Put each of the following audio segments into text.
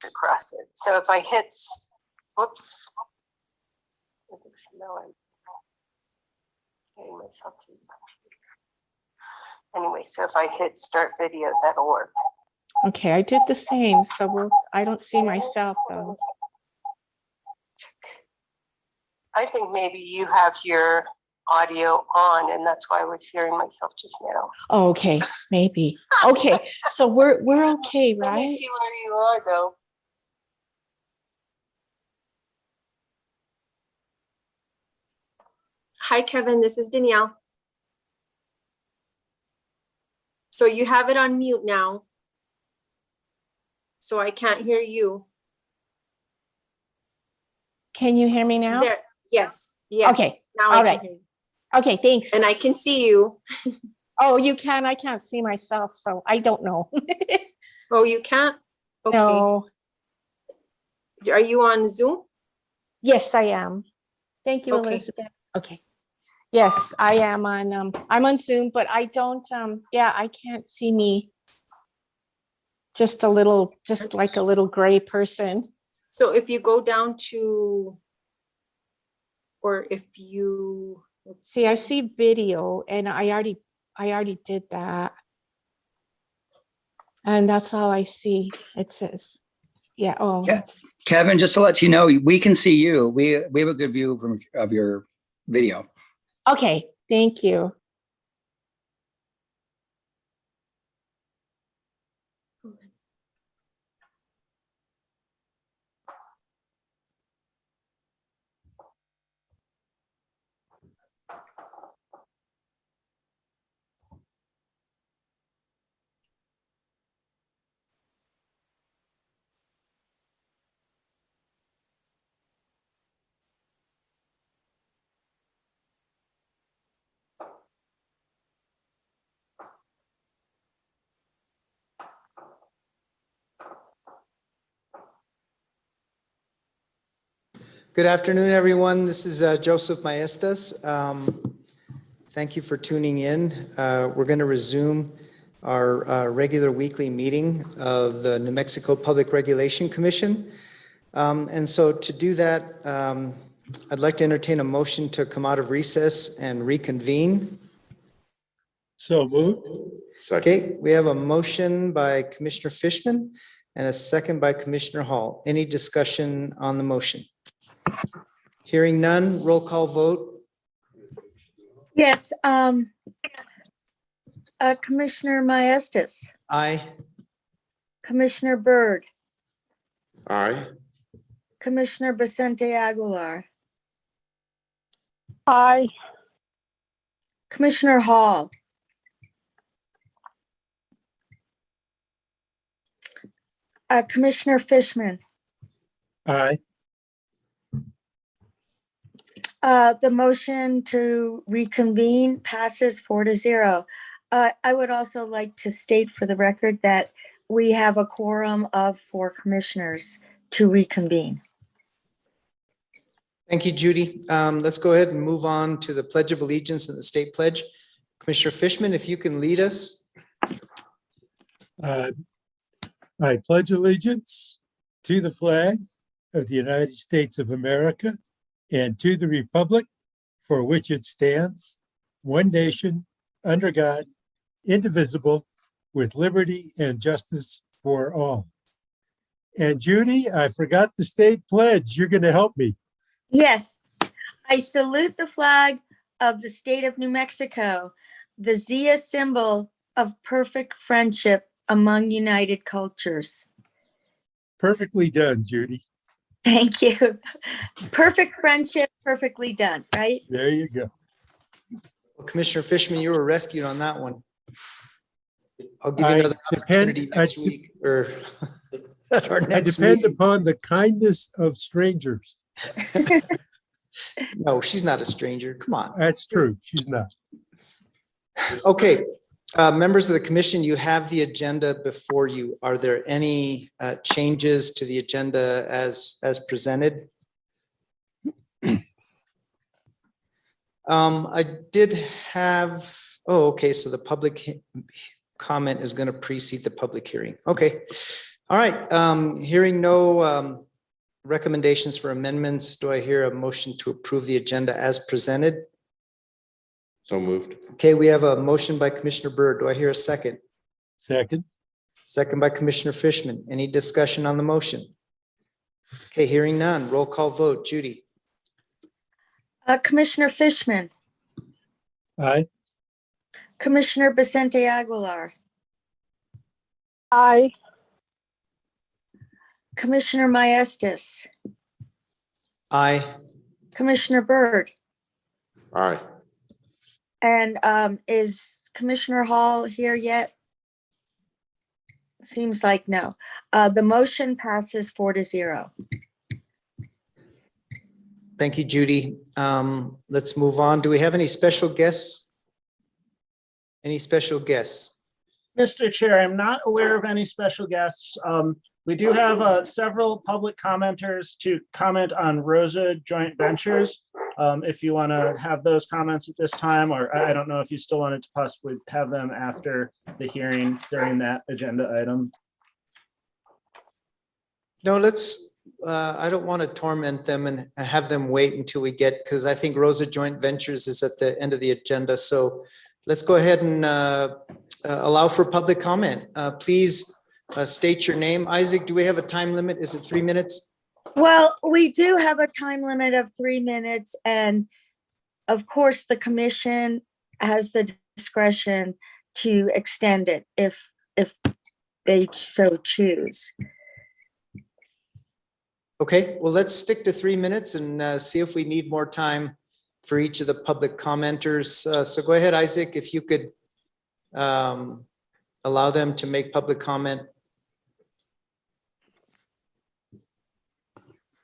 across it. So if I hit, whoops. No, I'm getting myself to the computer. Anyway, so if I hit start video, that'll work. Okay, I did the same, so I don't see myself though. I think maybe you have your audio on, and that's why I was hearing myself just now. Oh, okay, maybe. Okay, so we're okay, Let me right? see where you are, though. Hi, Kevin, this is Danielle. So you have it on mute now. So I can't hear you. Can you hear me now? There, yes, yes. Okay, Now all I right. can hear you. Okay, thanks. And I can see you. Oh, you can? I can't see myself, so I don't know. Oh, you can't? Okay. No. Are you on Zoom? Yes, I am. Thank you, Okay. Elizabeth. Okay. Yes, I am on, I'm on Zoom, but I don't, yeah, I can't see me. Just like a little gray person. So if you go down to, or if you, let's See, I see video and I already did that. And that's all I see. It says, yeah, oh, Yeah. Kevin, just to let you know, we can see you. We have a good view of your video. okay, thank you. Good afternoon, everyone. This is Joseph Maestas. Thank you for tuning in. We're going to resume our regular weekly meeting of the New Mexico Public Regulation Commission. And so to do that, I'd like to entertain a motion to come out of recess and reconvene. So moved. Okay, we have a motion by Commissioner Fishman and a second by Commissioner Hall. Any discussion on the motion? Hearing none, roll call vote. Yes, Commissioner Maestas, Aye. Commissioner Byrd, Aye. Commissioner Vicente Aguilar, Aye. Commissioner Hall, Commissioner Fishman. Aye. The motion to reconvene passes 4-0. I would also like to state for the record that we have a quorum of 4 commissioners to reconvene. Thank you, Judy. Let's go ahead and move on to the Pledge of Allegiance and the State Pledge. Commissioner Fishman, if you can lead us. I pledge allegiance to the flag of the United States of America and to the republic for which it stands, one nation, under God, indivisible, with liberty and justice for all. And Judy, I forgot the state pledge. You're going to help me. Yes, I salute the flag of the state of New Mexico, the Zia symbol of perfect friendship among united cultures. Perfectly done, Judy. Thank you. Perfect friendship, perfectly done, right? There you go. Well, Commissioner Fishman, you were rescued on that one. I'll give you I another depend- opportunity next week or at our I next depend meeting. upon the kindness of strangers. No, she's not a stranger. Come on. That's true. She's not. Okay, members of the commission, you have the agenda before you. Are there any changes to the agenda as presented? I did have, oh, okay, so the public comment is going to precede the public hearing. Okay, All right, hearing no recommendations for amendments, do I hear a motion to approve the agenda as presented? So moved. Okay, we have a motion by Commissioner Byrd. Do I hear a second? Second, Second by Commissioner Fishman. Any discussion on the motion? Okay, hearing none. Roll call vote. Judy? Commissioner Fishman, aye. Commissioner Vicente Aguilar, Aye. Commissioner Maestas, Aye. Commissioner Byrd, Aye. and is Commissioner Hall here yet? Seems like no. The motion passes 4-0. Thank you, Judy. Let's move on. Do we have any special guests? Any special guests? Mr. Chair, I'm not aware of any special guests. We do have several public commenters to comment on Rosa Joint Ventures. If you want to have those comments at this time, or I don't know if you still wanted to possibly have them after the hearing during that agenda item. No, let's, I don't want to torment them and have them wait until we get, because I think Rosa Joint Ventures is at the end of the agenda. So let's go ahead and allow for public comment. Please state your name. Isaac, do we have a time limit? Is it 3 minutes? Well, we do have a time limit of 3 minutes, and of course, the commission has the discretion to extend it if they so choose. Okay, well, let's stick to 3 minutes and see if we need more time for each of the public commenters. So go ahead, Isaac, if you could allow them to make public comment.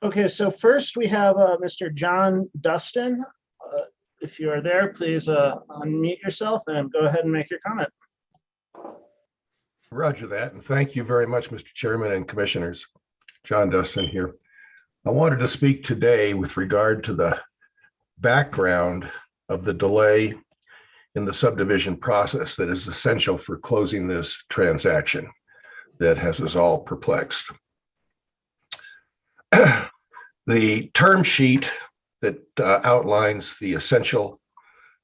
Okay, so first we have Mr. John Dustin. If you are there, please unmute yourself and go ahead and make your comment. Roger that, and thank you very much, Mr. Chairman and Commissioners. John Dustin here. I wanted to speak today with regard to the background of the delay in the subdivision process that is essential for closing this transaction that has us all perplexed. The term sheet that outlines the essential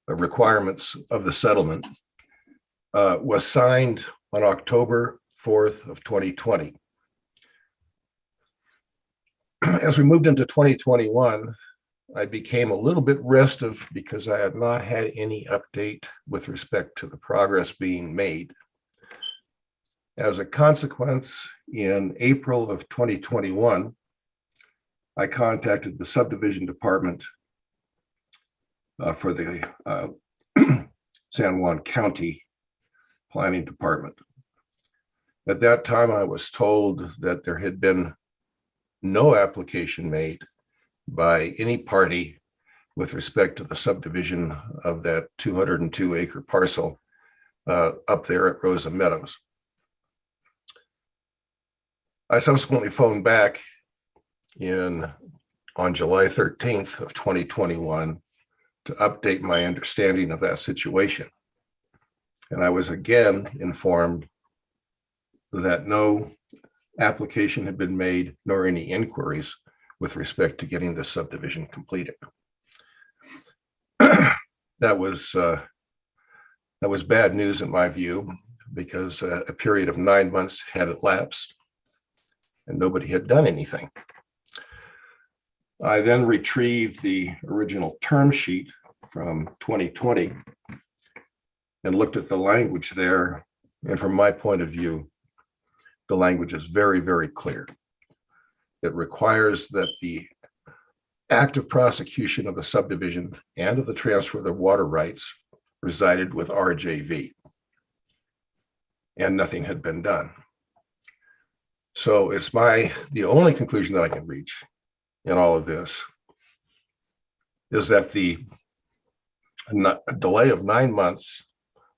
requirements of the settlement was signed on October 4th of 2020. As we moved into 2021, I became a little bit restive because I had not had any update with respect to the progress being made. As a consequence, in April of 2021, I contacted the subdivision department for the San Juan County Planning Department. At that time, I was told that there had been no application made by any party with respect to the subdivision of that 202-acre parcel up there at Rosa Meadows. I subsequently phoned back on July 13th of 2021 to update my understanding of that situation. And I was again informed that no application had been made, nor any inquiries with respect to getting the subdivision completed. That was bad news in my view, because a period of 9 months had elapsed and nobody had done anything. I then retrieved the original term sheet from 2020 and looked at the language there. And from my point of view, the language is very, very clear. It requires that the active prosecution of the subdivision and of the transfer of the water rights resided with RJV. And nothing had been done. So it's the only conclusion that I can reach in all of this is that the delay of 9 months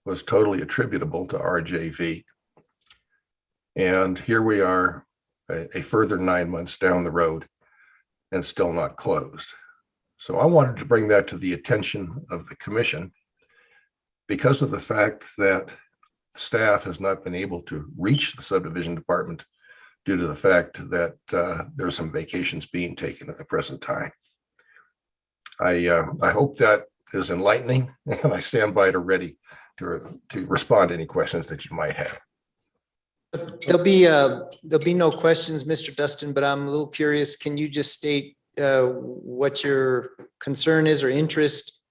was totally attributable to RJV. And here we are a further 9 months down the road and still not closed. So I wanted to bring that to the attention of the commission because of the fact that staff has not been able to reach the subdivision department due to the fact that there are some vacations being taken at the present time. I hope that is enlightening, and I stand by to ready to respond to any questions that you might have. There'll be no questions, Mr. Dustin, but I'm a little curious. Can you just state what your concern is or interest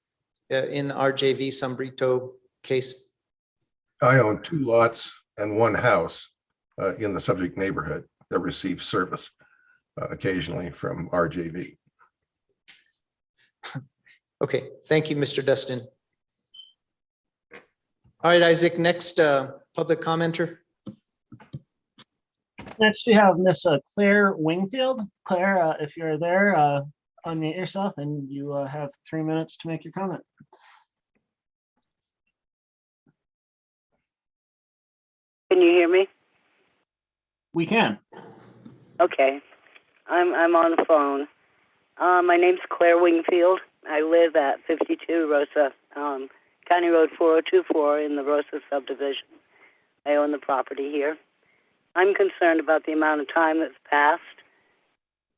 in the RJV Sombrito case? I own 2 lots and 1 house in the subject neighborhood that receive service occasionally from RJV. Okay, thank you, Mr. Dustin. All right, Isaac, next public commenter. Next, we have Miss Claire Wingfield. Claire, if you're there, unmute yourself and you have 3 minutes to make your comment. Can you hear me? We can. Okay. I'm on the phone. My name's Claire Wingfield. I live at 52 Rosa, County Road 4024 in the Rosa subdivision. I own the property here. I'm concerned about the amount of time that's passed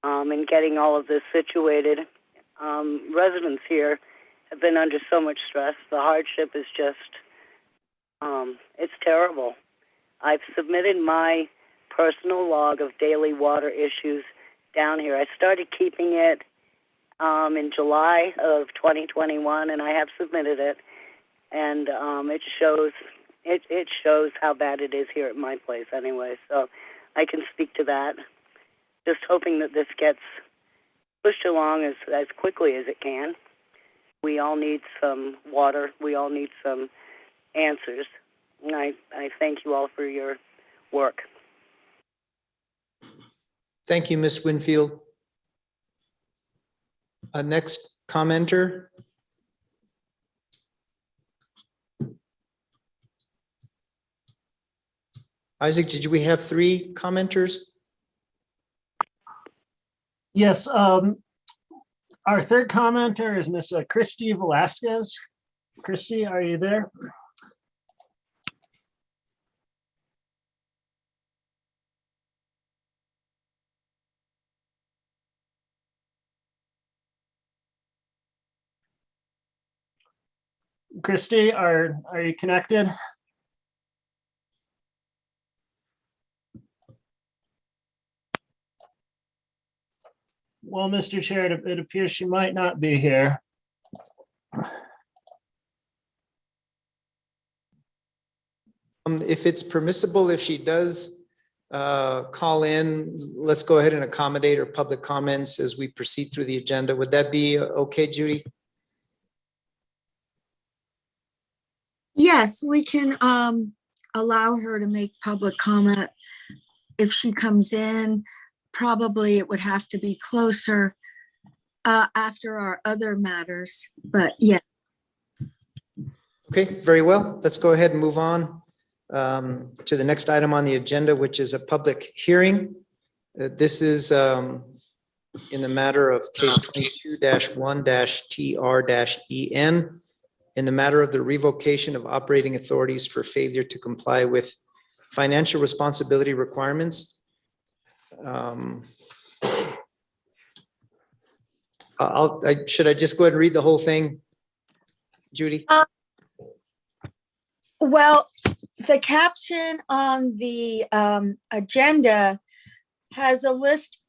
in getting all of this situated. Residents here have been under so much stress. The hardship is just, it's terrible. I've submitted my personal log of daily water issues down here. I started keeping it in July of 2021, and I have submitted it. And it shows how bad it is here at my place anyway. So I can speak to that. Just hoping that this gets pushed along as quickly as it can. We all need some water. We all need some answers. And I thank you all for your work. Thank you, Ms. Winfield. Next commenter. Isaac, did we have 3 commenters? Yes. Our third commenter is Miss Christy Velasquez. Christy, are you there? Christy, are you connected? Well, Mr. Chair, it appears she might not be here. If it's permissible, if she does call in, let's go ahead and accommodate her public comments as we proceed through the agenda. Would that be okay, Judy? Yes, we can allow her to make public comment. If she comes in, probably it would have to be closer after our other matters, but yeah. Okay, very well. Let's go ahead and move on to the next item on the agenda, which is a public hearing. This is in the matter of case 22-1-TR-EN in the matter of the revocation of operating authorities for failure to comply with financial responsibility requirements. Should I just go ahead and read the whole thing, Judy? Well, the caption on the agenda has a list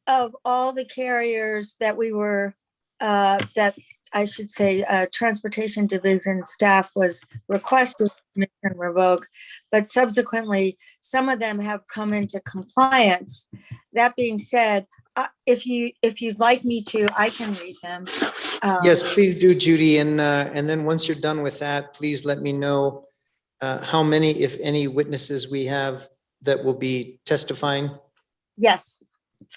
of all the carriers that we were, that I should say, Transportation Division staff was requested to revoke, but subsequently, some of them have come into compliance. That being said, if you'd like me to, I can read them. Yes, please do, Judy. And then once you're done with that, please let me know how many, if any, witnesses we have that will be testifying. Yes.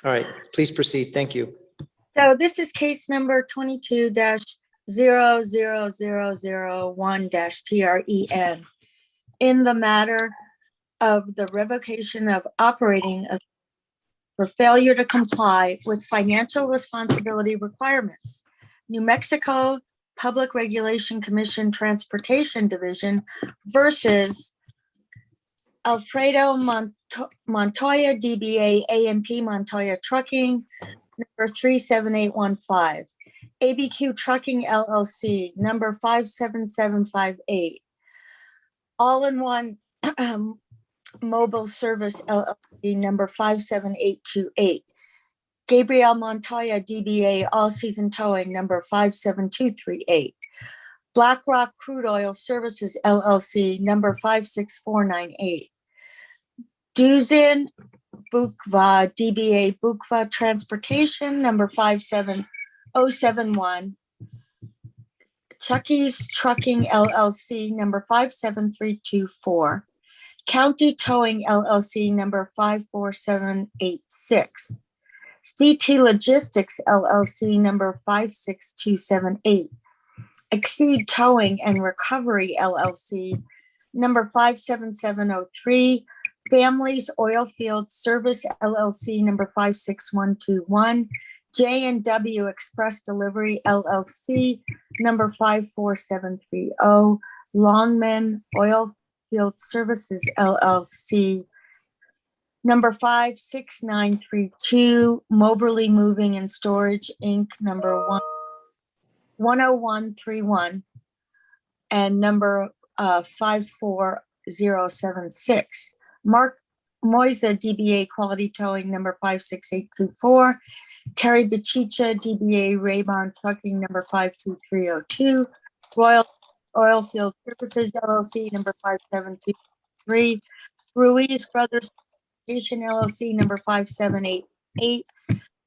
All right, please proceed. Thank you. So this is case number 22-00001-TREN in the matter of the revocation of operating for failure to comply with financial responsibility requirements. New Mexico Public Regulation Commission Transportation Division versus Alfredo Montoya, DBA A&P Montoya Trucking, number 37815. ABQ Trucking LLC, number 57758. All-in-One Mobile Service LLC, number 57828. Gabriel Montoya, DBA All Season Towing, number 57238. BlackRock Crude Oil Services LLC, number 56498. Duzin Bukva, DBA Bukva Transportation, number 57071. Chucky's Trucking LLC, number 57324. County Towing LLC, number 54786. CT Logistics LLC, number 56278. Exceed Towing and Recovery LLC, number 57703. Families Oilfield Service LLC, number 56121. J&W Express Delivery LLC, number 54730. Longman Oilfield Services LLC, number 56932. Moberly Moving and Storage Inc., number 10131, and number 54076. Mark Moisa, DBA Quality Towing, number 56824. Terry Bachicha, DBA Raybon Trucking, number 52302. Royal Oilfield Services LLC, number 57223. Ruiz Brothers Station LLC, number 5788.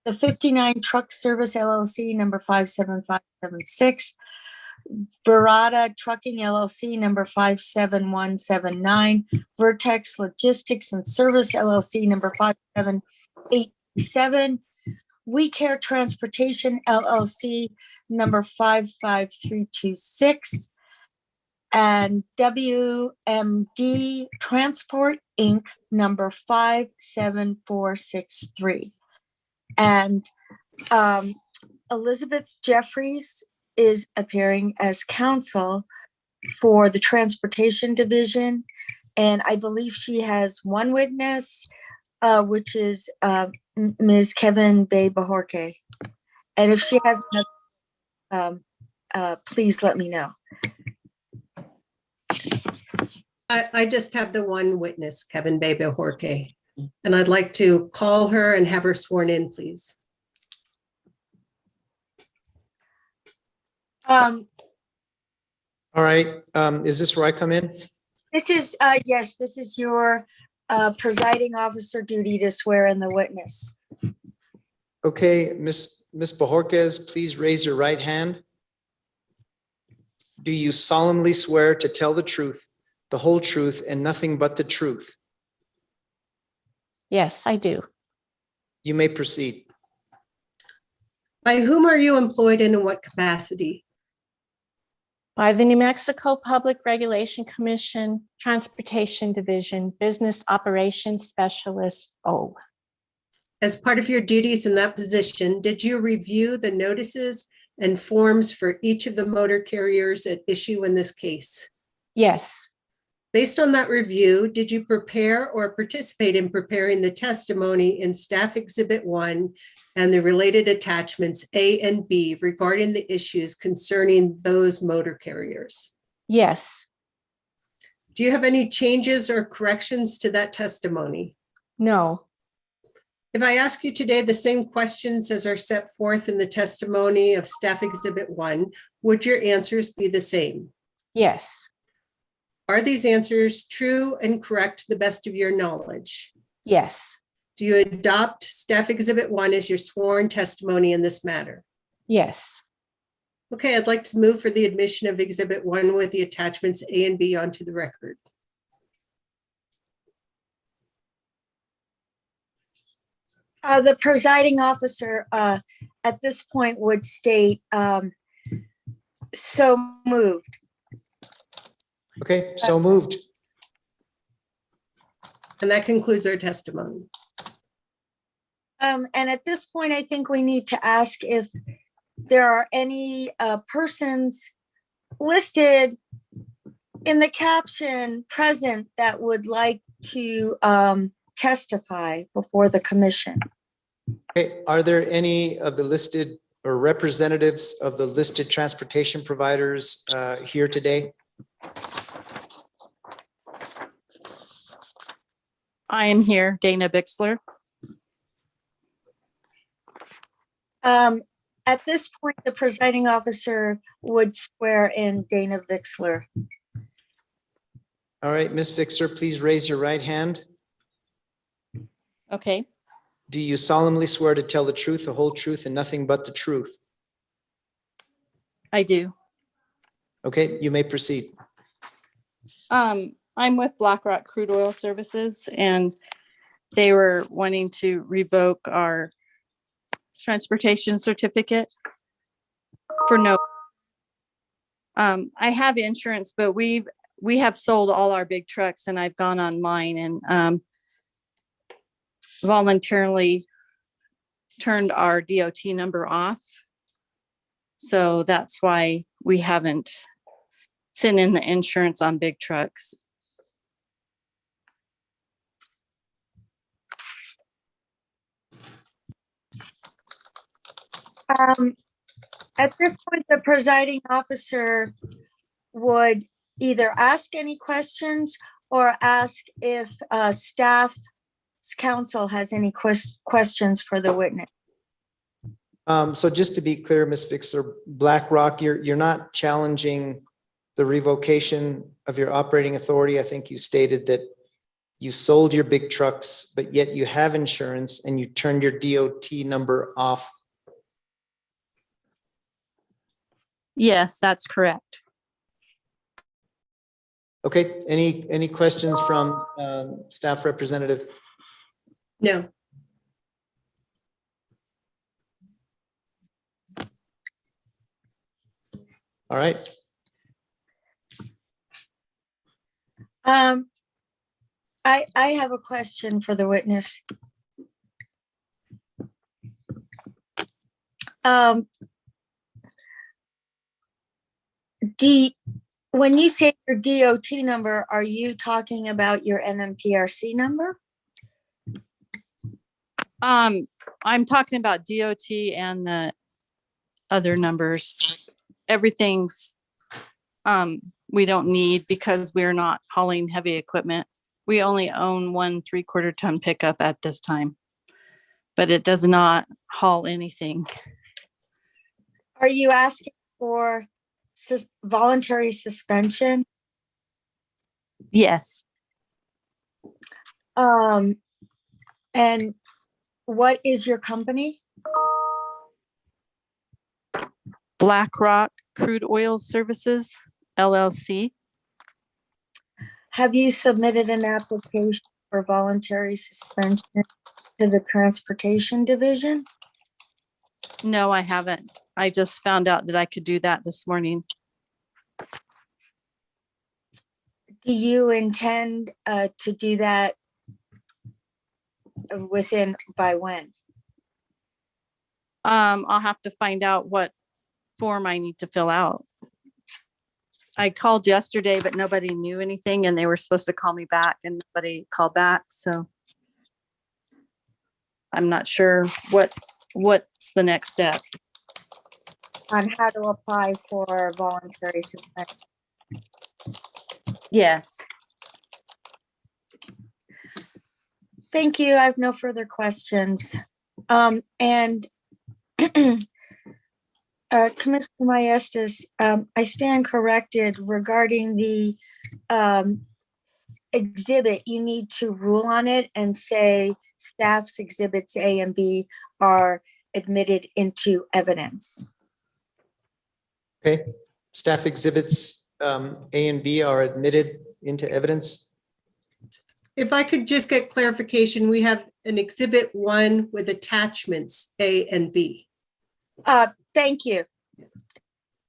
The 59 Truck Service LLC, number 57576. Verada Trucking LLC, number 57179. Vertex Logistics and Service LLC, number 57887. We Care Transportation LLC, number 55326. And WMD Transport Inc., number 57463. And Elizabeth Jeffries is appearing as counsel for the Transportation Division. And I believe she has one witness, which is Ms. Kevin Bay Bahorke. And if she has another, please let me know. I just have the one witness, Kevin Bay Bahorke, and I'd like to call her and have her sworn in, please. All right, is this where I come in? This is, yes, this is your presiding officer duty to swear in the witness. Okay, Ms. Bajorquez, please raise your right hand. Do you solemnly swear to tell the truth, the whole truth, and nothing but the truth? Yes, I do. You may proceed. By whom are you employed and in what capacity? By the New Mexico Public Regulation Commission, Transportation Division, Business Operations Specialist, O. As part of your duties in that position, did you review the notices and forms for each of the motor carriers at issue in this case? Yes. Based on that review, did you prepare or participate in preparing the testimony in Staff Exhibit 1 and the related attachments A and B regarding the issues concerning those motor carriers? Yes. Do you have any changes or corrections to that testimony? No. If I ask you today the same questions as are set forth in the testimony of Staff Exhibit 1, would your answers be the same? Yes. Are these answers true and correct to the best of your knowledge? Yes. Do you adopt Staff Exhibit 1 as your sworn testimony in this matter? Yes. Okay, I'd like to move for the admission of Exhibit 1 with the attachments A and B onto the record. The presiding officer at this point would state, so moved. Okay, so moved. And that concludes our testimony. And at this point, I think we need to ask if there are any persons listed in the caption present that would like to testify before the commission. Okay, are there any of the listed or representatives of the listed transportation providers here today? I am here, Dana Bixler. At this point, the presiding officer would swear in Dana Vixler. All right, Ms. Fixer, please raise your right hand. Okay, Do you solemnly swear to tell the truth, the whole truth, and nothing but the truth? I do. Okay, you may proceed. I'm with BlackRock Crude Oil Services, and they were wanting to revoke our transportation certificate for no. I have insurance, but we have sold all our big trucks, and I've gone online and voluntarily turned our DOT number off. So that's why we haven't sent in the insurance on big trucks. At this point, the presiding officer would either ask any questions or ask if staff's counsel has any questions for the witness. So just to be clear, Ms. Fixer, BlackRock, you're not challenging the revocation of your operating authority. I think you stated that you sold your big trucks, but yet you have insurance and you turned your DOT number off. Yes, that's correct. Okay, any questions from staff representative? No. All right. I have a question for the witness. When you say your DOT number, are you talking about your NMPRC number? I'm talking about DOT and the other numbers. Everything's we don't need because we're not hauling heavy equipment. We only own 1 3/4 ton pickup at this time, but it does not haul anything. Are you asking for voluntary suspension? Yes. And what is your company? BlackRock Crude Oil Services, LLC. Have you submitted an application for voluntary suspension to the Transportation Division? No, I haven't. I just found out that I could do that this morning. Do you intend to do that by when? I'll have to find out what form I need to fill out. I called yesterday, but nobody knew anything, and they were supposed to call me back, and nobody called back. So I'm not sure what's the next step. On how to apply for voluntary suspension? Yes. Thank you. I have no further questions. And Commissioner Maestas, I stand corrected regarding the exhibit. You need to rule on it and say staff's exhibits A and B are admitted into evidence. Okay, staff exhibits A and B are admitted into evidence. If I could just get clarification, we have an exhibit 1 with attachments A and B. Thank you.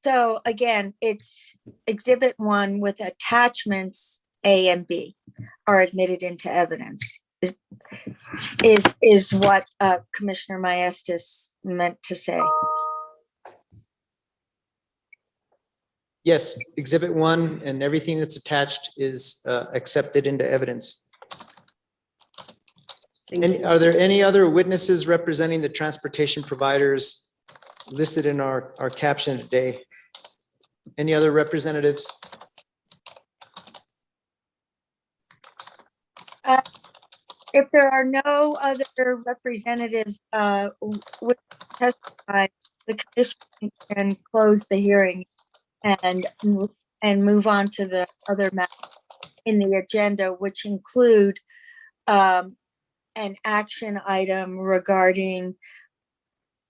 So again, it's exhibit 1 with attachments A and B are admitted into evidence is what Commissioner Maestas meant to say. Yes, exhibit 1 and everything that's attached is accepted into evidence. Thank And you. are there any other witnesses representing the transportation providers listed in our caption today? Any other representatives? If there are no other representatives with testify, the commission can close the hearing and move on to the other matters in the agenda, which include an action item regarding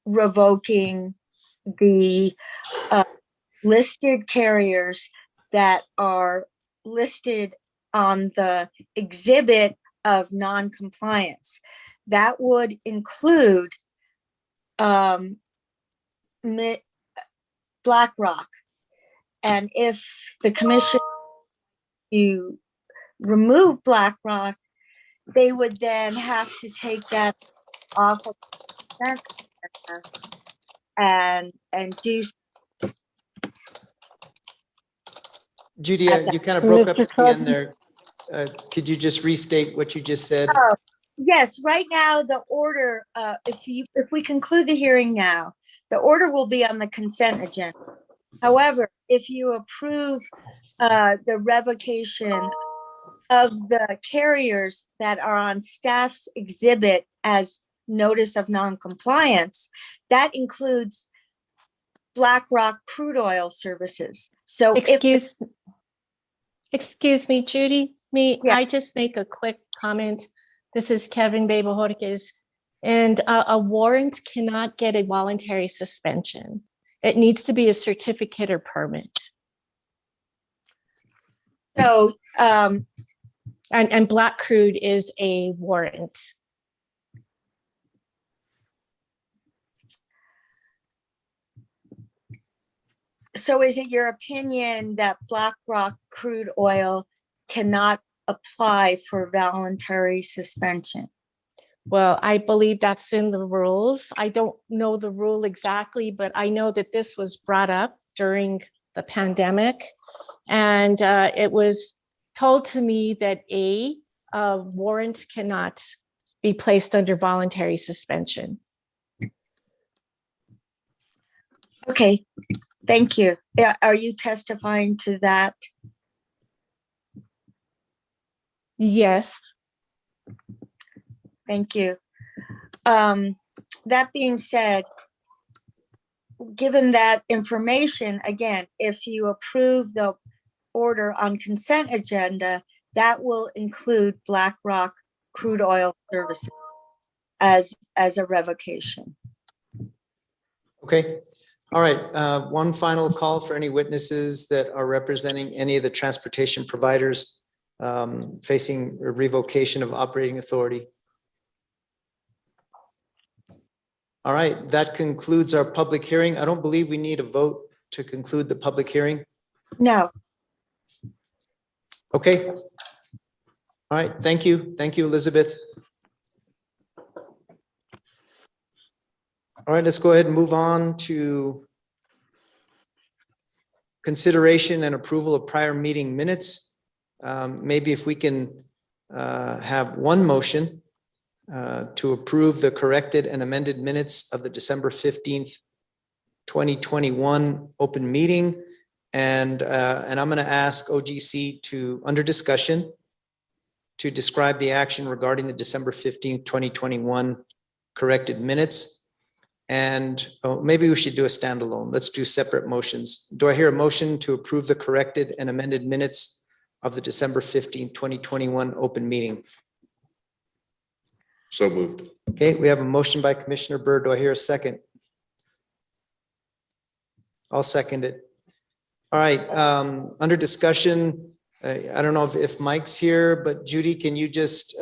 revoking the listed carriers that are listed on the exhibit of non-compliance. That would include BlackRock. And if the commission to remove BlackRock, they would then have to take that off of the consent and do. Judy, you kind of broke up at the end there. Could you just restate what you just said? Yes, right now the order, if we conclude the hearing now, the order will be on the consent agenda. However, if you approve the revocation of the carriers that are on staff's exhibit as notice of non-compliance, that includes BlackRock crude oil services. So excuse me, Judy, Yeah. I just make a quick comment. This is Kevin Bejorquez, and a warrant cannot get a voluntary suspension. It needs to be a certificate or permit. So, and black crude is a warrant. so is it your opinion that BlackRock crude oil cannot apply for voluntary suspension? Well, I believe that's in the rules. I don't know the rule exactly, but I know that this was brought up during the pandemic. And it was told to me that a warrant cannot be placed under voluntary suspension. Okay, thank you. Yeah, are you testifying to that? Yes. Thank you. That being said, given that information, again, if you approve the order on consent agenda, that will include BlackRock crude oil services as a revocation. Okay. All right. One final call for any witnesses that are representing any of the transportation providers facing a revocation of operating authority. All right, that concludes our public hearing. I don't believe we need a vote to conclude the public hearing. No. Okay. All right, thank you. Thank you, Elizabeth. All right, let's go ahead and move on to consideration and approval of prior meeting minutes. Maybe if we can have one motion to approve the corrected and amended minutes of the December 15th, 2021 open meeting. And I'm going to ask OGC to, under discussion, to describe the action regarding the December 15th, 2021 corrected minutes. And maybe we should do a standalone. Let's do separate motions. Do I hear a motion to approve the corrected and amended minutes of the December 15th, 2021 open meeting? So moved. Okay, we have a motion by Commissioner Byrd. Do I hear a second? I'll second it. All right, under discussion, I don't know if Mike's here, but Judy, can you just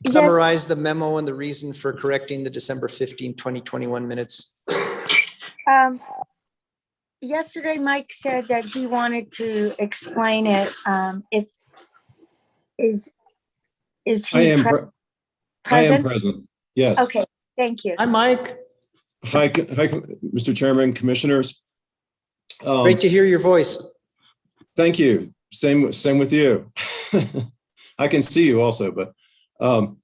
summarize the memo and the reason for correcting the December 15, 2021 minutes? Yesterday, Mike said that he wanted to explain it. Is he I am present? present. Yes. Okay, thank you. Hi, Mike. Hi, Mr. Chairman, Commissioners. Great to hear your voice. Thank you. Same with you. I can see you also, but So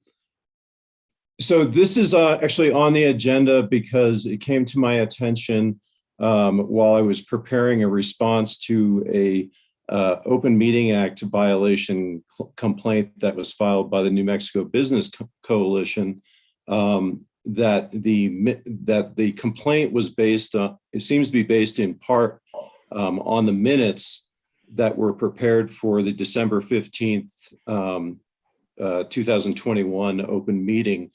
this is actually on the agenda because it came to my attention while I was preparing a response to a Open Meeting Act violation complaint that was filed by the New Mexico Business Coalition. That the complaint was based on, it seems to be based in part on the minutes that were prepared for the December 15th, 2021 open meeting,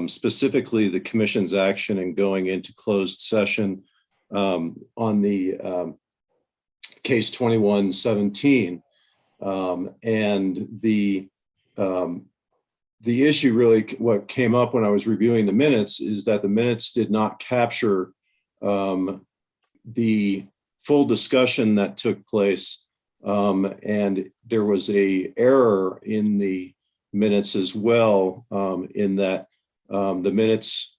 specifically the commission's action in going into closed session on the case 2117. And the issue really, what came up when I was reviewing the minutes is that the minutes did not capture the full discussion that took place. And there was a error in the minutes as well, in that the minutes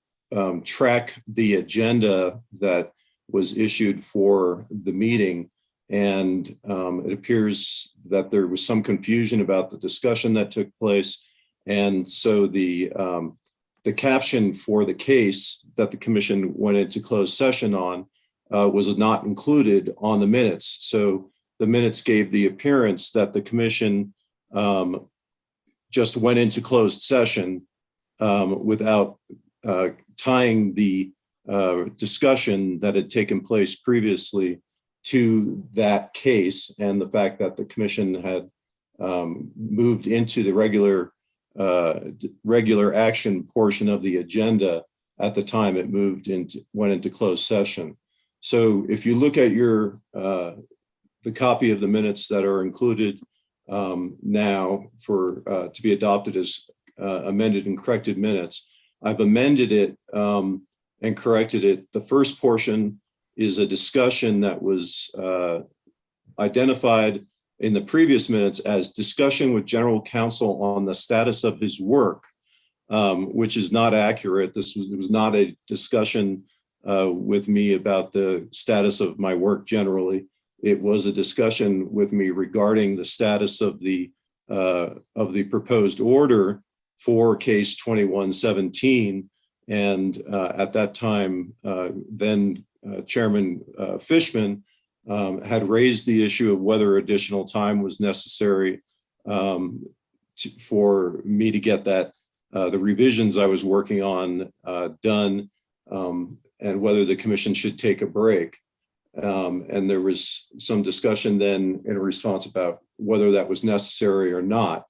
track the agenda that was issued for the meeting. And it appears that there was some confusion about the discussion that took place. And so the caption for the case that the commission went into closed session on was not included on the minutes. So the minutes gave the appearance that the commission just went into closed session without tying the discussion that had taken place previously to that case, and the fact that the commission had moved into the regular action portion of the agenda at the time it went into closed session. So if you look at the copy of the minutes that are included now for to be adopted as amended and corrected minutes, I've amended it and corrected it. The first portion is a discussion that was identified in the previous minutes as discussion with general counsel on the status of his work, which is not accurate. It was not a discussion with me about the status of my work generally. It was a discussion with me regarding the status of the proposed order for case 2117. And at that time, then Chairman Fishman had raised the issue of whether additional time was necessary for me to get the revisions I was working on done, and whether the commission should take a break. And there was some discussion then in response about whether that was necessary or not.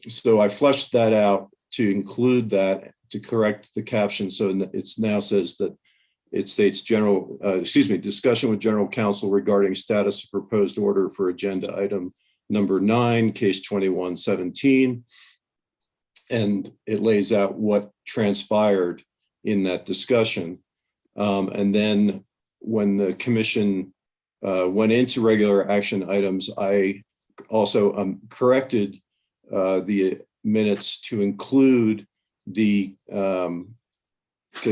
So I fleshed that out to include that, to correct the caption. So it now says that it states discussion with general counsel regarding status of proposed order for agenda item number 9, case 2117. And it lays out what transpired in that discussion. And then when the commission went into regular action items, I also corrected the minutes to include to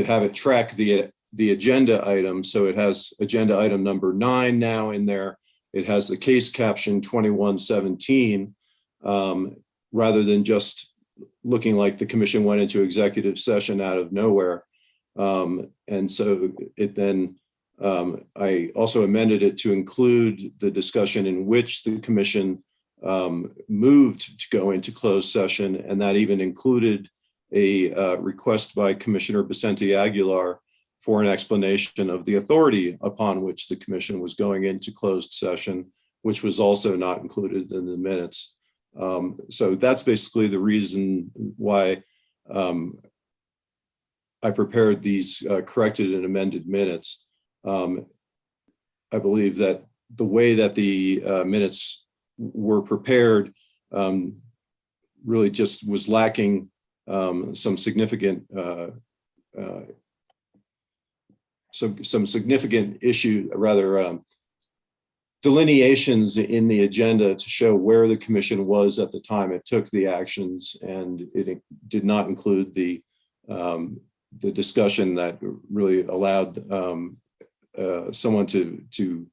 have it track the agenda item. So it has agenda item number 9 now in there. It has the case caption 2117, rather than just looking like the commission went into executive session out of nowhere. And so it then, I also amended it to include the discussion in which the commission moved to go into closed session, and that even included a request by Commissioner Vicente Aguilar for an explanation of the authority upon which the commission was going into closed session, which was also not included in the minutes. So that's basically the reason why I prepared these corrected and amended minutes. I believe that the way that the minutes were prepared really just was lacking some significant delineations in the agenda to show where the commission was at the time it took the actions, and it did not include the discussion that really allowed someone to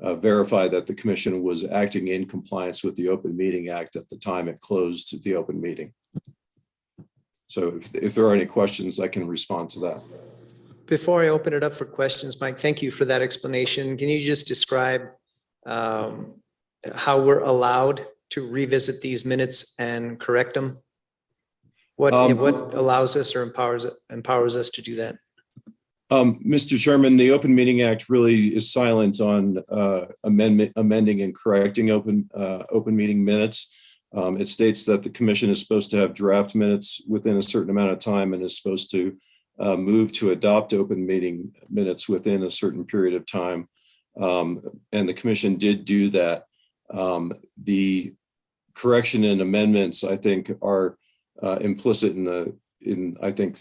verify that the commission was acting in compliance with the Open Meeting Act at the time it closed the open meeting. So if there are any questions, I can respond to that. Before I open it up for questions, Mike, thank you for that explanation. Can you just describe how we're allowed to revisit these minutes and correct them? What allows us or empowers us to do that? Mr. Chairman, the Open Meeting Act really is silent on amending and correcting open meeting minutes. It states that the commission is supposed to have draft minutes within a certain amount of time and is supposed to move to adopt open meeting minutes within a certain period of time. And the commission did do that. The correction and amendments, I think, are implicit in I think,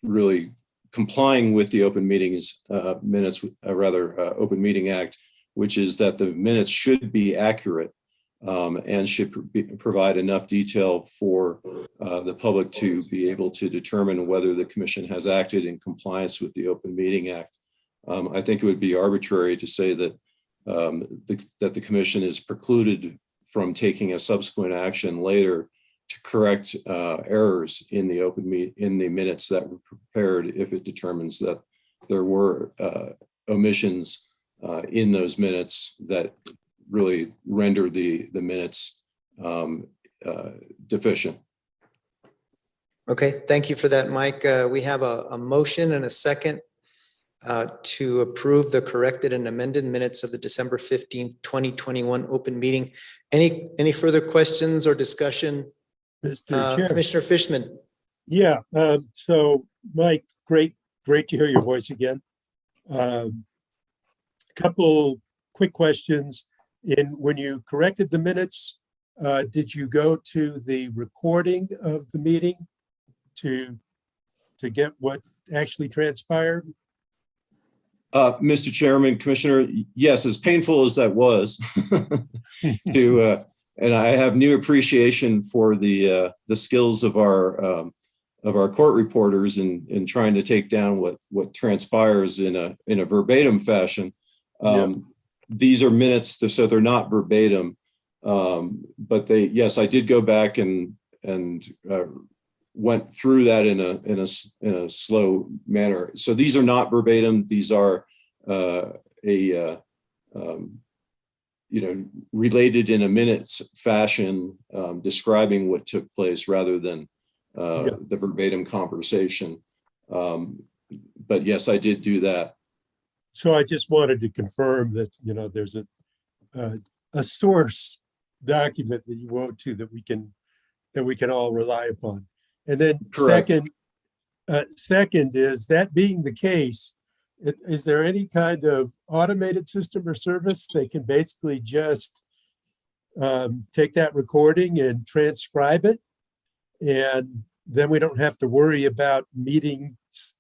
really complying with the Open Meetings minutes, Open Meeting Act, which is that the minutes should be accurate and should provide enough detail for the public to be able to determine whether the commission has acted in compliance with the Open Meeting Act. I think it would be arbitrary to say that that the commission is precluded from taking a subsequent action later to correct errors in the minutes that were prepared if it determines that there were omissions in those minutes that really render the minutes deficient. Okay, thank you for that, Mike. We have a motion and a second to approve the corrected and amended minutes of the December 15th, 2021 open meeting. Any further questions or discussion? Mr. Chair. Commissioner Fishman. Yeah, so Mike, great to hear your voice again. Couple quick questions. When you corrected the minutes, did you go to the recording of the meeting to get what actually transpired? Mr. Chairman, Commissioner, yes, as painful as that was, and I have new appreciation for the skills of our court reporters in trying to take down what transpires in a verbatim fashion. These are minutes, so they're not verbatim, but yes, I did go back and went through that in a slow manner. So these are not verbatim. These are related in a minute's fashion, describing what took place rather than the verbatim conversation. But yes, I did do that. So I just wanted to confirm that, there's a source document that you wrote to that we can all rely upon. And then second is, that being the case, is there any kind of automated system or service they can basically just take that recording and transcribe it, and then we don't have to worry about minutes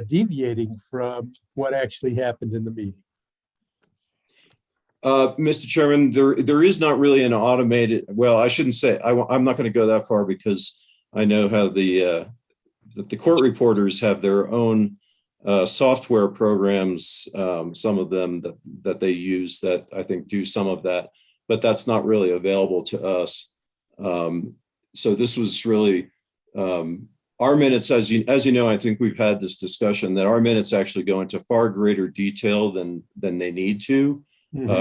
deviating from what actually happened in the meeting? Mr. Chairman, there is not really an automated, well, I shouldn't say, I'm not going to go that far, because I know how the court reporters have their own software programs, some of them that they use that I think do some of that, but that's not really available to us. So this was really our minutes, as you know, I think we've had this discussion that our minutes actually go into far greater detail than they need to.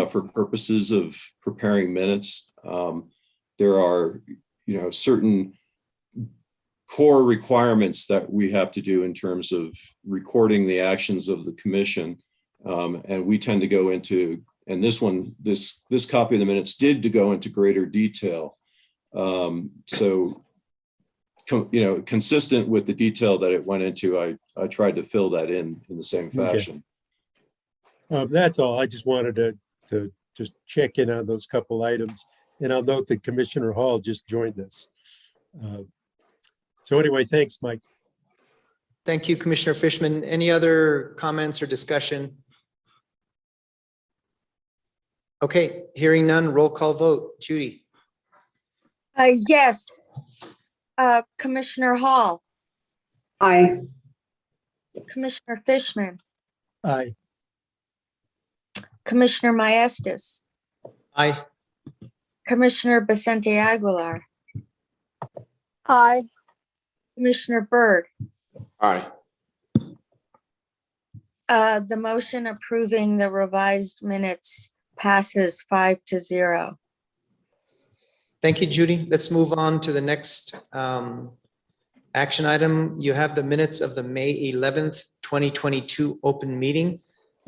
For purposes of preparing minutes. There are, certain core requirements that we have to do in terms of recording the actions of the commission. And we tend to go into, and this copy of the minutes did to go into greater detail. So, consistent with the detail that it went into, I tried to fill that in the same fashion. That's all. I just wanted to just check in on those couple items. And I'll note that Commissioner Hall just joined us. So anyway, thanks, Mike. Thank you, Commissioner Fishman. Any other comments or discussion? Okay, hearing none, roll call vote. Judy? Yes. Commissioner Hall? Aye. Commissioner Fishman? Aye. Commissioner Maestas, Aye. Commissioner Vicente Aguilar, Aye. Commissioner Byrd. Aye. The motion approving the revised minutes passes 5-0. Thank you, Judy. Let's move on to the next action item. You have the minutes of the May 11th, 2022 open meeting.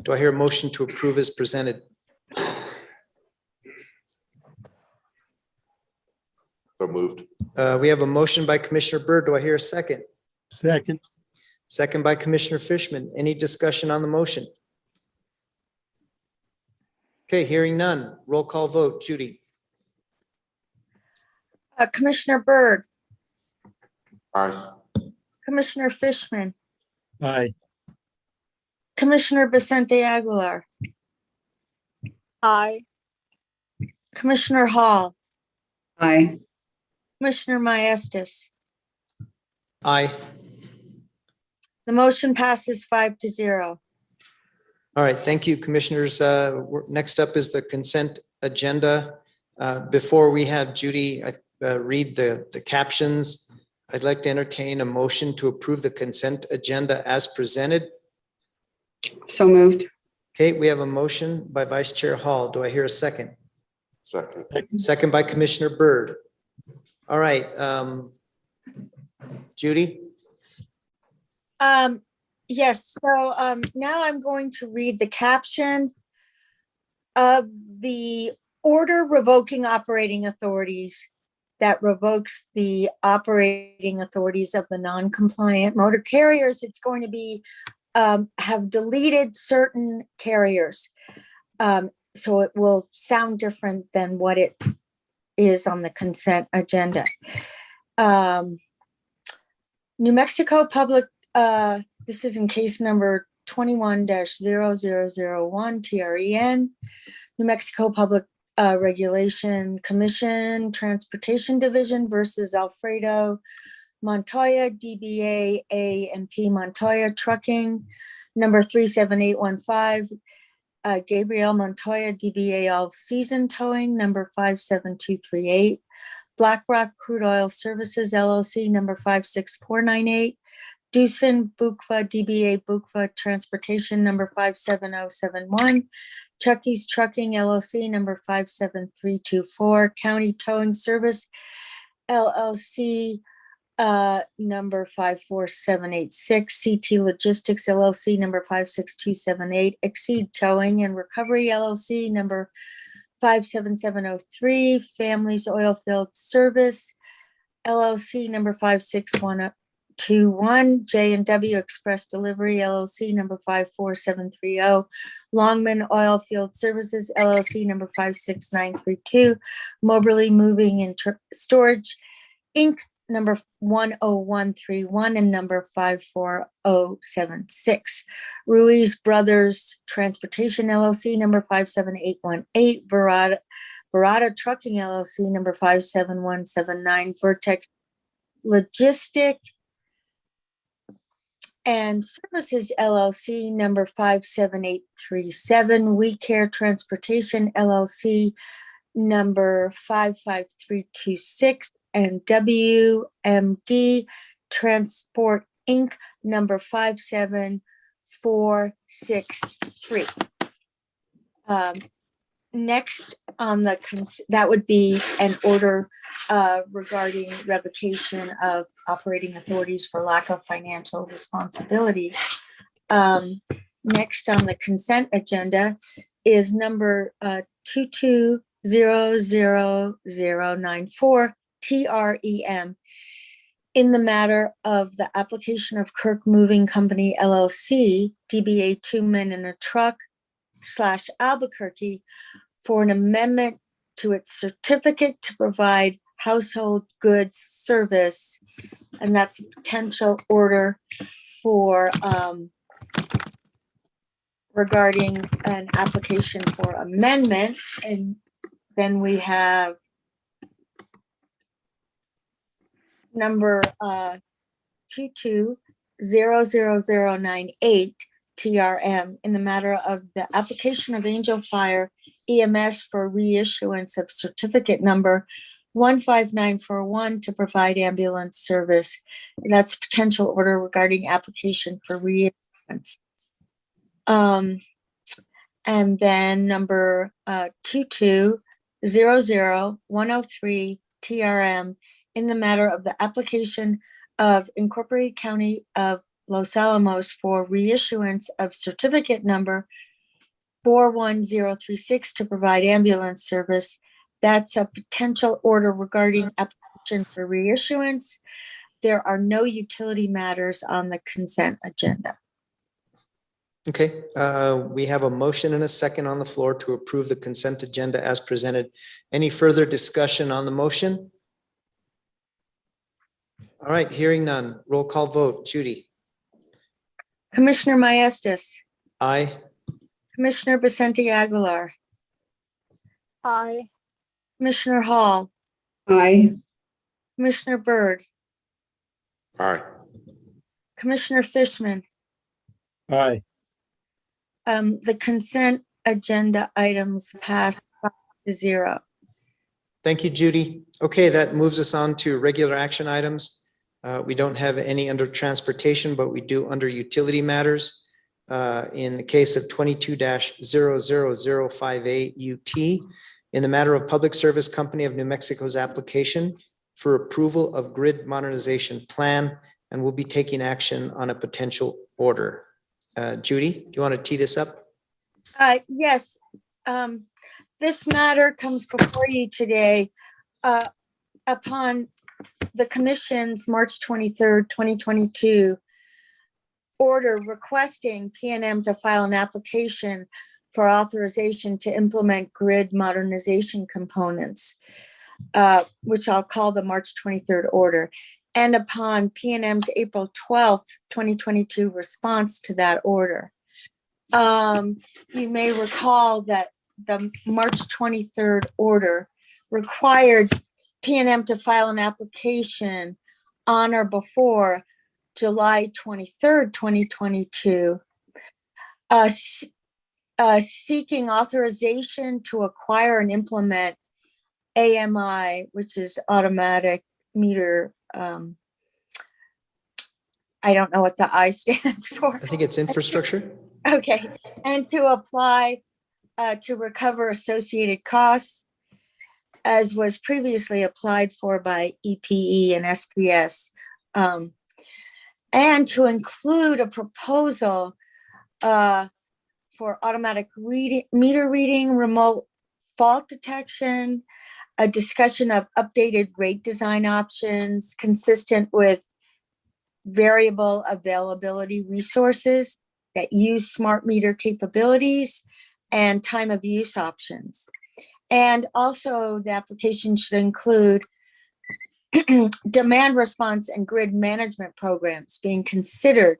Do I hear a motion to approve as presented? So moved. We have a motion by Commissioner Byrd. Do I hear a second? Second. Second by Commissioner Fishman. Any discussion on the motion? Okay, hearing none. Roll call vote. Judy? Commissioner Byrd, Aye. Commissioner Fishman, Aye. Commissioner Vicente Aguilar, Aye. Commissioner Hall, Aye. Commissioner Maestas. Aye. The motion passes 5-0. All right, thank you, Commissioners. Next up is the consent agenda. Before we have Judy read the captions, I'd like to entertain a motion to approve the consent agenda as presented. So moved. Okay, we have a motion by Vice Chair Hall. Do I hear a second? Second. Second by Commissioner Byrd. All right, Judy? Yes, so now I'm going to read the caption of the order revoking operating authorities that revokes the operating authorities of the non-compliant motor carriers. It's going to be have deleted certain carriers. So it will sound different than what it is on the consent agenda. New Mexico Public, this is in case number 21-0001 TREN, New Mexico Public Regulation Commission, Transportation Division versus Alfredo Montoya, DBA A&P Montoya Trucking, number 37815, Gabriel Montoya, DBA All Season Towing, number 57238, BlackRock Crude Oil Services LLC, number 56498, Doosan Bukva, DBA Bukva Transportation, number 57071, Chucky's Trucking LLC, number 57324, County Towing Service LLC, number 54786, CT Logistics LLC, number 56278, Exceed Towing and Recovery LLC, number 57703, Families Oilfield Service LLC, number 56121, J&W Express Delivery LLC, number 54730, Longman Oilfield Services LLC, number 56932, Moberly Moving and Storage Inc., number 10131 and number 54076. Ruiz Brothers Transportation LLC, number 57818. Verada Trucking LLC, number 57179. Vertex Logistic and Services LLC, number 57837. We Care Transportation LLC, number 55326. And WMD Transport Inc., number 57463. Next on the, that would be an order regarding revocation of operating authorities for lack of financial responsibility. Next on the consent agenda is number 2200094. TREM in the matter of the application of Kirk Moving Company LLC, DBA Two Men in a Truck / Albuquerque, for an amendment to its certificate to provide household goods service. And that's a potential order for regarding an application for amendment. And then we have number 2200098, TRM in the matter of the application of Angel Fire EMS for reissuance of certificate number 15941 to provide ambulance service. That's a potential order regarding application for reissuance. And then number 2200103 TRM in the matter of the application of Incorporated County of Los Alamos for reissuance of certificate number 41036 to provide ambulance service. That's a potential order regarding application for reissuance. There are no utility matters on the consent agenda. Okay, we have a motion and a second on the floor to approve the consent agenda as presented. Any further discussion on the motion? All right, hearing none. Roll call vote. Judy? Commissioner Maestas, Aye. Commissioner Vicente Aguilar, Aye. Commissioner Hall, Aye. Commissioner Byrd, Aye. Commissioner Fishman. Aye. The consent agenda items pass 5-0. Thank you, Judy. Okay, that moves us on to regular action items. We don't have any under transportation, but we do under utility matters. In the case of 22-00058 UT, in the matter of Public Service Company of New Mexico's application for approval of grid modernization plan, and we'll be taking action on a potential order. Judy, do you want to tee this up? Yes, this matter comes before you today upon the Commission's March 23rd, 2022 order requesting PNM to file an application for authorization to implement grid modernization components, which I'll call the March 23rd order, and upon PNM's April 12th, 2022 response to that order. You may recall that the March 23rd order required PNM to file an application on or before July 23rd, 2022, seeking authorization to acquire and implement AMI, which is automatic meter. I don't know what the I stands for. I think it's infrastructure. Okay, and to apply to recover associated costs as was previously applied for by EPE and SPS, and to include a proposal for automatic meter reading, remote fault detection, a discussion of updated rate design options consistent with variable availability resources that use smart meter capabilities and time of use options. And also the application should include demand response and grid management programs being considered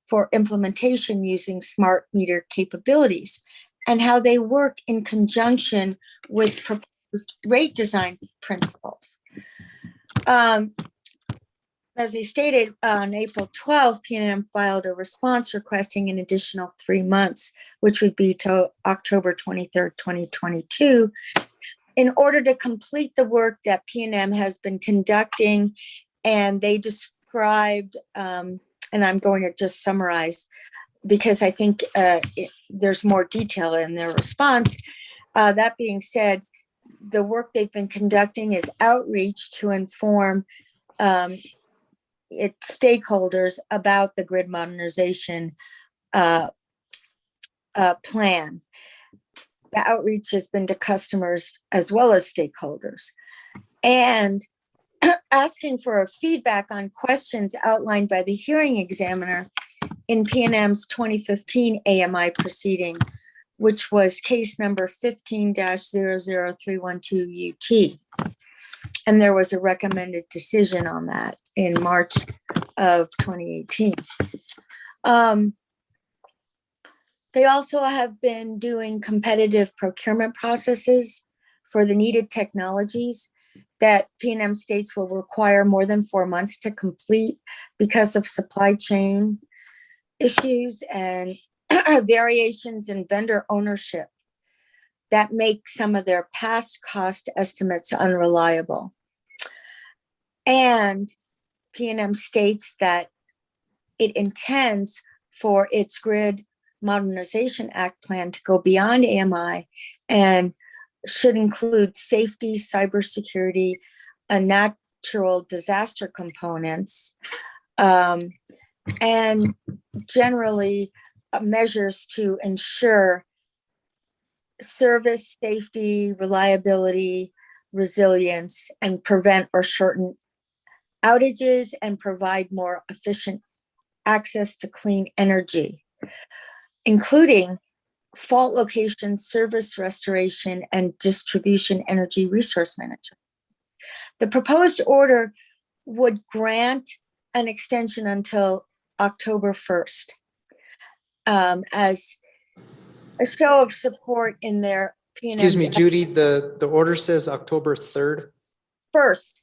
for implementation using smart meter capabilities and how they work in conjunction with proposed rate design principles. As I stated, on April 12th, PNM filed a response requesting an additional 3 months, which would be to October 23rd, 2022, in order to complete the work that PNM has been conducting. And they described, and I'm going to just summarize because I think there's more detail in their response. That being said, the work they've been conducting is outreach to inform its stakeholders about the grid modernization plan. The outreach has been to customers as well as stakeholders, and asking for feedback on questions outlined by the hearing examiner in PNM's 2015 AMI proceeding, which was case number 15-00312 UT. And there was a recommended decision on that in March of 2018. They also have been doing competitive procurement processes for the needed technologies that PNM states will require more than 4 months to complete because of supply chain issues and variations in vendor ownership that make some of their past cost estimates unreliable. And PNM states that it intends for its Grid Modernization Act plan to go beyond AMI and should include safety, cybersecurity, and natural disaster components, and generally measures to ensure service, safety, reliability, resilience, and prevent or shorten outages and provide more efficient access to clean energy, including fault location, service restoration, and distribution energy resource management. The proposed order would grant an extension until October 1st as a show of support in their PNM's. Excuse me, Judy, the order says October 3rd. 1st.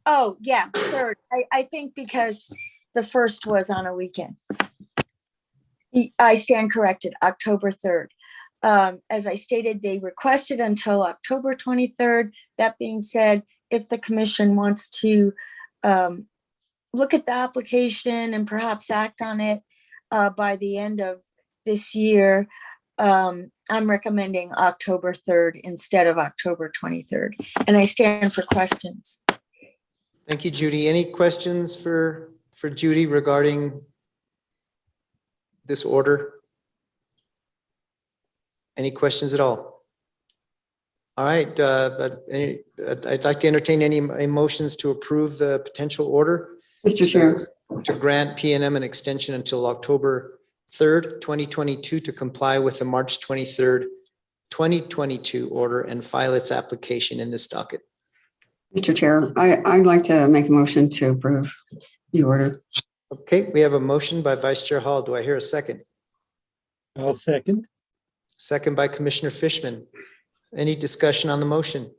Oh, yeah, 3rd. I think because the 1st was on a weekend. I stand corrected, October 3rd. As I stated, they requested until October 23rd. That being said, if the commission wants to look at the application and perhaps act on it by the end of this year, I'm recommending October 3rd instead of October 23rd. And I stand for questions. Thank you, Judy. Any questions for Judy regarding this order? Any questions at all? All right, I'd like to entertain any motions to approve the potential order. Mr. Chair. To grant PNM an extension until October 3rd, 2022 to comply with the March 23rd, 2022 order and file its application in this docket. Mr. Chair, I'd like to make a motion to approve the order. Okay, we have a motion by Vice Chair Hall. Do I hear a second? I'll second. Second by Commissioner Fishman. Any discussion on the motion?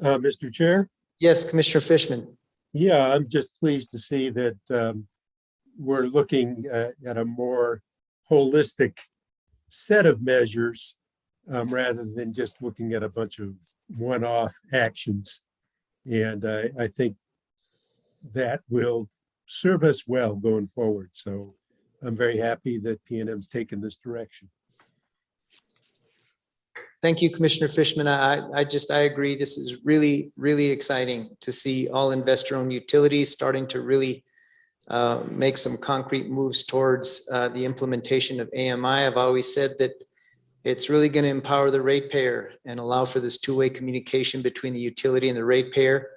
Mr. Chair? Yes, Commissioner Fishman. Yeah, I'm just pleased to see that we're looking at a more holistic set of measures rather than just looking at a bunch of one-off actions. And I think that will serve us well going forward. So I'm very happy that PNM's taken this direction. Thank you, Commissioner Fishman. I agree. This is really, really exciting to see all investor-owned utilities starting to really make some concrete moves towards the implementation of AMI. I've always said that it's really going to empower the ratepayer and allow for this two-way communication between the utility and the ratepayer.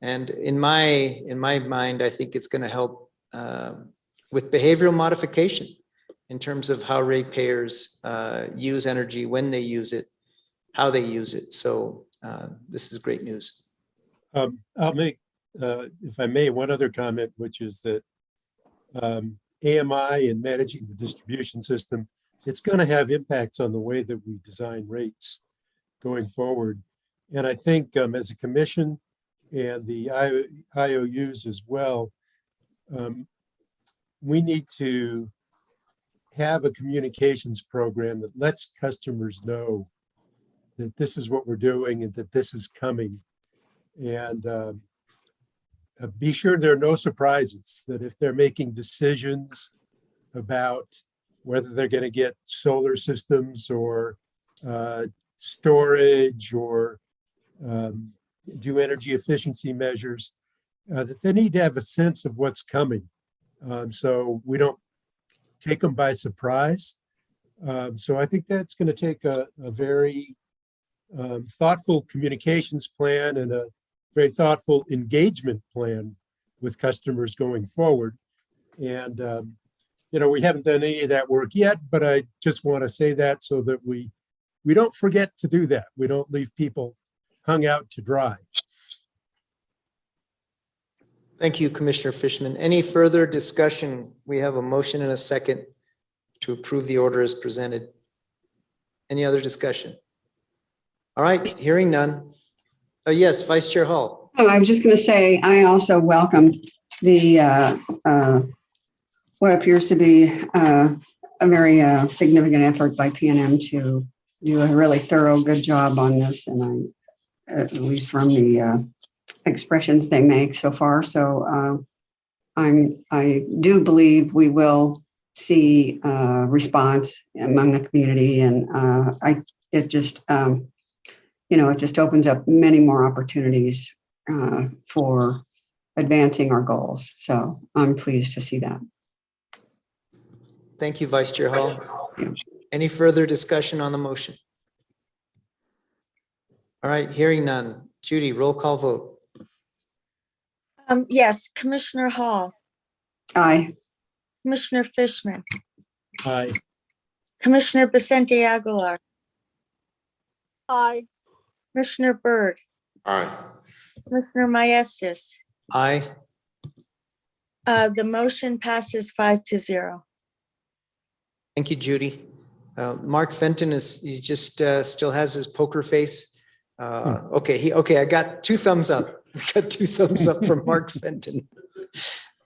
And in my mind, I think it's going to help with behavioral modification in terms of how ratepayers use energy, when they use it, how they use it. So this is great news. I'll make, if I may, one other comment, which is that AMI and managing the distribution system, it's going to have impacts on the way that we design rates going forward. And I think as a commission and the IOUs as well, we need to have a communications program that lets customers know that this is what we're doing and that this is coming. And be sure there are no surprises, that if they're making decisions about whether they're going to get solar systems or storage or do energy efficiency measures, that they need to have a sense of what's coming. So we don't take them by surprise. So I think that's going to take a very thoughtful communications plan and a very thoughtful engagement plan with customers going forward. And, you know, we haven't done any of that work yet, but I just want to say that so that we don't forget to do that. We don't leave people hung out to dry. Thank you, Commissioner Fishman. Any further discussion? We have a motion and a second to approve the order as presented. Any other discussion? All right, hearing none. Yes, Vice Chair Hall. Oh, I was just going to say, I also welcome the what appears to be a very significant effort by PNM to do a really thorough, good job on this. And at least from the expressions they make so far. So I do believe we will see response among the community, and it just opens up many more opportunities for advancing our goals. So I'm pleased to see that. Thank you, Vice Chair Hall. Any further discussion on the motion? All right, hearing none. Judy, roll call vote. Yes, Commissioner Hall, Aye. Commissioner Fishman, Aye. Commissioner Vicente Aguilar, Aye. Commissioner Byrd, Aye. Commissioner Maestas. Aye. The motion passes 5-0. Thank you, Judy. Mark Fenton he just still has his poker face. Okay, I got 2 thumbs up. We got 2 thumbs up from Mark Fenton.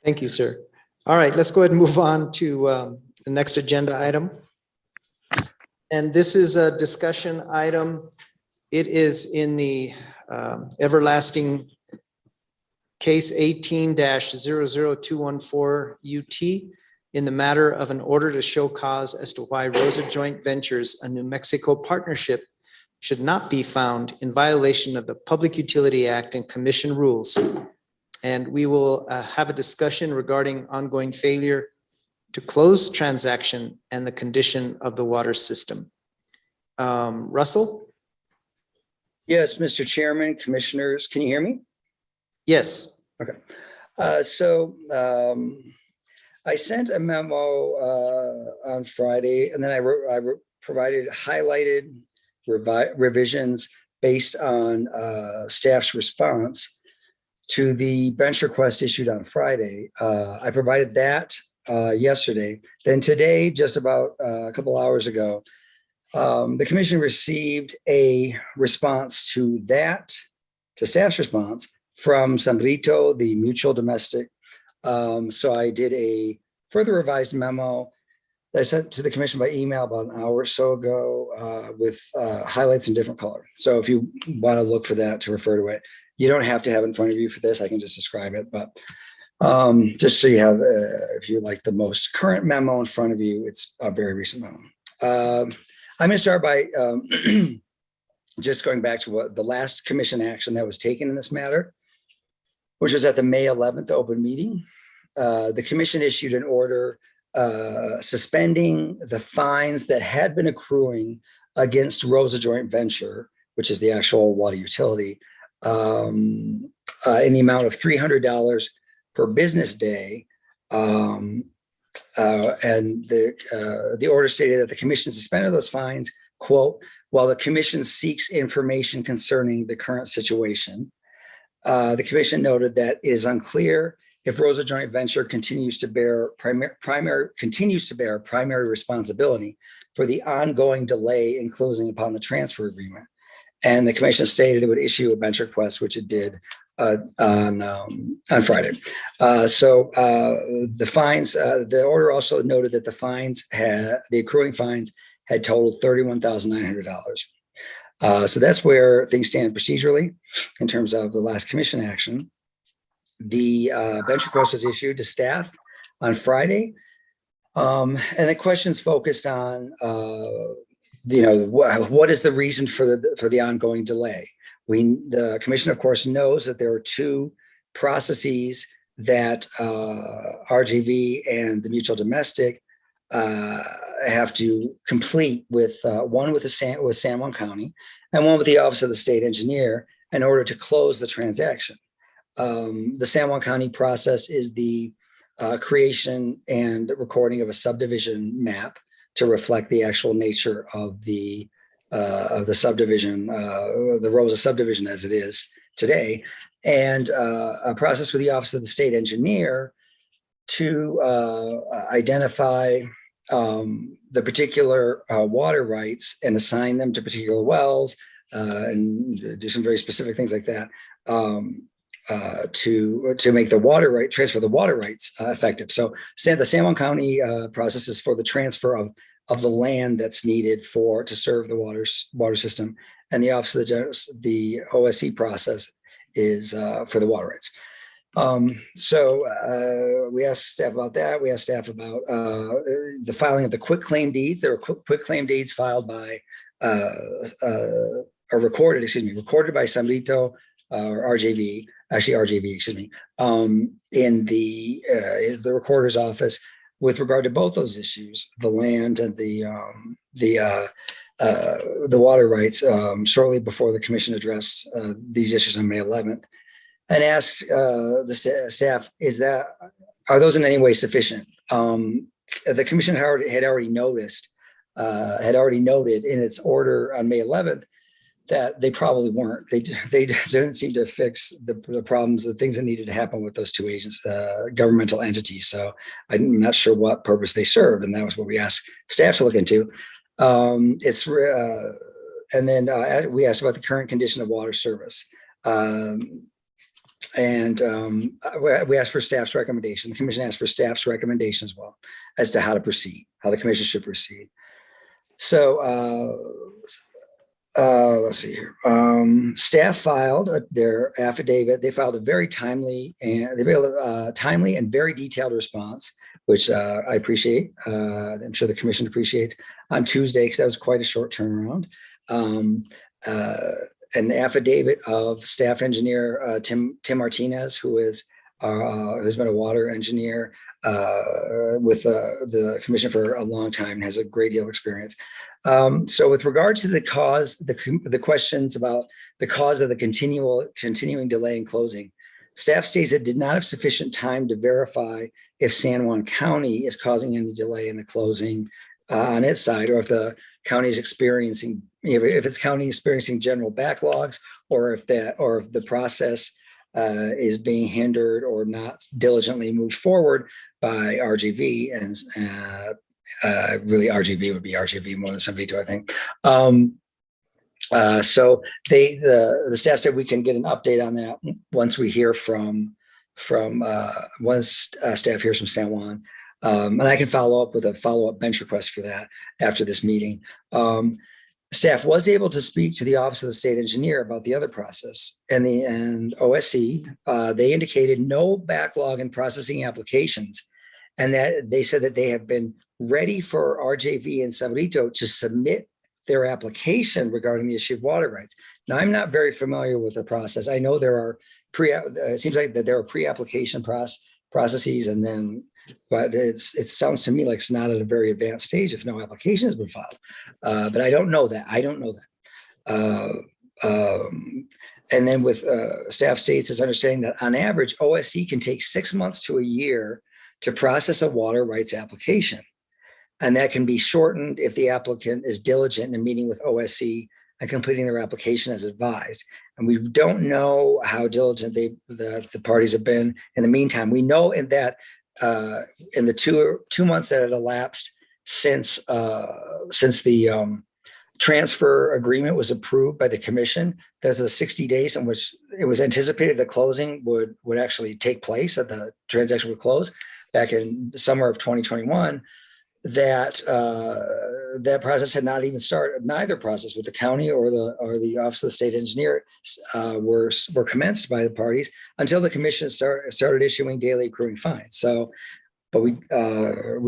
Thank you, sir. All right, let's go ahead and move on to the next agenda item. And this is a discussion item. It is in the everlasting case 18-00214 UT in the matter of an order to show cause as to why Rosa Joint Ventures, a New Mexico partnership, should not be found in violation of the Public Utility Act and Commission rules. And we will have a discussion regarding ongoing failure to close transaction and the condition of the water system. Russell? Yes, Mr. Chairman, commissioners, can you hear me? Yes. Okay. So I sent a memo on Friday, and then I provided highlighted revisions based on staff's response to the bench request issued on Friday. I provided that yesterday. Then today, just about a couple hours ago, the commission received a response to staff's response from Sambrito, the mutual domestic. So I did a further revised memo that I sent to the commission by email about an hour or so ago with highlights in different color. So if you want to look for that to refer to it, you don't have to have it in front of you for this. I can just describe it, but just so you have, if you like the most current memo in front of you, it's a very recent memo. I'm going to start by just going back to what the last commission action that was taken in this matter, which was at the May 11th open meeting. The commission issued an order suspending the fines that had been accruing against Rosa Joint Venture, which is the actual water utility, in the amount of $300 per business day. And the order stated that the commission suspended those fines, quote, while the commission seeks information concerning the current situation. The commission noted that it is unclear if Rosa Joint Venture continues to bear primary responsibility for the ongoing delay in closing upon the transfer agreement. And the commission stated it would issue a bench request, which it did on Friday. So the fines, the order also noted that the accruing fines had totaled $31,900. So that's where things stand procedurally in terms of the last commission action. The bench request was issued to staff on Friday. And the questions focused on, what is the reason for the ongoing delay? The commission, of course, knows that there are 2 processes that RGV and the mutual domestic have to complete with one with San Juan County and one with the Office of the State Engineer in order to close the transaction. The San Juan County process is the creation and recording of a subdivision map to reflect the actual nature of the subdivision, the Rosa subdivision as it is today, and a process with the Office of the State Engineer to identify the particular water rights and assign them to particular wells and do some very specific things like that. to make the water right transfer the water rights effective. So the San Juan County process is for the transfer of the land that's needed to serve the water system, and the Office of the OSC process is for the water rights. So we asked staff about that. We asked staff about the filing of the quitclaim deeds. There were quitclaim deeds filed by recorded by Samrito or RJV, actually RJV, excuse me, in the recorder's office with regard to both those issues, the land and the water rights, shortly before the commission addressed these issues on May 11th, and asked the staff, are those in any way sufficient? The commission had already noted in its order on May 11th that they probably weren't. They didn't seem to fix the problems, the things that needed to happen with those two agents, governmental entities. So I'm not sure what purpose they served, and that was what we asked staff to look into. And then we asked about the current condition of water service. And we asked for staff's recommendation. The commission asked for staff's recommendation as well as to how to proceed, how the commission should proceed. So let's see here. Staff filed their affidavit. They filed a very timely and very detailed response, which I appreciate. I'm sure the commission appreciates, on Tuesday, because that was quite a short turnaround. An affidavit of staff engineer Tim Martinez, who's been a water engineer with the commission for a long time and has a great deal of experience. So with regard to the cause, the questions about the cause of the continuing delay in closing, staff states it did not have sufficient time to verify if San Juan County is causing any delay in the closing on its side, or if the county is experiencing, if it's county experiencing general backlogs, or if the process is being hindered or not diligently moved forward by RGV, and really RGV would be RGV more than somebody to, I think. So the staff said we can get an update on that once we hear once staff hears from San Juan. And I can follow up with a follow-up bench request for that after this meeting. Staff was able to speak to the Office of the State Engineer about the other process and OSC. They indicated no backlog in processing applications, and that they said that they have been ready for RJV and Sabrito to submit their application regarding the issue of water rights. Now, I'm not very familiar with the process. I know there are it seems like that there are pre-application processes, and then, but it sounds to me like it's not at a very advanced stage if no application has been filed. But I don't know that. And then with staff states is understanding that on average, OSC can take 6 months to a year to process a water rights application. And that can be shortened if the applicant is diligent in meeting with OSC and completing their application as advised. And we don't know how diligent the parties have been in the meantime. We know in that in the two months that had elapsed since the transfer agreement was approved by the commission, there's the 60 days in which it was anticipated the closing would actually take place, that the transaction would close back in the summer of 2021. That process had not even started. Neither process with the county or the Office of the State Engineer were commenced by the parties until the commission started issuing daily accruing fines. So, but we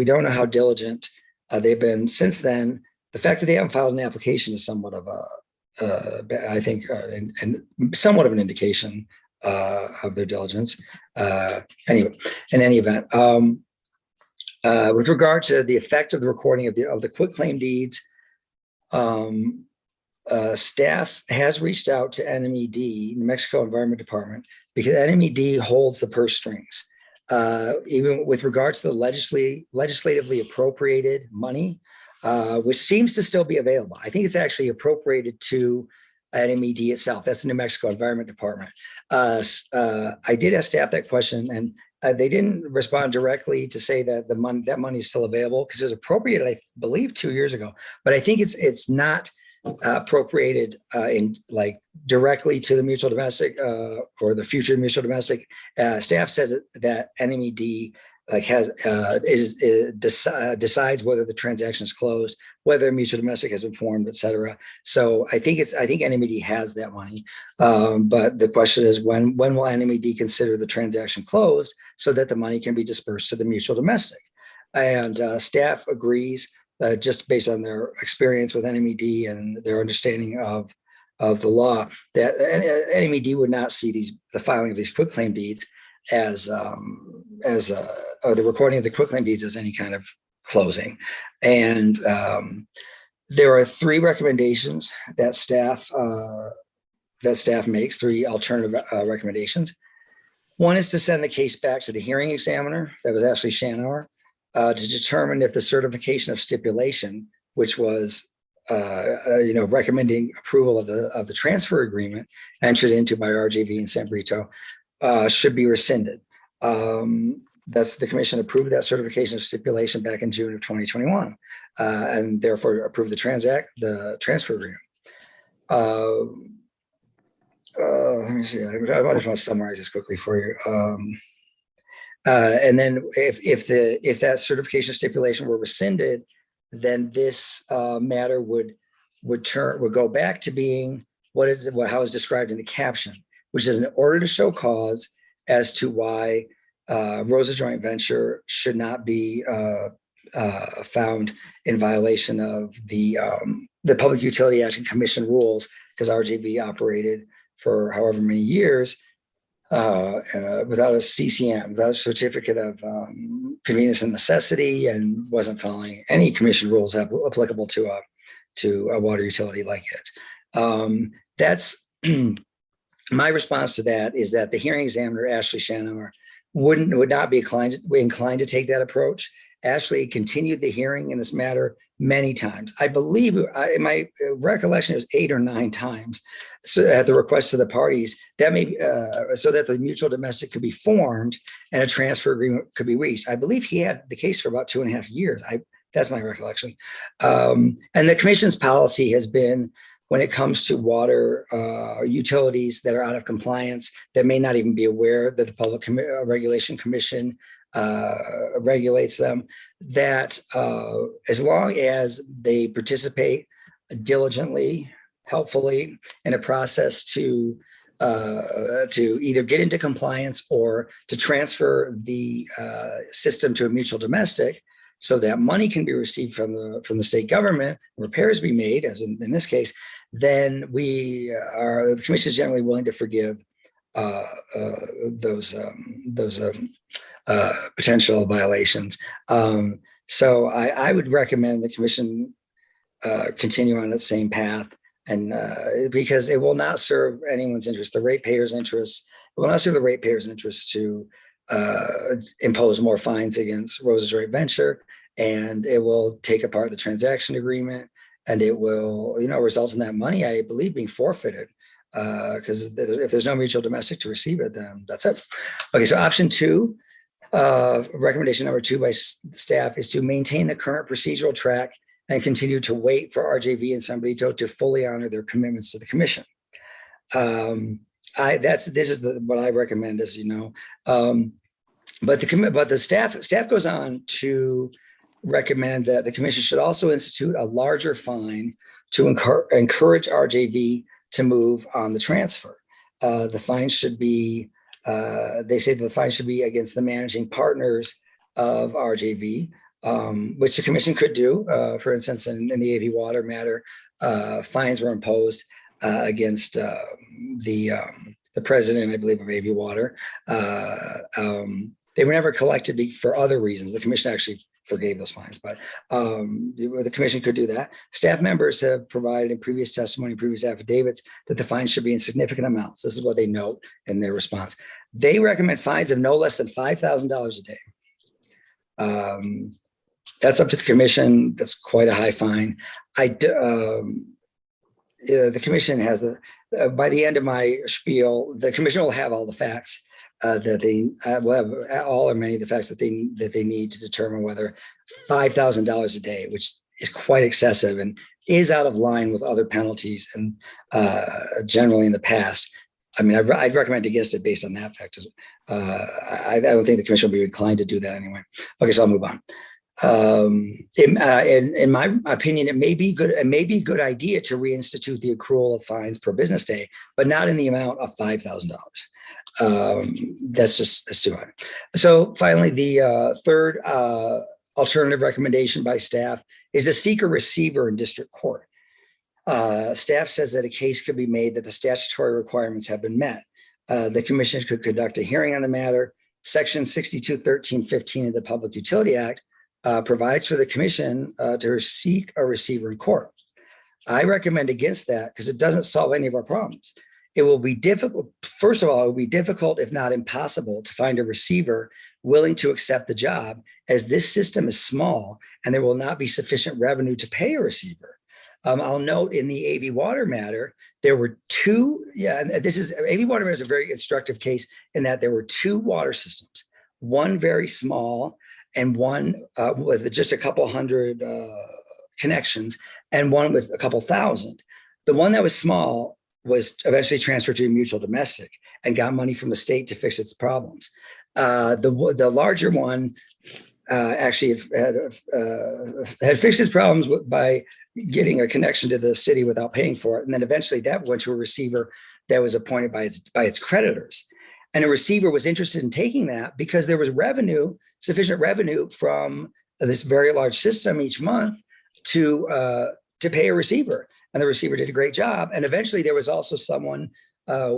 don't know how diligent they've been since then. The fact that they haven't filed an application is somewhat of I think, and somewhat of an indication of their diligence. Anyway, in any event. With regard to the effect of the recording of the quitclaim deeds, staff has reached out to NMED, New Mexico Environment Department, because NMED holds the purse strings. Even with regard to the legislatively appropriated money, which seems to still be available. I think it's actually appropriated to NMED itself. That's the New Mexico Environment Department. I did ask staff that question, and they didn't respond directly to say that that money is still available, because it was appropriated, I believe, 2 years ago. But I think it's not appropriated in like directly to the mutual domestic or the future mutual domestic. Staff says that NMED like decides whether the transaction is closed, whether mutual domestic has been formed, et cetera. So I think NMED has that money. But the question is when will NMED consider the transaction closed so that the money can be dispersed to the mutual domestic? And staff agrees, just based on their experience with NMED and their understanding of the law, that NMED would not see the filing of these quitclaim deeds or the recording of the quitclaim deeds as any kind of closing. And there are three recommendations that staff makes, three alternative recommendations. One is to send the case back to the hearing examiner, that was Ashley Shanauer, to determine if the certification of stipulation, which was recommending approval of the transfer agreement entered into by RJV and San Brito, should be rescinded. That's the commission approved that certification of stipulation back in June of 2021, and therefore approved the transfer agreement. Let me see. I just want to summarize this quickly for you. And then if that certification of stipulation were rescinded, then this matter would go back to being how it's described in the caption, which is an order to show cause as to why Rosa Joint Venture should not be found in violation of the Public Utility Action Commission rules, because RJV operated for however many years without a CCM, without a certificate of convenience and necessity, and wasn't following any commission rules applicable to a water utility like it. That's my response to that is that the hearing examiner, Ashley Shanauer, would not be inclined to take that approach. Ashley continued the hearing in this matter many times. I believe, in my recollection, it was 8 or 9 times, so at the request of the parties, that may so that the mutual domestic could be formed and a transfer agreement could be reached. I believe he had the case for about 2.5 years. That's my recollection. And the commission's policy has been, when it comes to water utilities that are out of compliance, that may not even be aware that the Public Regulation Commission regulates them, that as long as they participate diligently, helpfully in a process to either get into compliance or to transfer the system to a mutual domestic, so that money can be received from the state government, repairs be made, as in this case, then the commission is generally willing to forgive those potential violations. So I would recommend the commission continue on the same path, and because it will not serve anyone's interest, the ratepayers' interests. It will not serve the ratepayers' interests to impose more fines against Rosa Joint Venture, and it will take apart the transaction agreement, and it will, result in that money, I believe, being forfeited, because if there's no mutual domestic to receive it, then that's it. Okay, so option 2, recommendation number 2 by staff is to maintain the current procedural track and continue to wait for RJV and San Brito to fully honor their commitments to the commission. This is what I recommend, as you know. But the staff goes on to recommend that the commission should also institute a larger fine to encourage RJV to move on the transfer. The fine should be, they say the fine should be against the managing partners of RJV, which the commission could do. For instance, in the AV Water matter, fines were imposed against the president, I believe, of AV Water. They were never collected for other reasons. The commission actually forgave those fines, but the commission could do that. Staff members have provided in previous testimony, previous affidavits, that the fines should be in significant amounts. This is what they note in their response. They recommend fines of no less than $5,000 a day. That's up to the commission. That's quite a high fine. The commission has by the end of my spiel, the commission will have all the facts that they will have, all or many of the facts that they need to determine whether $5,000 a day, which is quite excessive and is out of line with other penalties and generally in the past. I mean, I'd recommend against it based on that fact. I don't think the commission will be inclined to do that anyway. Okay, so I'll move on. In my opinion, it may be good. It may be a good idea to reinstitute the accrual of fines per business day, but not in the amount of $5,000. That's too high. So finally, the third alternative recommendation by staff is to seek a receiver in district court. Staff says that a case could be made that the statutory requirements have been met. The commission could conduct a hearing on the matter. Section 6213.15 of the Public Utility Act provides for the commission to seek a receiver in court. I recommend against that because it doesn't solve any of our problems. It will be difficult. First of all, it will be difficult, if not impossible, to find a receiver willing to accept the job, as this system is small and there will not be sufficient revenue to pay a receiver. I'll note in the AV Water matter, there were two, and this is, AV Water matter is a very instructive case in that there were two water systems, one very small and one with just a couple hundred connections and one with a couple thousand. The one that was small was eventually transferred to a mutual domestic and got money from the state to fix its problems. The larger one actually had fixed its problems by getting a connection to the city without paying for it. And then eventually that went to a receiver that was appointed by its creditors. And a receiver was interested in taking that because there was revenue, sufficient revenue from this very large system each month to pay a receiver. And the receiver did a great job. And eventually there was also someone, a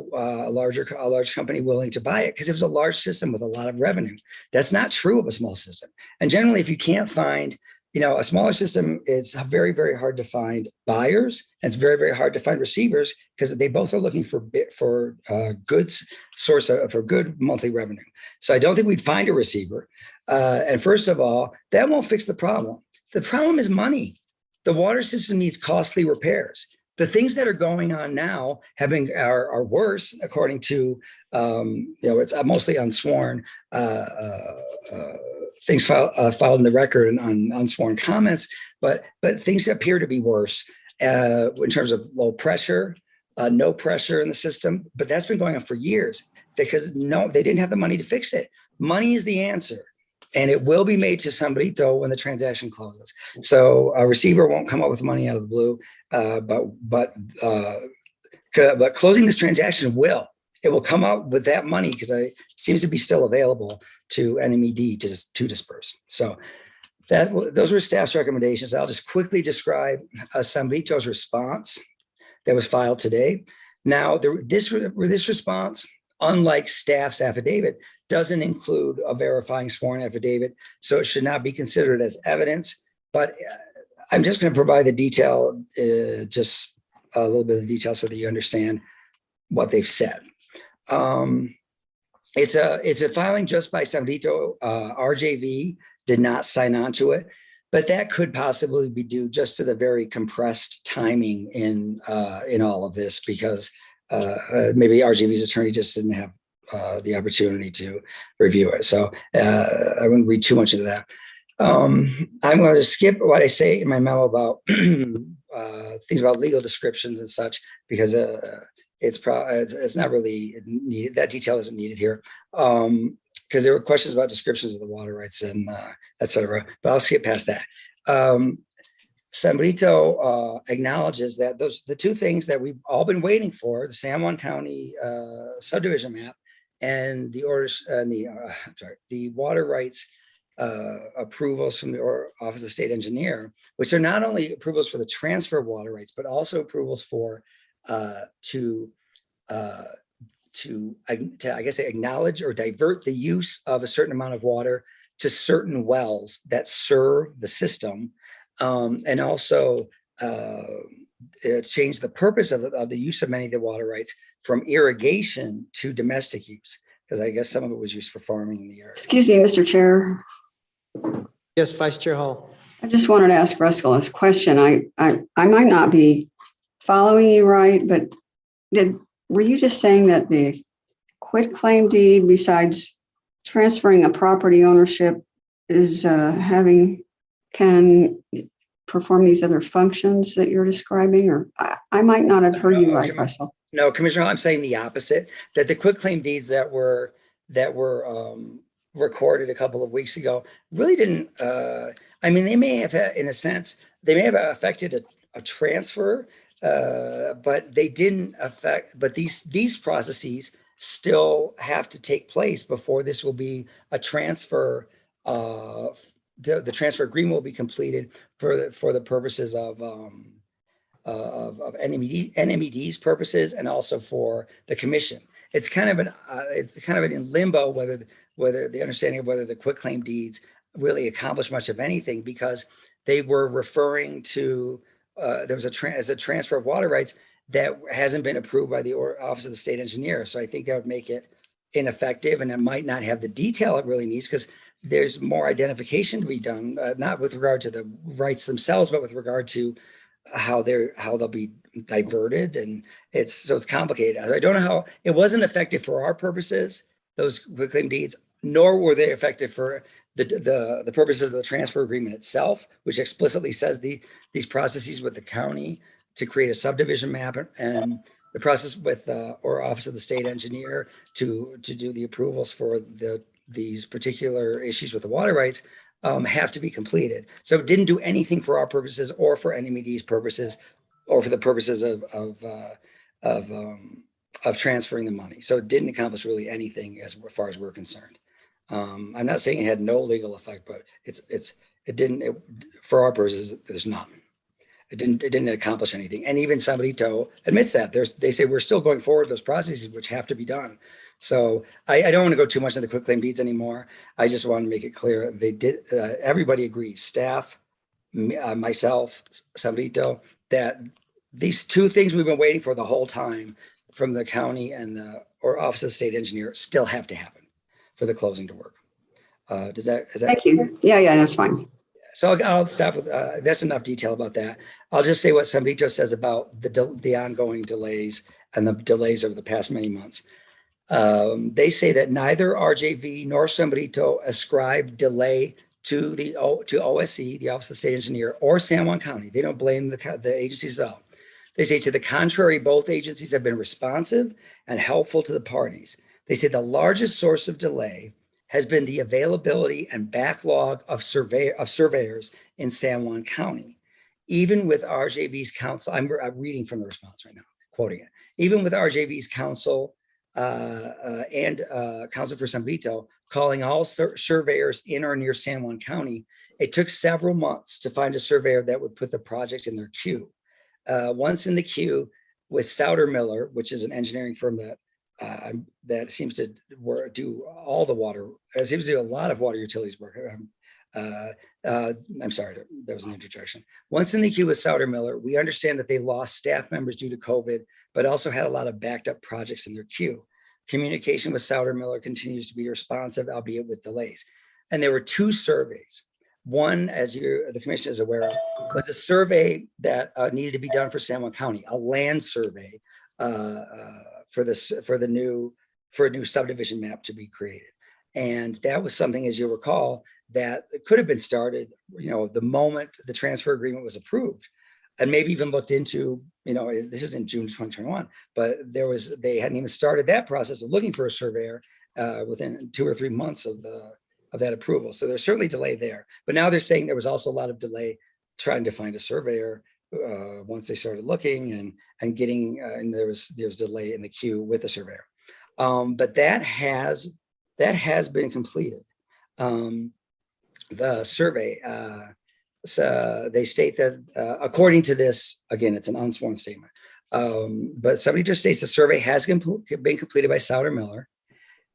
large company willing to buy it because it was a large system with a lot of revenue. That's not true of a small system. And generally, if you can't find, a smaller system, it's very, very hard to find buyers. And it's very, very hard to find receivers because they both are looking for goods source for good monthly revenue. So I don't think we'd find a receiver. And first of all, that won't fix the problem. The problem is money. The water system needs costly repairs. The things that are going on now are worse, according to it's mostly unsworn things filed in the record and on unsworn comments, but things appear to be worse in terms of low pressure, no pressure in the system. But that's been going on for years because they didn't have the money to fix it. Money is the answer. And it will be made to somebody though when the transaction closes. So a receiver won't come up with money out of the blue, but closing this transaction will. It will come up with that money because it seems to be still available to NMED to disperse. So those were staff's recommendations. I'll just quickly describe San Vito's response that was filed today. Now, this response, unlike staff's affidavit, doesn't include a verifying sworn affidavit, so it should not be considered as evidence. But I'm just going to provide the detail, just a little bit of detail so that you understand what they've said. It's a filing just by San Vito. RJV did not sign on to it, but that could possibly be due just to the very compressed timing in all of this because maybe RJV's attorney just didn't have the opportunity to review it. So I wouldn't read too much into that. I'm going to skip what I say in my memo about things about legal descriptions and such because it's not really needed. That detail isn't needed here because there were questions about descriptions of the water rights and et cetera. But I'll skip past that. San Vito acknowledges that the two things that we've all been waiting for, the San Juan County subdivision map and the orders and the water rights approvals from the Office of State Engineer, which are not only approvals for the transfer of water rights, but also approvals for to I guess acknowledge or divert the use of a certain amount of water to certain wells that serve the system. And also change the purpose of the use of many of the water rights from irrigation to domestic use, because I guess some of it was used for farming in the area. Excuse me, Mr. Chair. Yes, Vice Chair Hall. I just wanted to ask Ruskell this question. I might not be following you right, but were you just saying that the quitclaim deed, besides transferring a property ownership, is can perform these other functions that you're describing? Or I might not have heard you right, Russell. No, Commissioner, I'm saying the opposite, that the quitclaim deeds that were recorded a couple of weeks ago really didn't, I mean, they may have, in a sense, they may have affected a transfer, but they didn't affect, but these processes still have to take place before this will be a transfer. The transfer agreement will be completed for the purposes of NMED's purposes and also for the commission. It's kind of in limbo whether the understanding of whether the quitclaim deeds really accomplish much of anything, because they were referring to there was a transfer of water rights that hasn't been approved by the Office of the State Engineer. So I think that would make it ineffective, and it might not have the detail it really needs, because there's more identification to be done, not with regard to the rights themselves, but with regard to how they'll be diverted, and it's complicated. I don't know how it wasn't effective for our purposes, those quitclaim deeds, nor were they effective for the purposes of the transfer agreement itself, which explicitly says these processes with the county to create a subdivision map, and the process with or Office of the State Engineer to do the approvals for these particular issues with the water rights have to be completed. So it didn't do anything for our purposes or for NMED's purposes or for the purposes of transferring the money. So it didn't accomplish really anything as far as we're concerned. I'm not saying it had no legal effect, but it didn't for our purposes. There's none. It didn't accomplish anything. And even Sambrito admits that. They say we're still going forward those processes which have to be done. So I don't want to go too much into the quitclaim deeds anymore. I just want to make it clear they did. Everybody agrees, staff, myself, Sambrito, that these two things we've been waiting for the whole time from the county and or Office of the State Engineer still have to happen for the closing to work. Is that? Thank you. Yeah, that's fine. So I'll stop with, that's enough detail about that. I'll just say what Sambrito says about the ongoing delays and the delays over the past many months. They say that neither RJV nor Sambrito ascribed delay to OSE, the Office of the State Engineer, or San Juan County. They don't blame the agencies at all. They say to the contrary, both agencies have been responsive and helpful to the parties. They say the largest source of delay has been the availability and backlog of surveyors in San Juan County. Even with RJV's counsel, I'm reading from the response right now, quoting it. Even with RJV's counsel and counsel for Sambrito calling all surveyors in or near San Juan County, it took several months to find a surveyor that would put the project in their queue. Once in the queue with Souter-Miller, which is an engineering firm that seems to do all the water, seems to do a lot of water utilities work. I'm sorry, that was an interjection. Once in the queue with Souter-Miller, we understand that they lost staff members due to COVID, but also had a lot of backed up projects in their queue. Communication with Souter-Miller continues to be responsive, albeit with delays. And there were two surveys. One, as the commission is aware of, was a survey that needed to be done for San Juan County, a land survey for a new subdivision map to be created. And that was something, as you'll recall, that could have been started, the moment the transfer agreement was approved, and maybe even looked into, this is in June 2021, but they hadn't even started that process of looking for a surveyor within 2 or 3 months of that approval. So there's certainly delay there. But now they're saying there was also a lot of delay trying to find a surveyor once they started looking and getting, and there was delay in the queue with the surveyor. But that has been completed. The survey, so they state that according to this, again, it's an unsworn statement, but somebody just states the survey has been completed by Souter-Miller,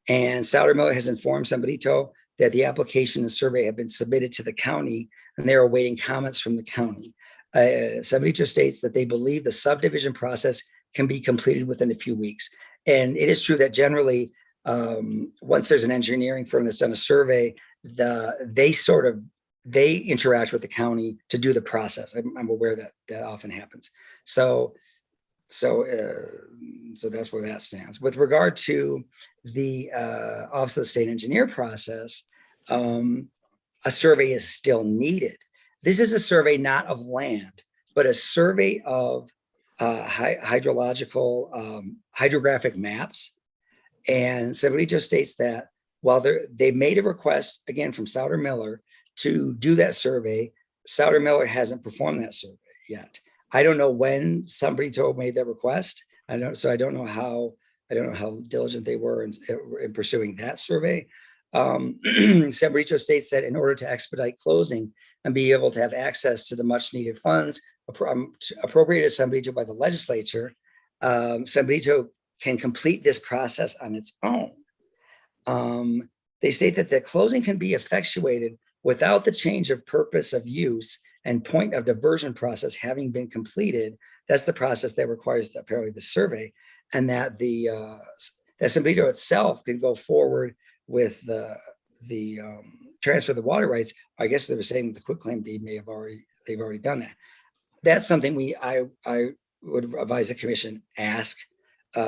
and Souter-Miller has informed Sambrito that the application and survey have been submitted to the county and they're awaiting comments from the county. Sambrito states that they believe the subdivision process can be completed within a few weeks. And it is true that generally, once there's an engineering firm that's done a survey, they interact with the county to do the process. I'm aware that often happens. So that's where that stands. With regard to the Office of the State Engineer process, a survey is still needed. this is a survey not of land, but a survey of hydrographic maps. And Sabrito states that while they made a request, again, from Souter Miller to do that survey, Souter Miller hasn't performed that survey yet. I don't know when Sabrito made that request. I don't know how diligent they were in pursuing that survey. Sabrito states that in order to expedite closing and be able to have access to the much needed funds appropriated Sabrito by the legislature, Sabrito can complete this process on its own. They state that the closing can be effectuated without the change of purpose of use and point of diversion process having been completed. That's the process that requires apparently the survey, and that that Sabrito itself can go forward with the transfer of the water rights. I guess they were saying that the quitclaim deed they've already done that. That's something I would advise the commission ask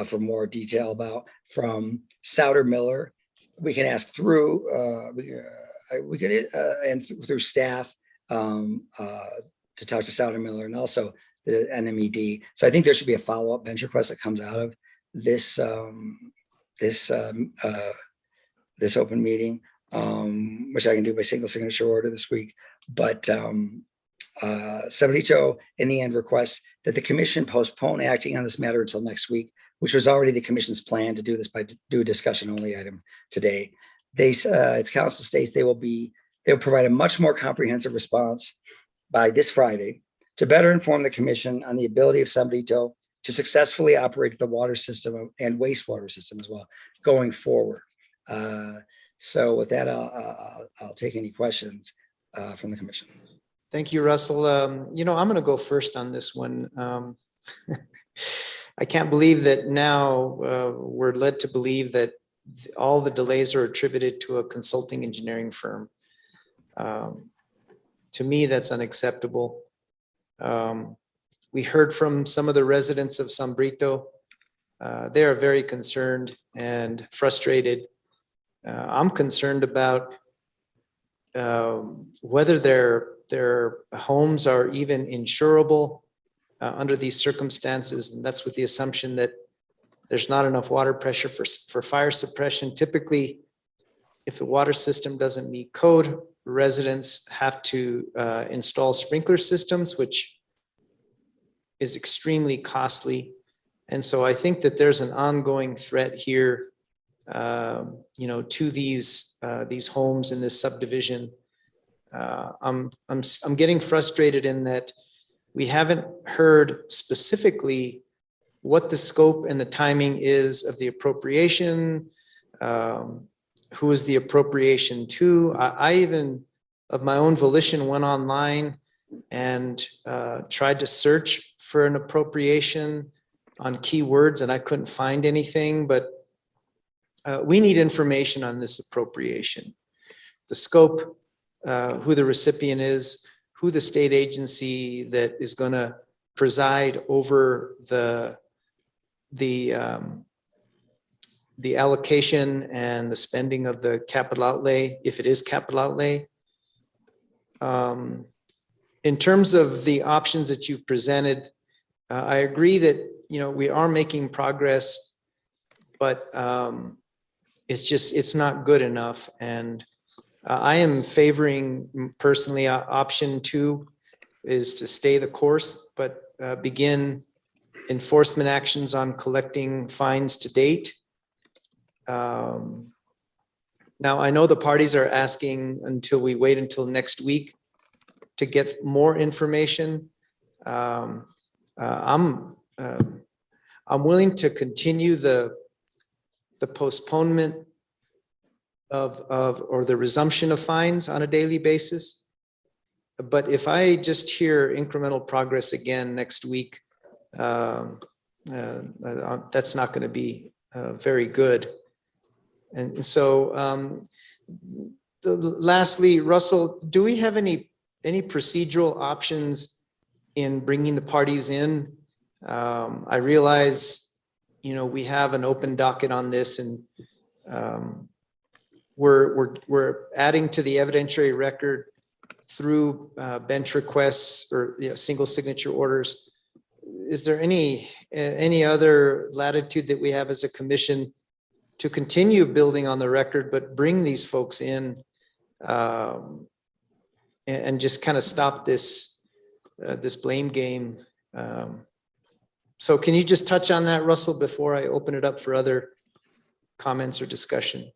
for more detail about from Souter Miller. We can ask through and through staff to talk to Souter Miller and also the NMED. So I think there should be a follow-up bench request that comes out of this this open meeting, which I can do by single signature order this week. But Sabrito in the end requests that the commission postpone acting on this matter until next week, which was already the commission's plan to do this do a discussion only item today. Its council states they'll provide a much more comprehensive response by this Friday to better inform the commission on the ability of Sabrito to successfully operate the water system and wastewater system as well going forward. So with that, I'll take any questions from the commission. Thank you, Russell. I'm going to go first on this one. I can't believe that now we're led to believe that all the delays are attributed to a consulting engineering firm. To me, that's unacceptable. We heard from some of the residents of Sabrito. They are very concerned and frustrated. I'm concerned about whether their homes are even insurable under these circumstances, and that's with the assumption that there's not enough water pressure for fire suppression. Typically, if the water system doesn't meet code, residents have to install sprinkler systems, which is extremely costly. And so I think that there's an ongoing threat here, to these homes in this subdivision. I'm getting frustrated in that we haven't heard specifically what the scope and the timing is of the appropriation, who is the appropriation to. I even, of my own volition, went online and tried to search for an appropriation on keywords, and I couldn't find anything, but we need information on this appropriation. The scope, who the recipient is, who the state agency that is going to preside over the allocation and the spending of the capital outlay, if it is capital outlay. In terms of the options that you've presented, I agree that we are making progress, but it's not good enough. And I am favoring personally option 2 is to stay the course, but begin enforcement actions on collecting fines to date. Now, I know the parties are asking until we wait until next week to get more information. I'm willing to continue the postponement or the resumption of fines on a daily basis. But if I just hear incremental progress again next week, that's not going to be very good. And so lastly, Russell, do we have any procedural options in bringing the parties in? I realize, we have an open docket on this, and we're adding to the evidentiary record through bench requests or single signature orders. Is there any other latitude that we have as a commission to continue building on the record, but bring these folks in and just kind of stop this blame game? So can you just touch on that, Russell, before I open it up for other comments or discussion?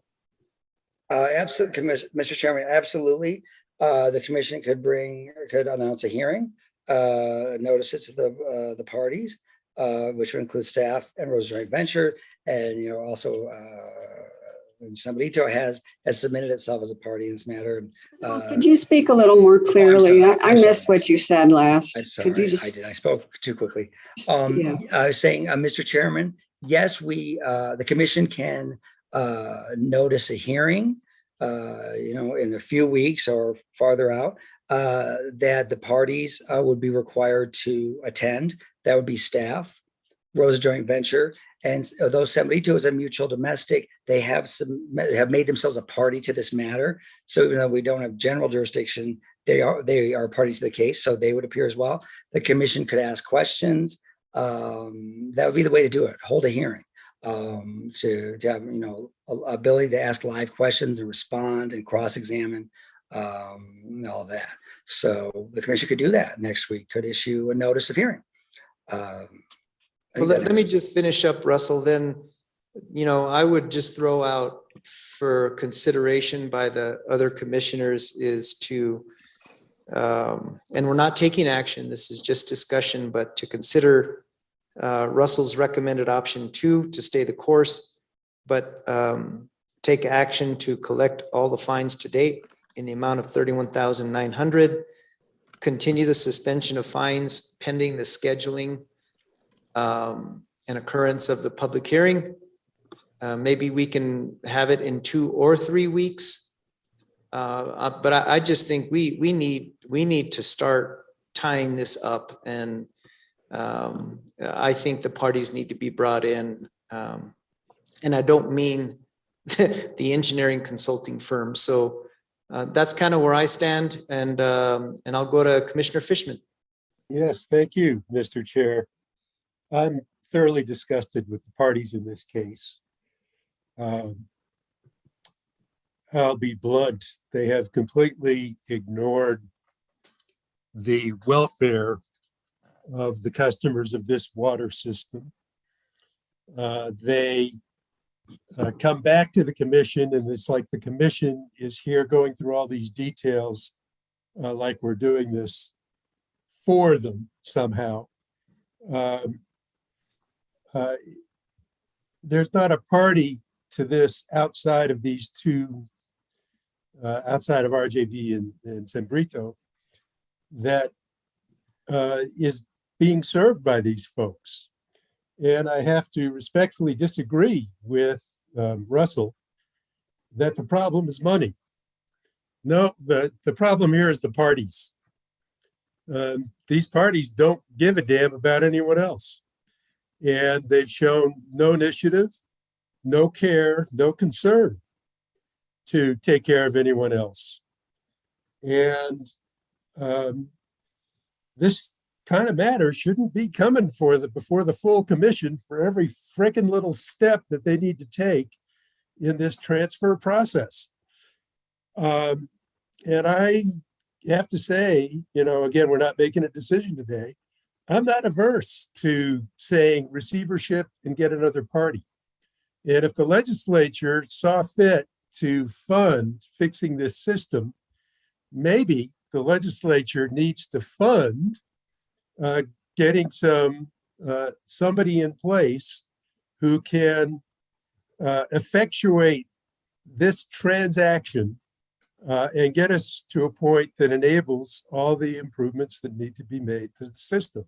Absolutely, Mr. Chairman, absolutely. The commission could announce a hearing, notice it to the parties, which would include staff and Rose Joint Venture, and also San Benito has submitted itself as a party in this matter. Could you speak a little more clearly? I missed what you said last. I'm sorry, Could you just? I did. I spoke too quickly. Yeah. I was saying, Mr. Chairman, yes, the commission can notice a hearing, in a few weeks or farther out, that the parties would be required to attend. That would be staff, Rosa Joint Venture, and those 72 is a mutual domestic. They have made themselves a party to this matter. So even though we don't have general jurisdiction, they are party to the case, so they would appear as well. The commission could ask questions. That would be the way to do it. Hold a hearing. To have ability to ask live questions and respond and cross-examine, and all of that. So the commission could do that next week. Could issue a notice of hearing. Well, let me just finish up, Russell. Then, I would just throw out for consideration by the other commissioners is to, and we're not taking action. This is just discussion, but to consider Russell's recommended option 2 to stay the course, but take action to collect all the fines to date in the amount of $31,900. Continue the suspension of fines pending the scheduling and occurrence of the public hearing. Maybe we can have it in 2 or 3 weeks. But I just think we need to start tying this up, and I think the parties need to be brought in, and I don't mean the engineering consulting firm. So that's kind of where I stand, and I'll go to Commissioner Fishman. Yes, thank you, Mr. Chair. I'm thoroughly disgusted with the parties in this case. I'll be blunt. They have completely ignored the welfare of the customers of this water system. They come back to the commission, and it's like the commission is here going through all these details, like we're doing this for them somehow. There's not a party to this outside of these two, outside of RJV and San Benito, that is being served by these folks. And I have to respectfully disagree with Russell that the problem is money. No, the problem here is the parties. These parties don't give a damn about anyone else. And they've shown no initiative, no care, no concern to take care of anyone else. And this kind of matter shouldn't be coming before the full commission for every frickin' little step that they need to take in this transfer process. And I have to say, again, we're not making a decision today. I'm not averse to saying receivership and get another party. And if the legislature saw fit to fund fixing this system, maybe the legislature needs to fund getting somebody in place who can effectuate this transaction and get us to a point that enables all the improvements that need to be made to the system.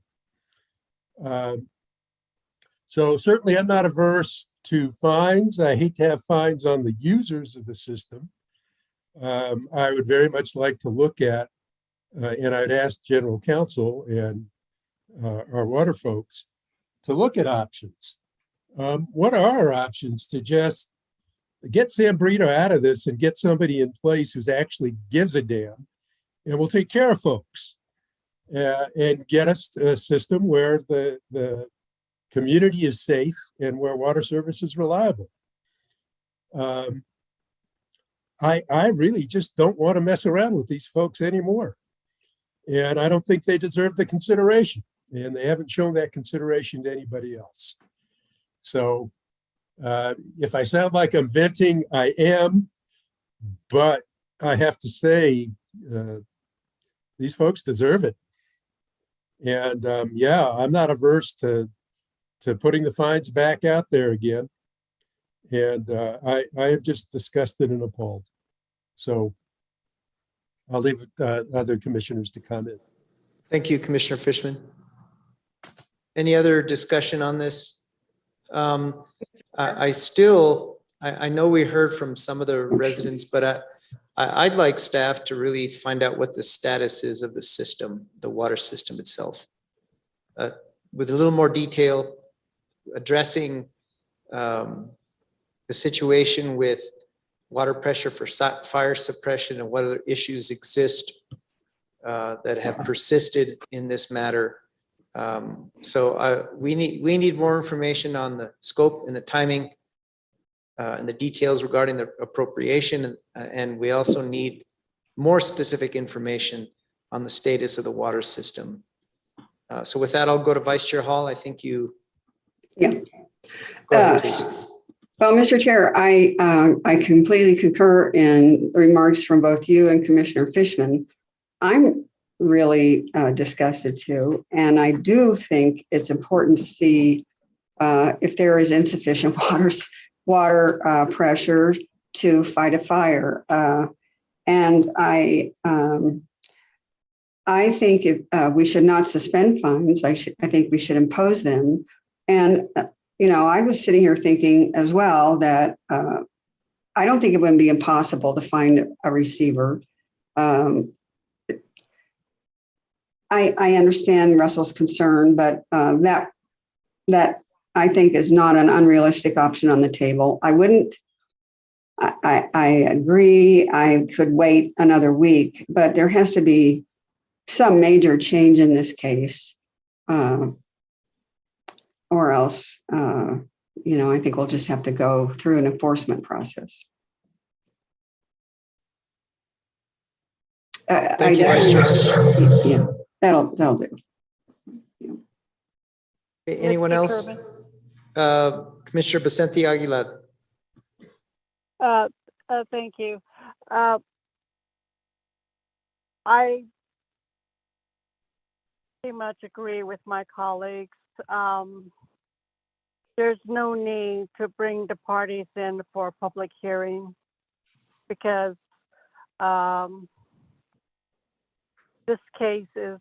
So certainly I'm not averse to fines. I hate to have fines on the users of the system. I would very much like to look at, and I'd ask General Counsel and our water folks to look at options. What are our options to just get San Benito out of this and get somebody in place who actually gives a damn and we'll take care of folks and get us to a system where the community is safe and where water service is reliable. I really just don't want to mess around with these folks anymore. And I don't think they deserve the consideration. And they haven't shown that consideration to anybody else. So if I sound like I'm venting, I am. But I have to say, these folks deserve it. And yeah, I'm not averse to putting the fines back out there again. And I am just disgusted and appalled. So I'll leave it other commissioners to comment. Thank you, Commissioner Fishman. Any other discussion on this? I know we heard from some of the residents, but I'd like staff to really find out what the status is of the system, the water system itself, with a little more detail, addressing the situation with water pressure for fire suppression and what other issues exist that have persisted in this matter. So we need more information on the scope and the timing and the details regarding the appropriation. And we also need more specific information on the status of the water system. So with that, I'll go to Vice Chair Hall. I think you. Yeah. Go ahead, please. Well, Mr. Chair, I completely concur in the remarks from both you and Commissioner Fishman. I'm really disgusted too, and I do think it's important to see if there is insufficient water pressure to fight a fire. And I think we should not suspend fines. I think we should impose them. And you know, I was sitting here thinking as well that I don't think it would be impossible to find a receiver. I understand Russell's concern, but that I think is not an unrealistic option on the table. I agree. I could wait another week, but there has to be some major change in this case. Or else, you know, I think we'll just have to go through an enforcement process. Thank you, Vice Chair. Yeah, that'll do. Okay, anyone else? Commissioner Vicente Aguilar. Thank you. I pretty much agree with my colleagues. There's no need to bring the parties in for a public hearing because this case is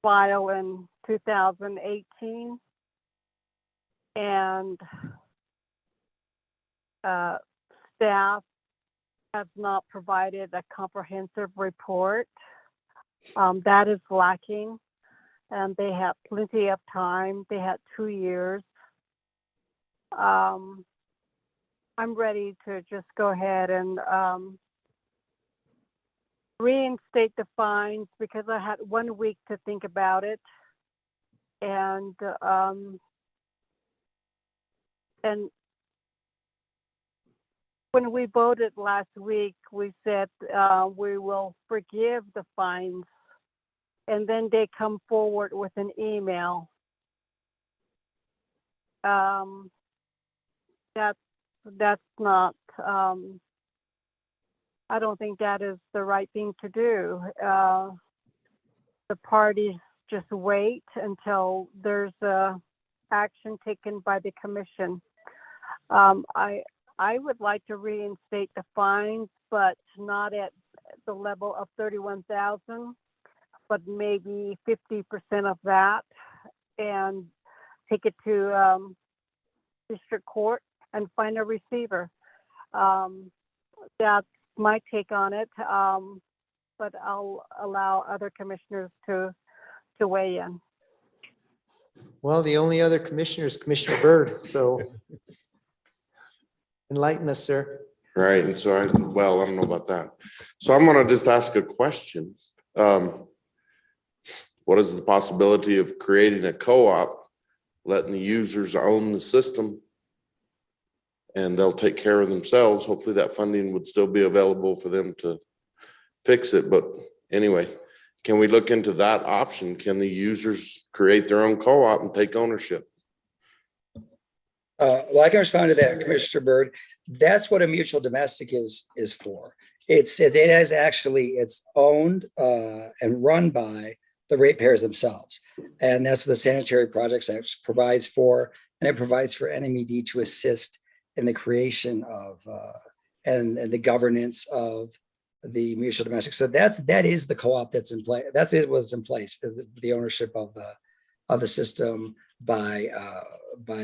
filed in 2018 and staff has not provided a comprehensive report. That is lacking, and they have plenty of time. They had 2 years. I'm ready to just go ahead and reinstate the fines because I had 1 week to think about it. And when we voted last week, we said we will forgive the fines, and then they come forward with an email. That's not. I don't think that is the right thing to do. The parties just wait until there's action taken by the commission. I would like to reinstate the fines, but not at the level of $31,000, but maybe 50% of that, and take it to district court and find a receiver. That's my take on it, but I'll allow other commissioners to weigh in. Well, the only other commissioner is Commissioner Byrd, so enlighten us, sir. right? And so I don't know about that. So I'm gonna just ask a question. What is the possibility of creating a co-op, letting the users own the system, and they'll take care of themselves? Hopefully that funding would still be available for them to fix it. But anyway, can we look into that option? Can the users create their own co-op and take ownership? Well, I can respond to that, Commissioner Byrd. That's what a mutual domestic is for. It's owned and run by the ratepayers themselves. And that's what the Sanitary Projects Act provides for. And it provides for NMED to assist in the creation of and the governance of the mutual domestic. So that is the co-op that's in place. That's it was in place, the ownership of the system by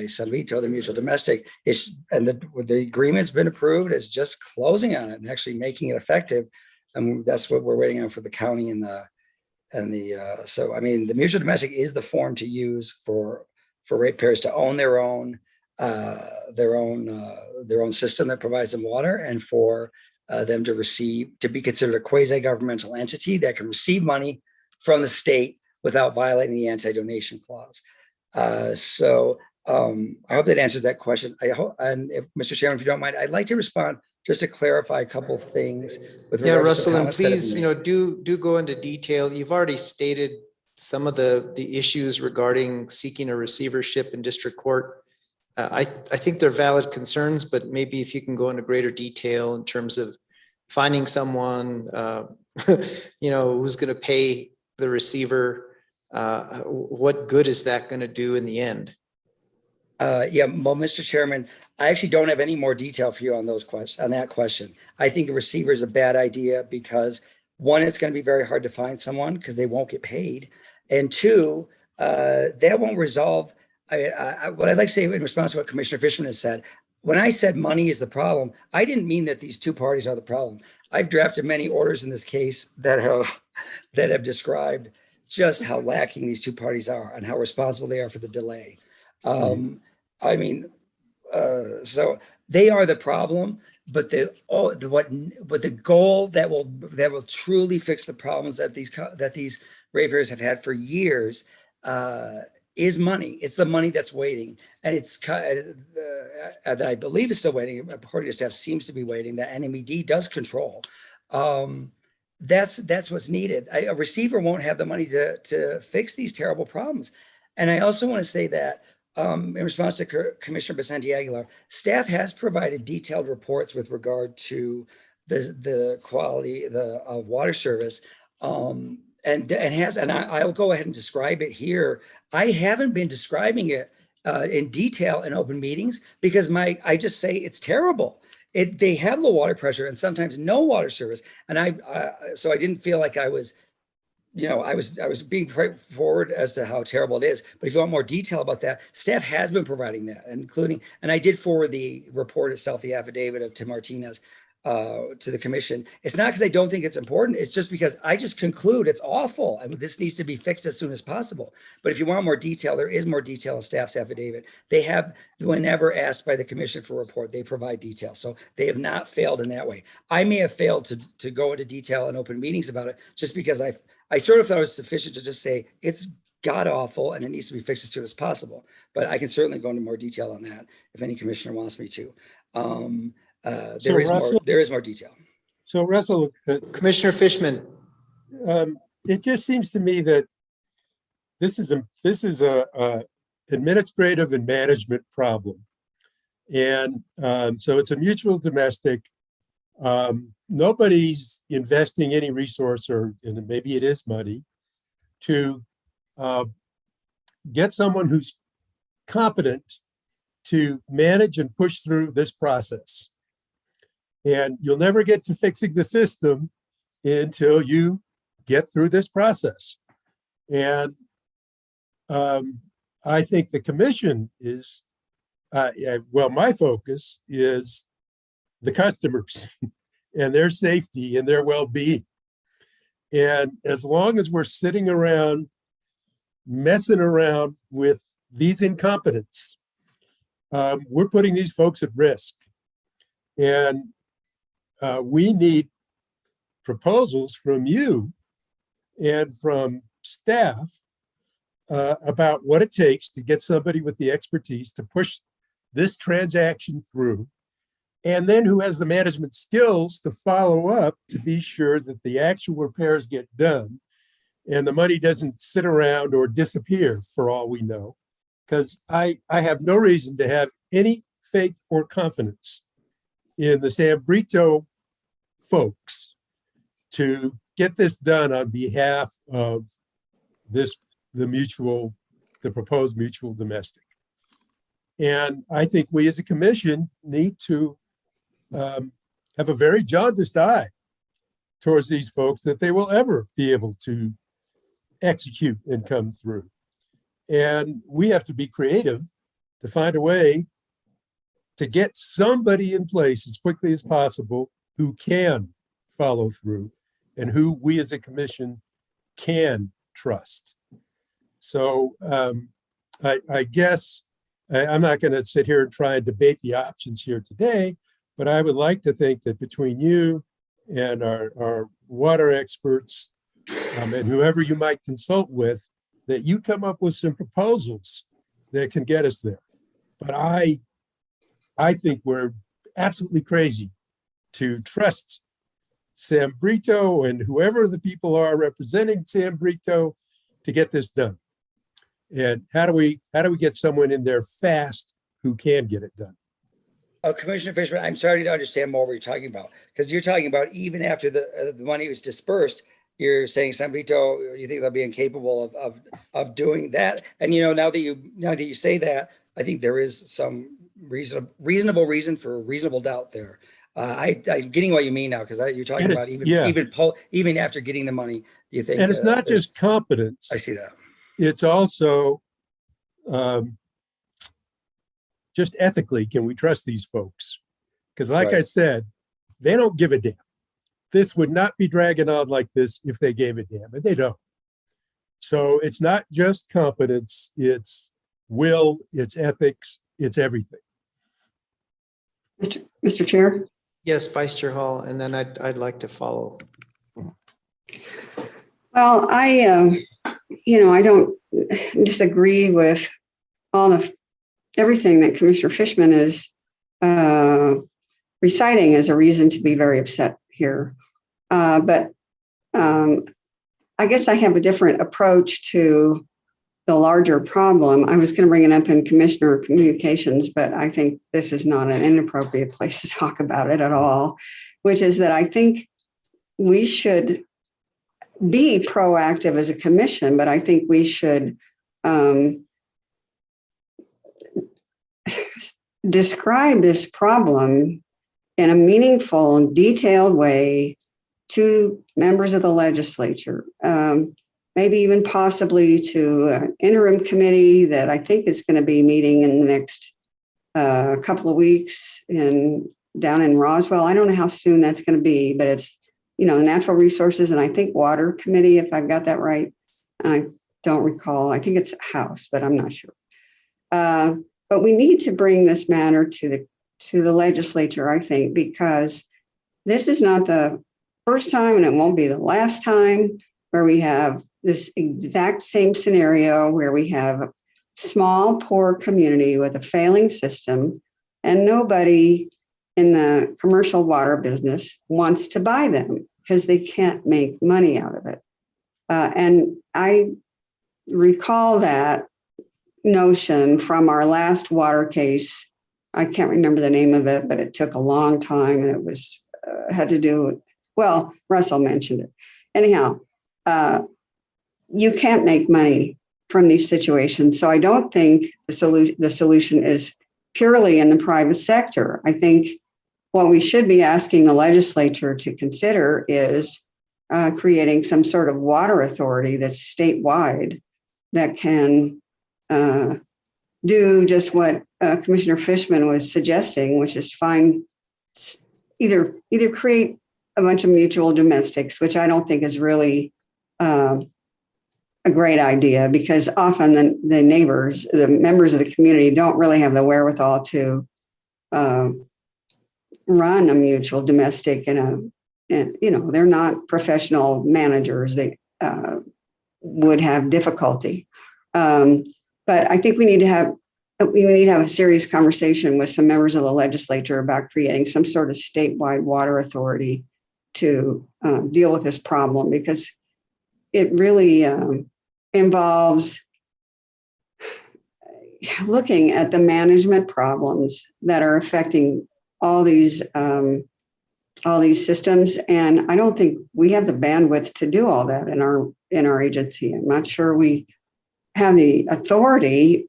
San Vito, the mutual domestic, and the agreement's been approved. It's just closing on it and actually making it effective. And that's what we're waiting on for the county so I mean, the mutual domestic is the form to use for ratepayers to own their own system that provides them water, and for them to be considered a quasi-governmental entity that can receive money from the state without violating the anti-donation clause. I hope that answers that question. I hope, and if Mr. Chairman, if you don't mind, I'd like to respond just to clarify a couple of things. Yeah, Russell, and please, do go into detail. You've already stated some of the issues regarding seeking a receivership in district court. I think they're valid concerns, but maybe if you can go into greater detail in terms of finding someone, who's going to pay the receiver, what good is that going to do in the end? Yeah, well, Mr. Chairman, I actually don't have any more detail for you on that question. I think a receiver is a bad idea because, one, it's going to be very hard to find someone because they won't get paid, and two, that won't resolve. What I'd like to say in response to what Commissioner Fishman has said, when I said money is the problem, I didn't mean that these two parties are the problem. I've drafted many orders in this case that have described just how lacking these two parties are and how responsible they are for the delay. I mean, so they are the problem, but the goal that will truly fix the problems that these ratepayers have had for years is money. It's the money that's waiting, and it's that I believe is still waiting. According to staff, seems to be waiting. That NMED does control. That's what's needed. A receiver won't have the money to fix these terrible problems. And I also want to say that in response to Commissioner Vicente Aguilar, staff has provided detailed reports with regard to the quality of water service, and I'll go ahead and describe it here. I haven't been describing it in detail in open meetings because I just say it's terrible. They have low water pressure and sometimes no water service, and so I didn't feel like I was being straightforward as to how terrible it is. But if you want more detail about that, staff has been providing that, including, and I did forward the report itself, the affidavit of Tim Martinez, to the commission. It's not because I don't think it's important. It's just because I just conclude it's awful. I mean, this needs to be fixed as soon as possible. But if you want more detail, there is more detail in staff's affidavit. They have, whenever asked by the commission for a report, they provide detail. So they have not failed in that way. I may have failed to go into detail in open meetings about it just because I sort of thought it was sufficient to just say it's god awful and it needs to be fixed as soon as possible. But I can certainly go into more detail on that if any commissioner wants me to. There is more detail. So Russell, Commissioner Fishman, it just seems to me that this is a administrative and management problem, and so it's a mutual domestic. Nobody's investing any resource, and maybe it is money, to get someone who's competent to manage and push through this process. And you'll never get to fixing the system until you get through this process. And I think the commission is, my focus is the customers and their safety and their well-being. And as long as we're sitting around, messing around with these incompetents, we're putting these folks at risk. And we need proposals from you and from staff about what it takes to get somebody with the expertise to push this transaction through, and then who has the management skills to follow up to be sure that the actual repairs get done and the money doesn't sit around or disappear for all we know. Because I have no reason to have any faith or confidence in the San Brito folks to get this done on behalf of the proposed mutual domestic. And I think we as a commission need to have a very jaundiced eye towards these folks that they will ever be able to execute and come through. And we have to be creative to find a way to get somebody in place as quickly as possible who can follow through and who we as a commission can trust. So I guess I'm not going to sit here and try and debate the options here today, but I would like to think that between you and our water experts and whoever you might consult with, that you come up with some proposals that can get us there. But I think we're absolutely crazy to trust San Brito and whoever the people are representing San Brito to get this done. And how do we get someone in there fast who can get it done? Commissioner Fishman, I'm starting to understand more what you're talking about, because you're talking about even after the money was dispersed, you're saying San Brito, you think they'll be incapable of doing that. And now that you say that, I think there is some reasonable reason for reasonable doubt there. I'm getting what you mean now, because you're talking about even after getting the money, do you think? And it's not just competence. I see that. It's also just ethically, can we trust these folks? Because like I said, they don't give a damn. This would not be dragging on like this if they gave a damn, and they don't. So it's not just competence, it's will, it's ethics, it's everything. Mr. Chair? Yes, Vice Chair Hall, and then I'd like to follow. Well, I don't disagree with everything that Commissioner Fishman is reciting as a reason to be very upset here. But I guess I have a different approach to the larger problem. I was going to bring it up in Commissioner Communications, but I think this is not an inappropriate place to talk about it at all, which is that I think we should be proactive as a commission, but I think we should describe this problem in a meaningful and detailed way to members of the legislature, maybe even possibly to an interim committee that I think is going to be meeting in the next couple of weeks down in Roswell. I don't know how soon that's going to be, but it's the Natural Resources and I think Water Committee, if I've got that right. And I don't recall. I think it's House, but I'm not sure. But we need to bring this matter to the legislature, I think, because this is not the first time and it won't be the last time where we have this exact same scenario where we have a small, poor community with a failing system and nobody in the commercial water business wants to buy them because they can't make money out of it. And I recall that notion from our last water case. I can't remember the name of it, but it took a long time and it was had to do with, well, Russell mentioned it. Anyhow, you can't make money from these situations. So I don't think the solution is purely in the private sector. I think what we should be asking the legislature to consider is creating some sort of water authority that's statewide that can do just what Commissioner Fishman was suggesting, which is to find either create a bunch of mutual domestics, which I don't think is really a great idea, because often the neighbors, the members of the community don't really have the wherewithal to run a mutual domestic and they're not professional managers. They would have difficulty. But I think we need to have a serious conversation with some members of the legislature about creating some sort of statewide water authority to deal with this problem, because it really involves looking at the management problems that are affecting all these systems. And I don't think we have the bandwidth to do all that in our agency. I'm not sure we have the authority.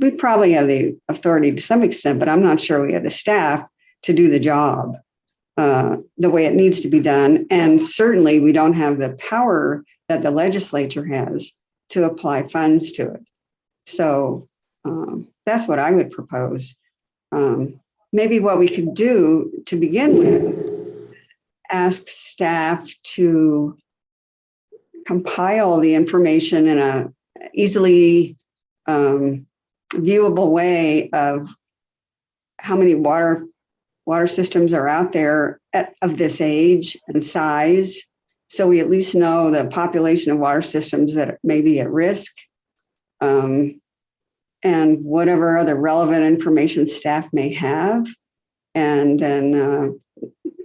We probably have the authority to some extent, but I'm not sure we have the staff to do the job the way it needs to be done. And certainly we don't have the power that the legislature has to apply funds to it. So that's what I would propose. Maybe what we could do to begin with is ask staff to compile the information in a easily viewable way of how many water systems are out there of this age and size. So we at least know the population of water systems that may be at risk, and whatever other relevant information staff may have, and then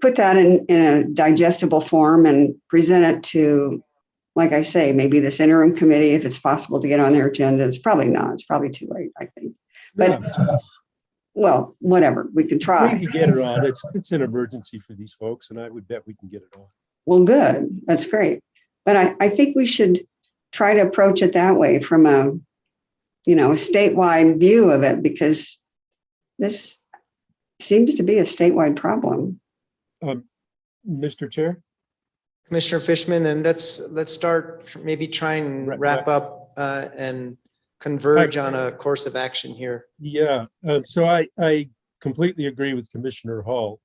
put that in a digestible form and present it to, like I say, maybe this interim committee, if it's possible to get on their agenda. It's probably not. It's probably too late, I think. But well, whatever, we can try. We can get it on. It's an emergency for these folks, and I would bet we can get it on. Well, good. That's great. But I think we should try to approach it that way, from a statewide view of it, because this seems to be a statewide problem. Mr. Chair? Commissioner Fishman, and let's start, maybe try and wrap up and converge on a course of action here. Yeah, so I completely agree with Commissioner Hall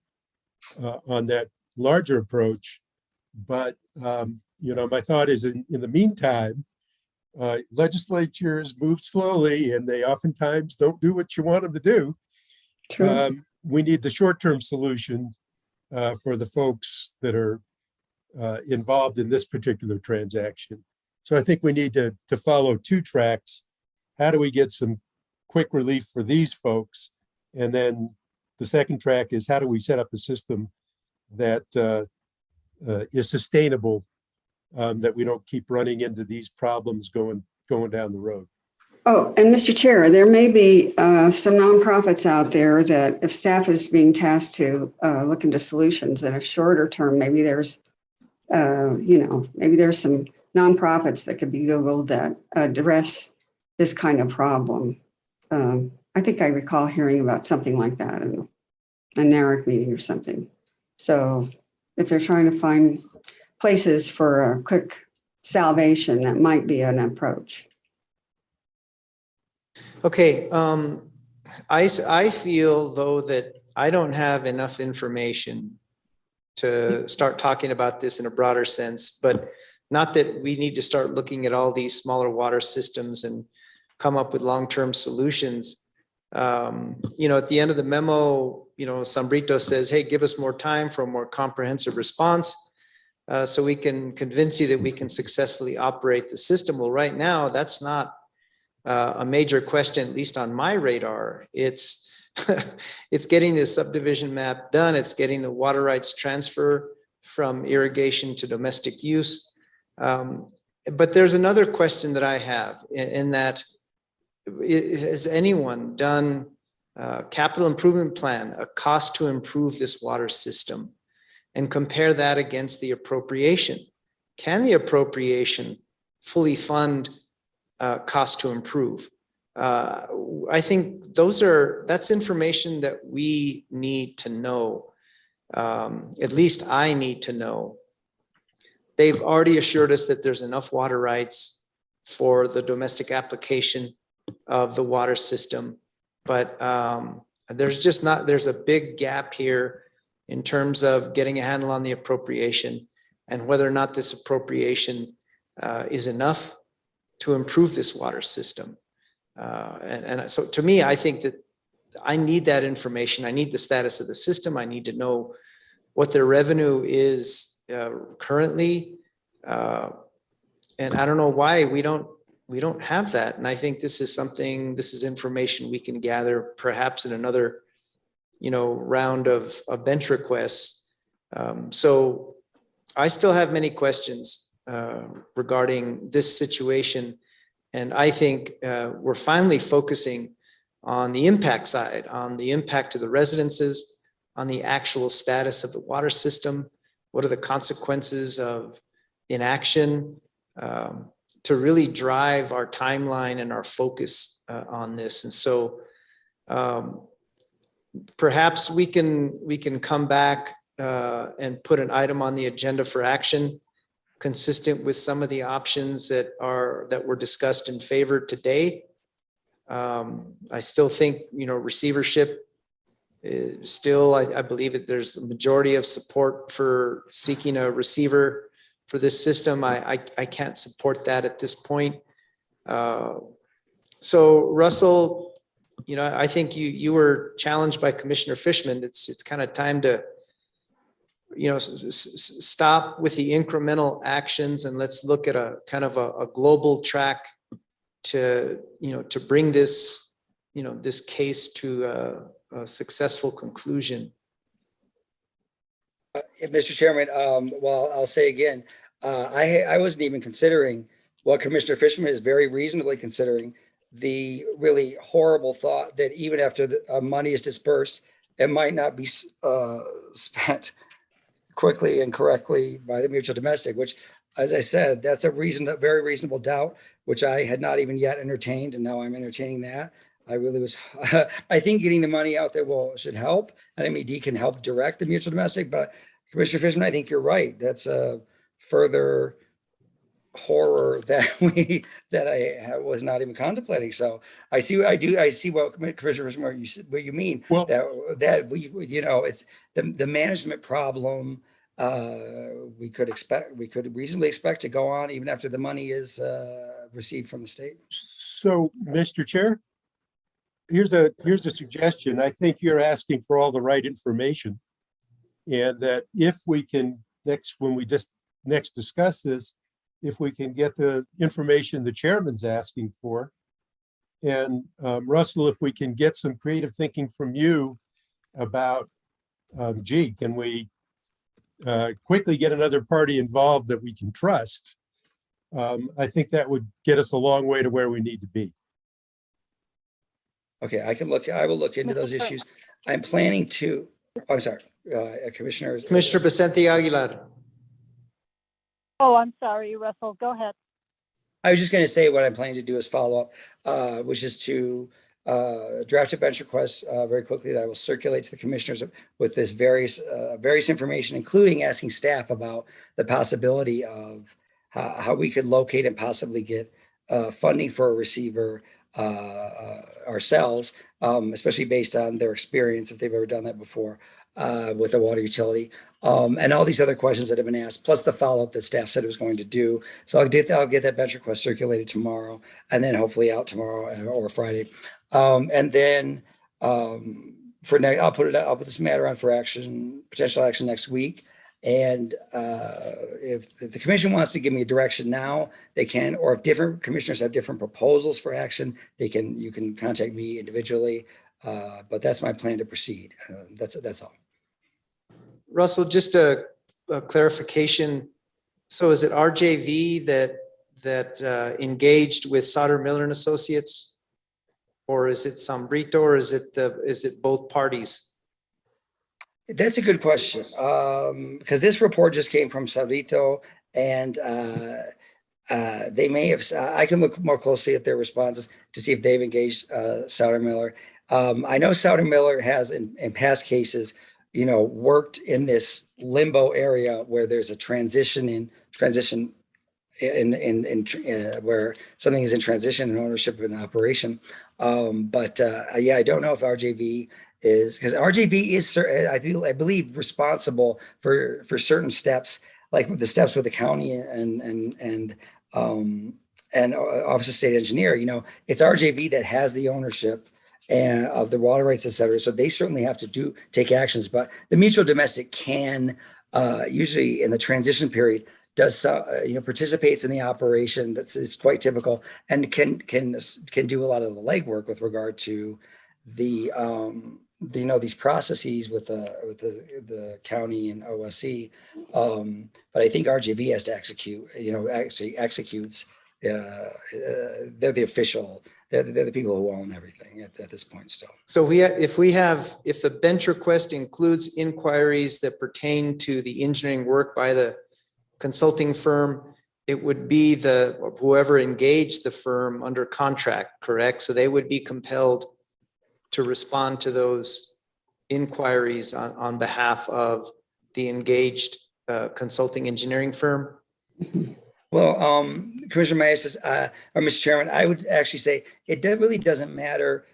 on that larger approach. But, my thought is in the meantime, legislatures move slowly and they oftentimes don't do what you want them to do. True. We need the short-term solution for the folks that are involved in this particular transaction. So I think we need to follow two tracks. How do we get some quick relief for these folks? And then the second track is, how do we set up a system that is sustainable, that we don't keep running into these problems going down the road. Oh, and Mr. Chair, there may be some nonprofits out there that, if staff is being tasked to look into solutions in a shorter term, maybe there's some nonprofits that could be Googled that address this kind of problem. I think I recall hearing about something like that in a NARIC meeting or something. So if they're trying to find places for a quick salvation, that might be an approach. Okay, I feel though that I don't have enough information to start talking about this in a broader sense, but not that we need to start looking at all these smaller water systems and come up with long-term solutions. At the end of the memo, Sambrito says, hey, give us more time for a more comprehensive response so we can convince you that we can successfully operate the system. Well, right now, that's not a major question, at least on my radar. It's getting this subdivision map done. It's getting the water rights transfer from irrigation to domestic use. But there's another question that I have, in that, has anyone done a capital improvement plan, a cost to improve this water system, and compare that against the appropriation? Can the appropriation fully fund cost to improve? I think that's information that we need to know. At least I need to know. They've already assured us that there's enough water rights for the domestic application of the water system, but there's a big gap here in terms of getting a handle on the appropriation and whether or not this appropriation is enough to improve this water system. And so to me, I think that I need that information. I need the status of the system. I need to know what their revenue is currently. And I don't know why we don't have that. And I think this is information we can gather perhaps in another, round of bench requests. So I still have many questions regarding this situation. And I think we're finally focusing on the impact side, on the impact to the residences, on the actual status of the water system. What are the consequences of inaction, to really drive our timeline and our focus on this. And so perhaps we can come back and put an item on the agenda for action consistent with some of the options that were discussed in favor today. I still think, receivership is still, I believe that there's the majority of support for seeking a receiver for this system. I can't support that at this point. So Russell, I think you were challenged by Commissioner Fishman. It's kind of time to, stop with the incremental actions and let's look at a kind of a global track to bring this, this case to a successful conclusion. Mr. Chairman, well, I'll say again, I wasn't even considering what Commissioner Fishman is very reasonably considering, the really horrible thought that even after the money is dispersed, it might not be spent quickly and correctly by the mutual domestic, which, as I said, that's a very reasonable doubt, which I had not even yet entertained, and now I'm entertaining that. I really was, I think getting the money out there should help. NMED can help direct the mutual domestic, but Commissioner Fishman, I think you're right. That's a further horror that I was not even contemplating. So I see what Commissioner Fishman, what you mean. Well, that we, it's the management problem. We could reasonably expect to go on even after the money is received from the state. so Mr. Chair, here's a suggestion. I think you're asking for all the right information. And that if we can when we just next discuss this, if we can get the information the chairman's asking for, and Russell, if we can get some creative thinking from you about, can we quickly get another party involved that we can trust? I think that would get us a long way to where we need to be. Okay, I will look into those issues. I'm planning to, I'm sorry, Commissioner Vicente Aguilar. Oh, I'm sorry, Russell, go ahead. I was just going to say what I'm planning to do is follow up, which is to draft a bench request very quickly that I will circulate to the commissioners with this various information, including asking staff about the possibility of how we could locate and possibly get funding for a receiver ourselves, especially based on their experience, if they've ever done that before with the water utility, and all these other questions that have been asked, plus the follow-up that staff said it was going to do. So I'll get that bench request circulated tomorrow, and then hopefully out tomorrow or Friday. And then for next, I'll put this matter on for action, potential action next week. And if the commission wants to give me a direction now, they can, or if different commissioners have different proposals for action, you can contact me individually. But that's my plan to proceed. That's all. Russell, just a clarification. So is it RJV that engaged with Sauter Miller and Associates, or is it Sombrito, or is it both parties? That's a good question, because this report just came from Sombrito, and they may have. I can look more closely at their responses to see if they've engaged Sauter Miller. I know Sauter Miller has in past cases, worked in this limbo area where there's a transition in where something is in transition in ownership and operation. Yeah, I don't know if RJV is, because RJV is, I believe, responsible for certain steps, like the steps with the county and Office of State Engineer. It's RJV that has the ownership and of the water rights, et cetera. So they certainly have to take actions, but the mutual domestic can usually in the transition period participates in the operation. It's quite typical, and can do a lot of the legwork with regard to the these processes with the county and OSC. But I think RJV has to execute. Actually executes. They're the official. They're the people who own everything at this point still. So if the bench request includes inquiries that pertain to the engineering work by the consulting firm, it would be whoever engaged the firm under contract, correct? So they would be compelled to respond to those inquiries on behalf of the engaged consulting engineering firm? Well, Commissioner Maestas, or Mr. Chairman, I would actually say it really doesn't matter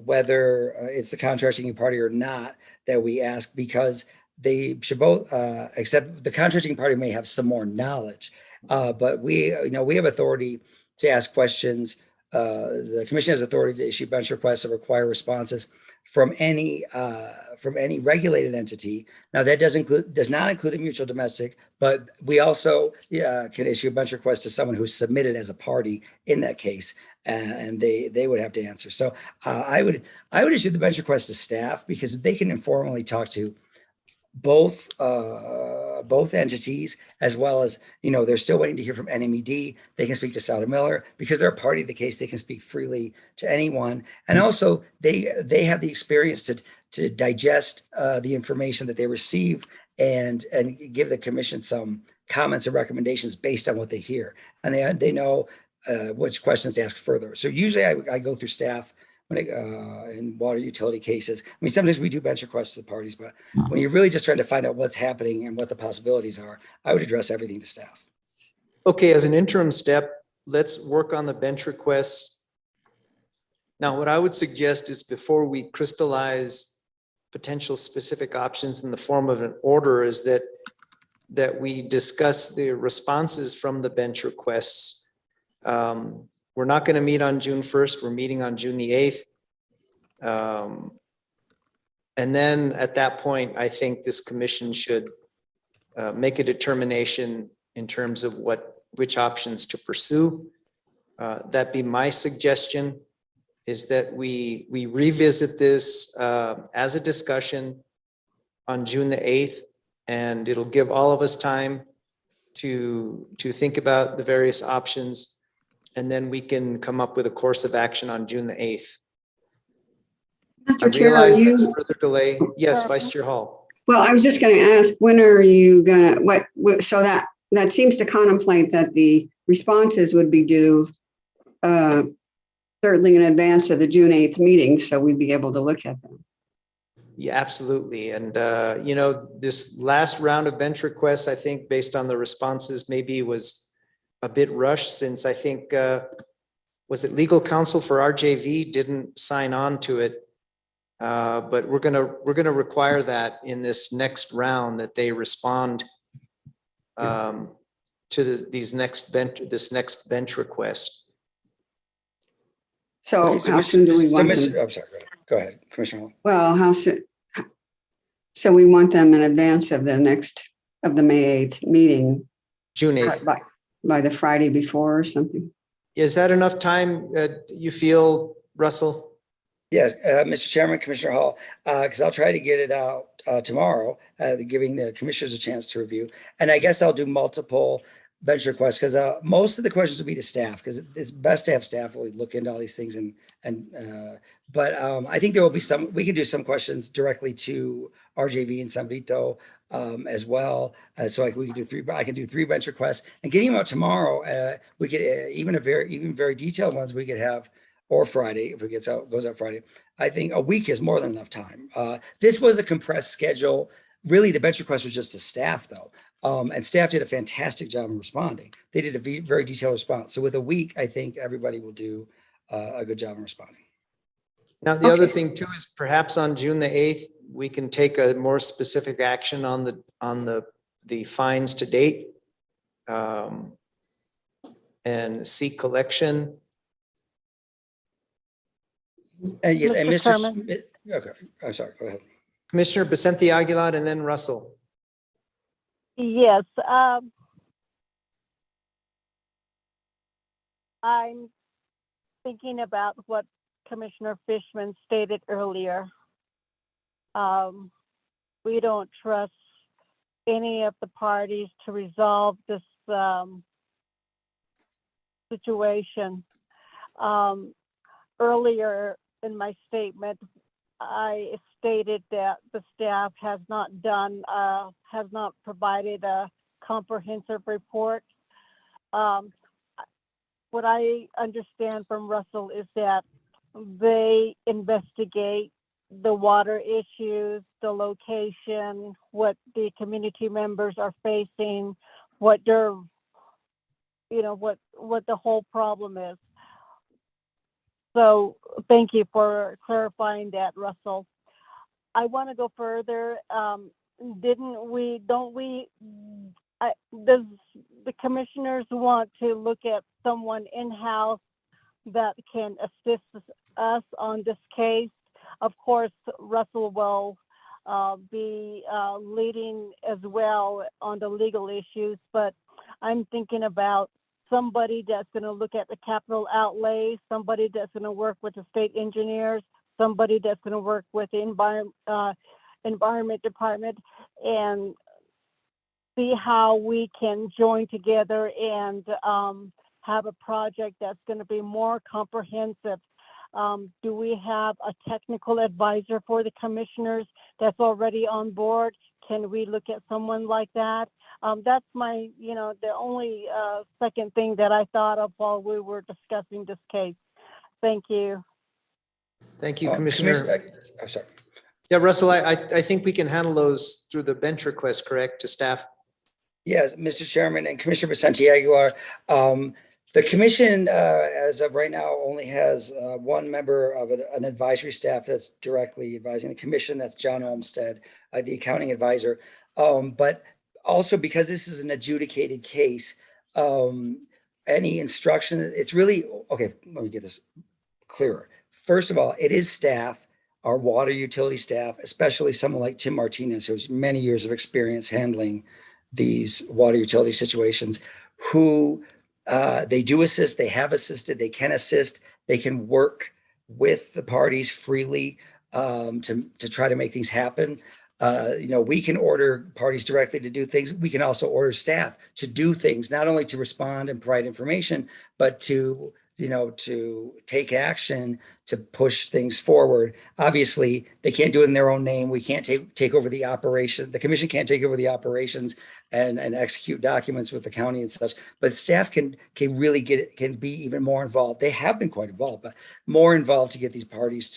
whether it's the contracting party or not that we ask, because they should both, except the contracting party may have some more knowledge, but we have authority to ask questions. The commission has authority to issue bench requests and require responses from any regulated entity. Now that does not include the mutual domestic, but we also can issue a bench request to someone who's submitted as a party in that case, and they would have to answer. So I would issue the bench request to staff, because they can informally talk to both entities, as well as, they're still waiting to hear from NMED. They can speak to Sauter Miller because they're a party of the case. They can speak freely to anyone. And also they have the experience to digest the information that they receive and give the commission some comments and recommendations based on what they hear. And they know which questions to ask further. So usually I go through staff in water utility cases. I mean, sometimes we do bench requests to the parties, but when you're really just trying to find out what's happening and what the possibilities are, I would address everything to staff. Okay, as an interim step, let's work on the bench requests. Now, what I would suggest is, before we crystallize potential specific options in the form of an order, is that we discuss the responses from the bench requests. We're not going to meet on June 1st. We're meeting on June the 8th. And then at that point, I think this commission should make a determination in terms of which options to pursue. That'd be my suggestion, is that we revisit this as a discussion on June the 8th, and it'll give all of us time to think about the various options. And then we can come up with a course of action on June the 8th. Mr. Chair, realize that's further delay. Yes, Vice Chair Hall. Well, I was just going to ask, when are you going to, so that seems to contemplate that the responses would be due certainly in advance of the June 8th meeting, so we'd be able to look at them. Yeah, absolutely. And, this last round of bench requests, I think, based on the responses, maybe was a bit rushed, since I think, was it legal counsel for RJV didn't sign on to it. But we're gonna require that in this next round, that they respond to this next bench request. So how soon do we want them? I'm sorry, go ahead, Commissioner Hall. Well, how soon? So we want them in advance of the May 8th meeting. June 8th. By the Friday before or something. Is that enough time, you feel, Russell? Yes, Mr. Chairman, Commissioner Hall, because I'll try to get it out tomorrow, giving the commissioners a chance to review. And I guess I'll do multiple bench requests, because most of the questions will be to staff, because it's best to have staff really look into all these things. But I think there will be we can do some questions directly to RJV and San Vito as well. So we can do three. I can do 3 bench requests, and getting them out tomorrow. We could even very detailed ones we could have, or Friday if it goes out Friday. I think a week is more than enough time. This was a compressed schedule. Really, the bench request was just to staff, though. And staff did a fantastic job in responding. They did a very detailed response. So with a week, I think everybody will do a good job in responding. Now, the other thing too is, perhaps on June the 8th, we can take a more specific action on the fines to date, and seek collection. And yes, and Mr. Mr. Chairman. Smith, okay, I'm sorry, go ahead. Commissioner Vicente Aguilar and then Russell. Yes, I'm thinking about what Commissioner Fishman stated earlier. We don't trust any of the parties to resolve this situation. Earlier in my statement, I stated that the staff has not provided a comprehensive report. What I understand from Russell is that they investigate the water issues, the location, what the community members are facing, what their, what the whole problem is. So thank you for clarifying that, Russell. I want to go further. Does the commissioners want to look at someone in-house that can assist us on this case? Of course, Russell will be leading as well on the legal issues, but I'm thinking about somebody that's going to look at the capital outlay, somebody that's going to work with the state engineers, somebody that's going to work with the environment department, and see how we can join together and have a project that's going to be more comprehensive. Do we have a technical advisor for the commissioners that's already on board? Can we look at someone like that? That's my, the only second thing that I thought of while we were discussing this case. Thank you. Thank you, Commissioner. I'm sorry. Yeah, Russell, I think we can handle those through the bench request, correct, to staff? Yes, Mr. Chairman and Commissioner Vicente Aguilar. The commission, as of right now, only has one member of an advisory staff that's directly advising the commission. That's John Olmsted, the accounting advisor. But also because this is an adjudicated case, any instruction, it's really, okay, let me get this clearer. First of all, it is staff, our water utility staff, especially someone like Tim Martinez, who has many years of experience handling these water utility situations, who they do assist, they have assisted, they can assist, they can work with the parties freely to try to make things happen. We can order parties directly to do things. We can also order staff to do things, not only to respond and provide information, but to take action to push things forward. Obviously, they can't do it in their own name. We can't take over the operation. The commission can't take over the operations and execute documents with the county and such. But staff can really can be even more involved. They have been quite involved, but more involved to get these parties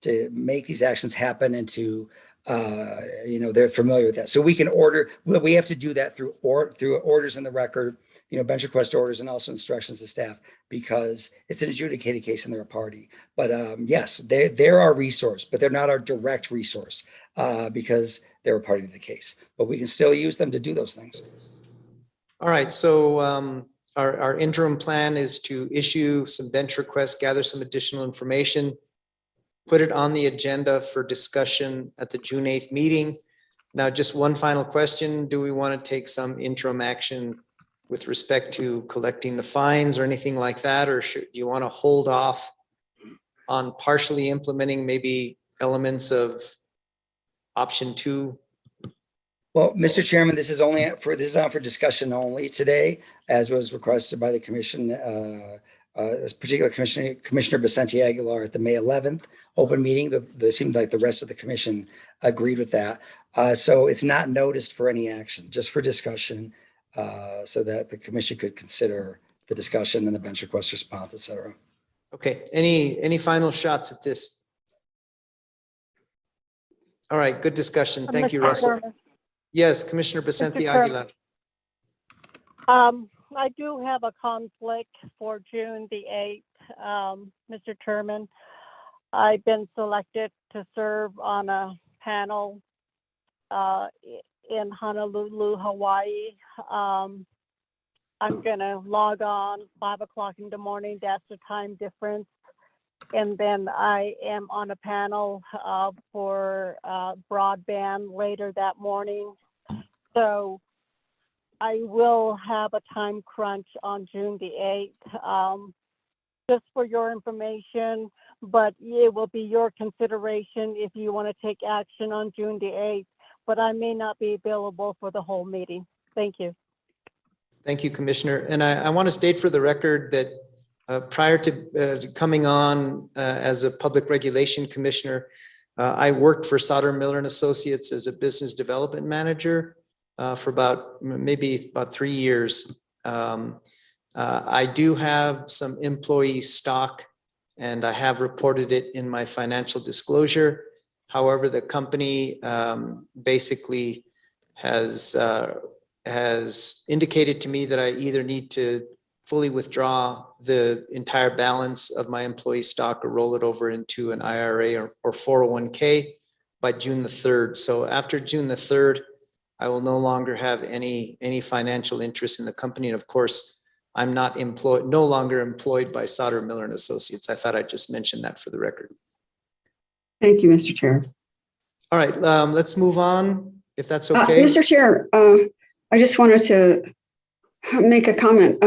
to make these actions happen and to they're familiar with that. So we can order. We have to do that through orders in the record, bench request orders, and also instructions to staff, because it's an adjudicated case and they're a party. But yes, they're our resource, but they're not our direct resource because they're a party to the case. But we can still use them to do those things. All right, so our interim plan is to issue some bench requests, gather some additional information, put it on the agenda for discussion at the June 8th meeting. Now, just one final question. Do we want to take some interim action with respect to collecting the fines or anything like that? Or do you want to hold off on partially implementing maybe elements of option 2? Well, Mr. Chairman, this is on for discussion only today, as was requested by the commission, particular Commissioner Vicente Aguilar at the May 11th open meeting. It seemed like the rest of the commission agreed with that. So it's not noticed for any action, just for discussion, so that the commission could consider the discussion and the bench request response, et cetera. Okay, any final shots at this? All right, good discussion. Thank you, Russell. Yes, Commissioner Vicente Aguilar. I do have a conflict for June the 8th, Mr. Chairman. I've been selected to serve on a panel in Honolulu, Hawaii. I'm going to log on 5 o'clock in the morning. That's the time difference. And then I am on a panel for broadband later that morning. So I will have a time crunch on June the 8th, just for your information, but it will be your consideration if you want to take action on June the 8th, but I may not be available for the whole meeting. Thank you. Thank you, Commissioner. And I want to state for the record that prior to coming on as a public regulation commissioner, I worked for Sauter Miller and Associates as a business development manager for maybe about 3 years. I do have some employee stock and I have reported it in my financial disclosure. However, the company basically has indicated to me that I either need to fully withdraw the entire balance of my employee stock or roll it over into an IRA or 401k by June the 3rd. So after June the 3rd, I will no longer have any financial interest in the company. And of course, I'm not no longer employed by Sauter Miller and Associates. I thought I'd just mention that for the record. Thank you, Mr. Chair. All right, let's move on, if that's okay. Mr. Chair, I just wanted to make a comment,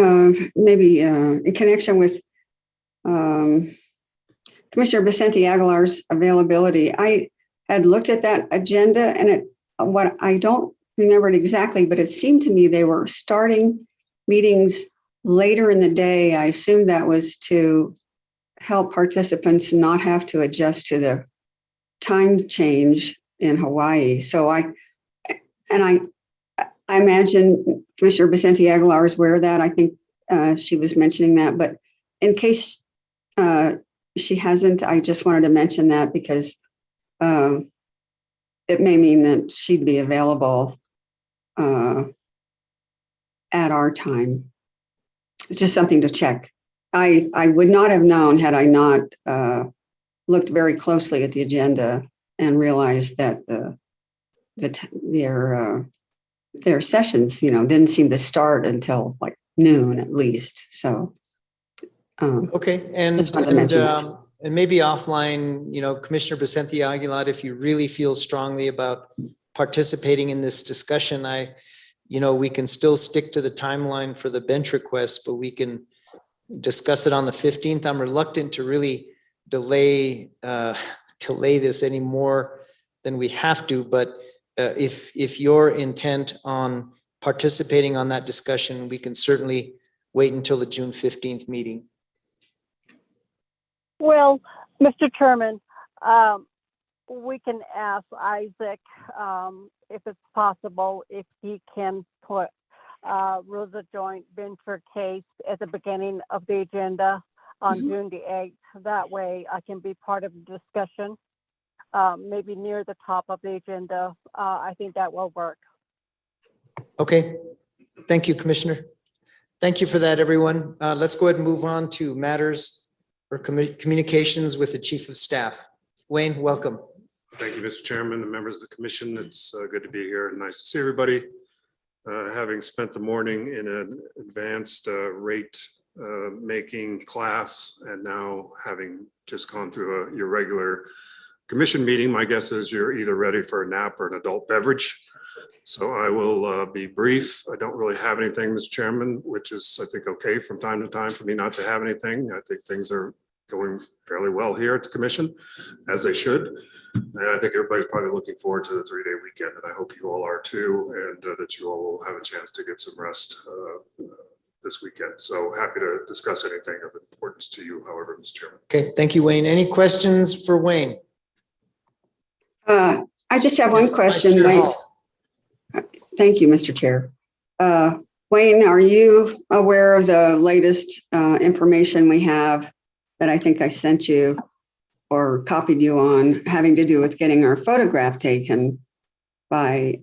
maybe in connection with Commissioner Vicente Aguilar's availability. I had looked at that agenda and what I don't remember it exactly, but it seemed to me they were starting meetings later in the day. I assumed that was to help participants not have to adjust to the time change in Hawaii. So I imagine Commissioner Vicente Aguilar is aware of that. I think she was mentioning that, but in case she hasn't, I just wanted to mention that because it may mean that she'd be available at our time. It's just something to check. I would not have known had I not looked very closely at the agenda and realized that their sessions, didn't seem to start until like noon at least. So okay, and maybe offline, Commissioner Vicente Aguilar, if you really feel strongly about participating in this discussion, we can still stick to the timeline for the bench request, but we can discuss it on the 15th. I'm reluctant to really delay this any more than we have to, but if you're intent on participating on that discussion, we can certainly wait until the June 15th meeting. Well, Mr. Chairman, we can ask Isaac if it's possible, if he can put Rosa Joint Venture case at the beginning of the agenda on June the 8th. That way I can be part of the discussion, maybe near the top of the agenda. I think that will work. Okay, thank you, Commissioner. Thank you for that, everyone. Let's go ahead and move on to matters or communications with the Chief of Staff. Wayne, welcome. Thank you, Mr. Chairman and members of the commission. It's good to be here. Nice to see everybody. Having spent the morning in an advanced rate making class and now having just gone through your regular commission meeting, my guess is you're either ready for a nap or an adult beverage. So I will be brief. I don't really have anything, Mr. Chairman, which is, I think, okay from time to time for me not to have anything. I think things are going fairly well here at the commission, as they should. And I think everybody's probably looking forward to the 3-day weekend, and I hope you all are too, and that you all will have a chance to get some rest this weekend. So happy to discuss anything of importance to you, however, Mr. Chairman. Okay, thank you, Wayne. Any questions for Wayne? I just have one question. Thank you, Mr. Chair. Wayne, are you aware of the latest information we have that I think I sent you or copied you on, having to do with getting our photograph taken by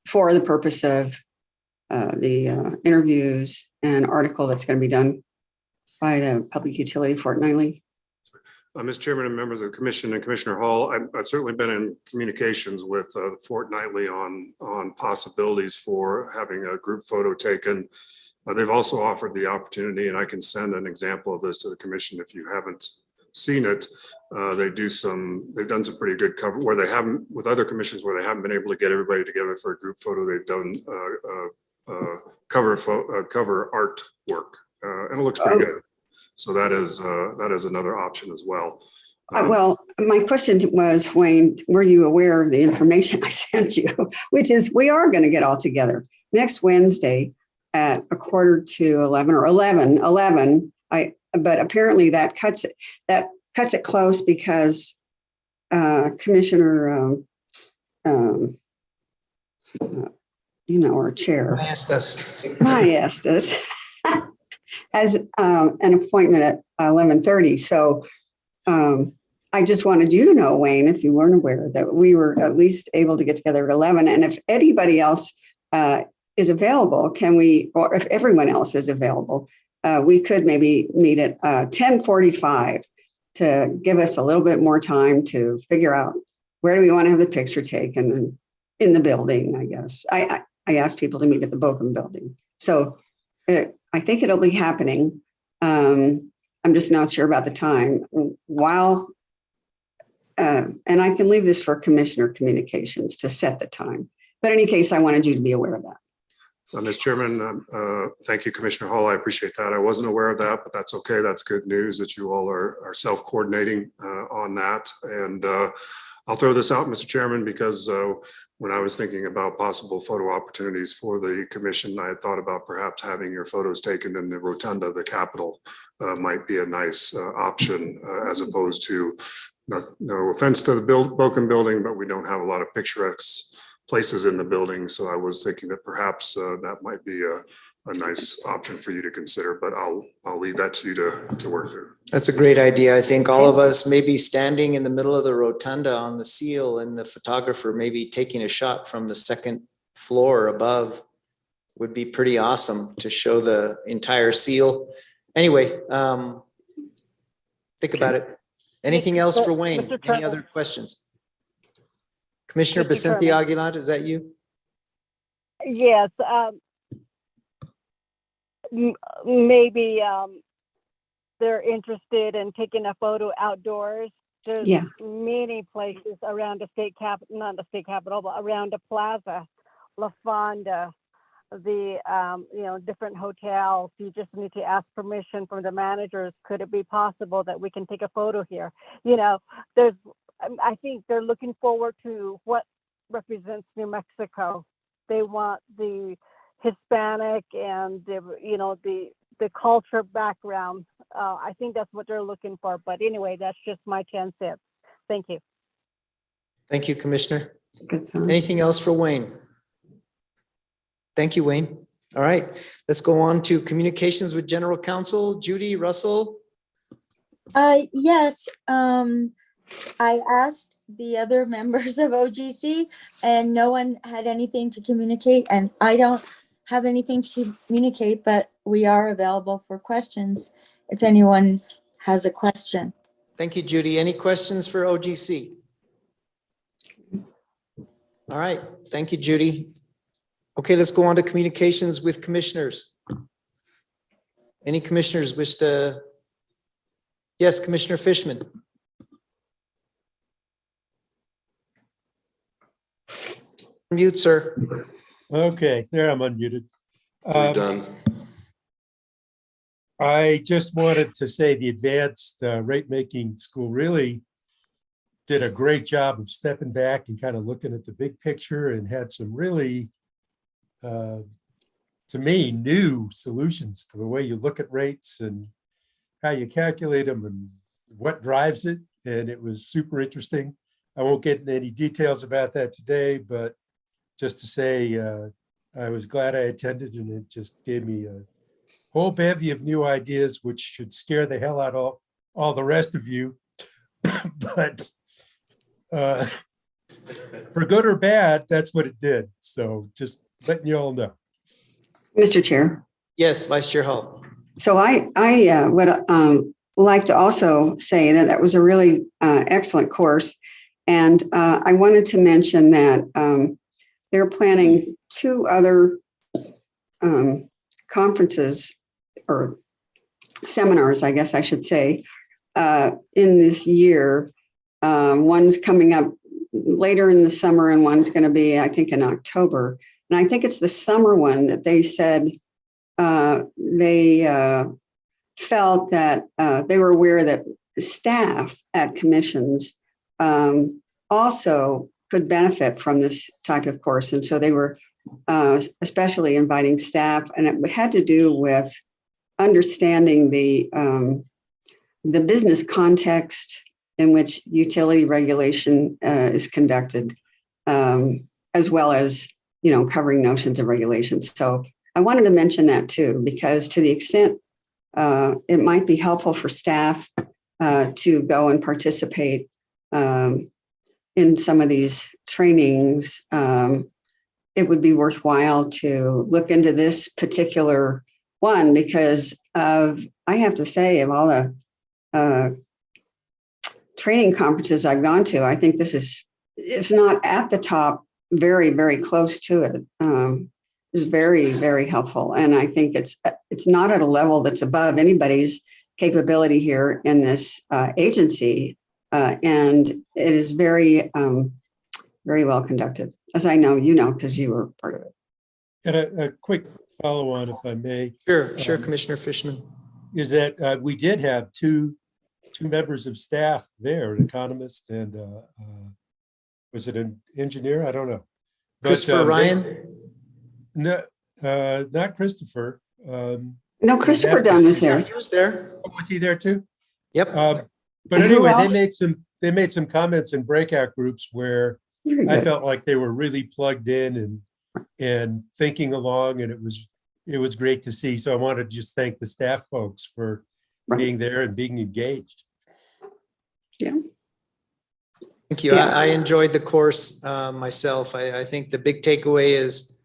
for the purpose of the interviews and article that's going to be done by the Public Utility Fortnightly? Mr. Chairman and members of the commission and Commissioner Hall, I've certainly been in communications with Fortnightly on possibilities for having a group photo taken. They've also offered the opportunity, and I can send an example of this to the commission if you haven't seen it, they've done some pretty good cover where they haven't, with other commissions where they haven't been able to get everybody together for a group photo. They've done cover artwork, and it looks pretty good. So that is another option as well. Well, my question was, Wayne, were you aware of the information I sent you? Which is, we are going to get all together next Wednesday at 11:15 or 11. But apparently that cuts it close because Commissioner, our chair, Maestas has an appointment at 11:30. So I just wanted you to know, Wayne, if you weren't aware, that we were at least able to get together at 11. And if anybody else is available, or if everyone else is available, we could maybe meet at 10:45 to give us a little bit more time to figure out where do we want to have the picture taken in the building, I guess. I asked people to meet at the Bochum building. So I think it'll be happening. I'm just not sure about the time. And I can leave this for Commissioner Communications to set the time. But in any case, I wanted you to be aware of that. Mr. Chairman, thank you, Commissioner Hall. I appreciate that. I wasn't aware of that, but that's okay. That's good news that you all are self-coordinating on that. And I'll throw this out, Mr. Chairman, because when I was thinking about possible photo opportunities for the commission, I had thought about perhaps having your photos taken in the rotunda of the Capitol might be a nice option as opposed to, no offense to the Bochum building, but we don't have a lot of picturesque places in the building. So I was thinking that perhaps that might be a nice option for you to consider, but I'll leave that to you to work through. That's a great idea. I think all of us maybe standing in the middle of the rotunda on the seal and the photographer maybe taking a shot from the second floor above would be pretty awesome to show the entire seal. Anyway, think about it. Anything else for Wayne? Any other questions? Commissioner Vicente Aguilar, is that you? Yes. Maybe they're interested in taking a photo outdoors. There's many places around the state capitol, not the state capitol, but around the plaza, La Fonda, the different hotels. You just need to ask permission from the managers. Could it be possible that we can take a photo here? I think they're looking forward to what represents New Mexico. They want the Hispanic and the culture background. I think that's what they're looking for. But anyway, that's just my 10 cents. Thank you. Thank you, Commissioner. Anything else for Wayne? Thank you, Wayne. All right, let's go on to communications with General Counsel. Judy, Russell. Yes. I asked the other members of OGC and no one had anything to communicate, and I don't have anything to communicate, but we are available for questions if anyone has a question. Thank you, Judy. Any questions for OGC? All right, thank you, Judy. Okay, let's go on to communications with commissioners. Any commissioners wish to? Yes, Commissioner Fishman. Mute, sir. Okay, there I'm unmuted. We're done. I just wanted to say the advanced rate making school really did a great job of stepping back and kind of looking at the big picture and had some really, to me, new solutions to the way you look at rates and how you calculate them and what drives it. And it was super interesting. I won't get into any details about that today, but just to say, I was glad I attended, and it just gave me a whole bevy of new ideas, which should scare the hell out of all the rest of you. But for good or bad, that's what it did. So just letting you all know. Mr. Chair. Yes, Vice Chair Hall. So I would like to also say that was a really excellent course. And I wanted to mention that they're planning 2 other conferences or seminars, I guess I should say, in this year. One's coming up later in the summer and one's going to be, I think, in October. And I think it's the summer one that they said they felt that they were aware that staff at commissions also could benefit from this type of course. And so they were especially inviting staff, and it had to do with understanding the business context in which utility regulation is conducted, as well as, covering notions of regulation. So I wanted to mention that too, because to the extent it might be helpful for staff to go and participate in some of these trainings, it would be worthwhile to look into this particular one, because I have to say, of all the training conferences I've gone to, I think this is, if not at the top, very, very close to it. Is very, very helpful. And I think it's not at a level that's above anybody's capability here in this agency. And it is very, very well conducted, as I know, because you were part of it. And a quick follow on, if I may. Sure, Commissioner Fishman. Is that we did have two members of staff there, an economist and was it an engineer? I don't know. Christopher Ryan? No, not Christopher. No, Christopher Dunn was there. He was there. Oh, was he there too? Yep. But And who anyway, else? they made some comments in breakout groups where Very I good. felt like they were really plugged in and thinking along, and it was great to see. So I wanted to just thank the staff folks for being there and being engaged. Yeah. Thank you. Yeah. I enjoyed the course myself. I think the big takeaway is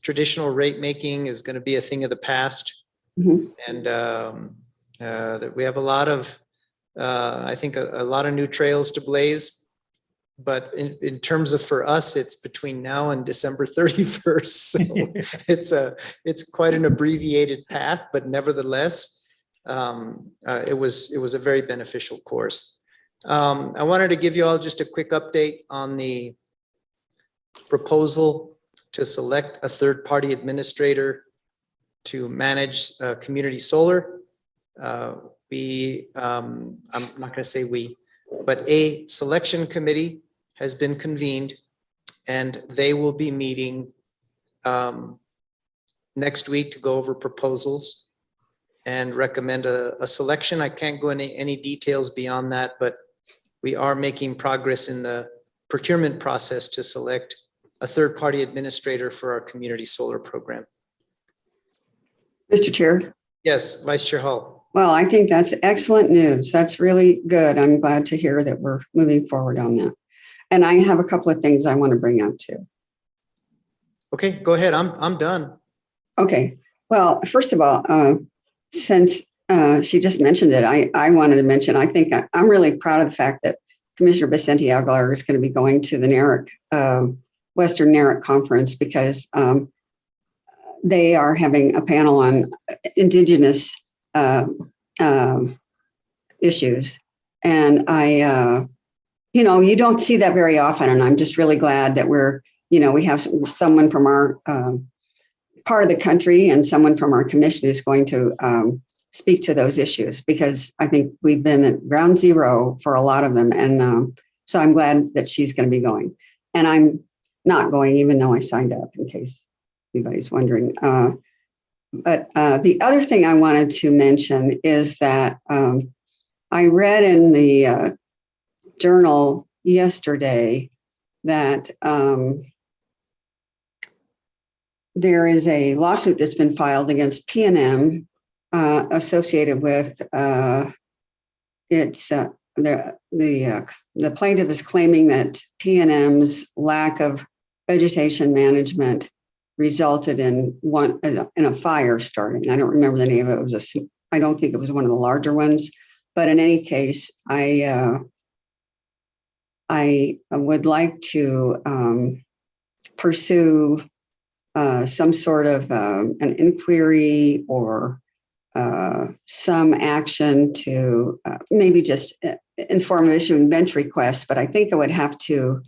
traditional rate making is going to be a thing of the past. Mhm. And that we have a lot of, I think, a lot of new trails to blaze. But in terms of, for us, it's between now and December 31st. So it's quite an abbreviated path, but nevertheless, it was a very beneficial course. I wanted to give you all just a quick update on the proposal to select a third-party administrator to manage community solar. I'm not going to say we, but a selection committee has been convened, and they will be meeting next week to go over proposals and recommend a selection. I can't go into any details beyond that, but we are making progress in the procurement process to select a third-party administrator for our community solar program. Mr. Chair. Yes, Vice Chair Hall. Well, I think that's excellent news. That's really good. I'm glad to hear that we're moving forward on that. And I have a couple of things I want to bring up too. Okay, go ahead. I'm done. Okay. Well, first of all, since she just mentioned it, I wanted to mention, I think I'm really proud of the fact that Commissioner Vicente Aguilar is going to be going to the NARIC, Western NARIC conference, because they are having a panel on indigenous issues. And you don't see that very often. And I'm just really glad that we have someone from our part of the country and someone from our commission who's going to speak to those issues, because I think we've been at ground zero for a lot of them. And so I'm glad that she's going to be going. And I'm not going, even though I signed up, in case anybody's wondering. But the other thing I wanted to mention is that I read in the journal yesterday that there is a lawsuit that's been filed against PNM associated with the plaintiff is claiming that PNM's lack of vegetation management resulted in a fire starting. I don't remember the name of it. I don't think it was one of the larger ones, but in any case, I would like to pursue some sort of an inquiry or some action to maybe just inform of issuing bench requests, but I think I would have to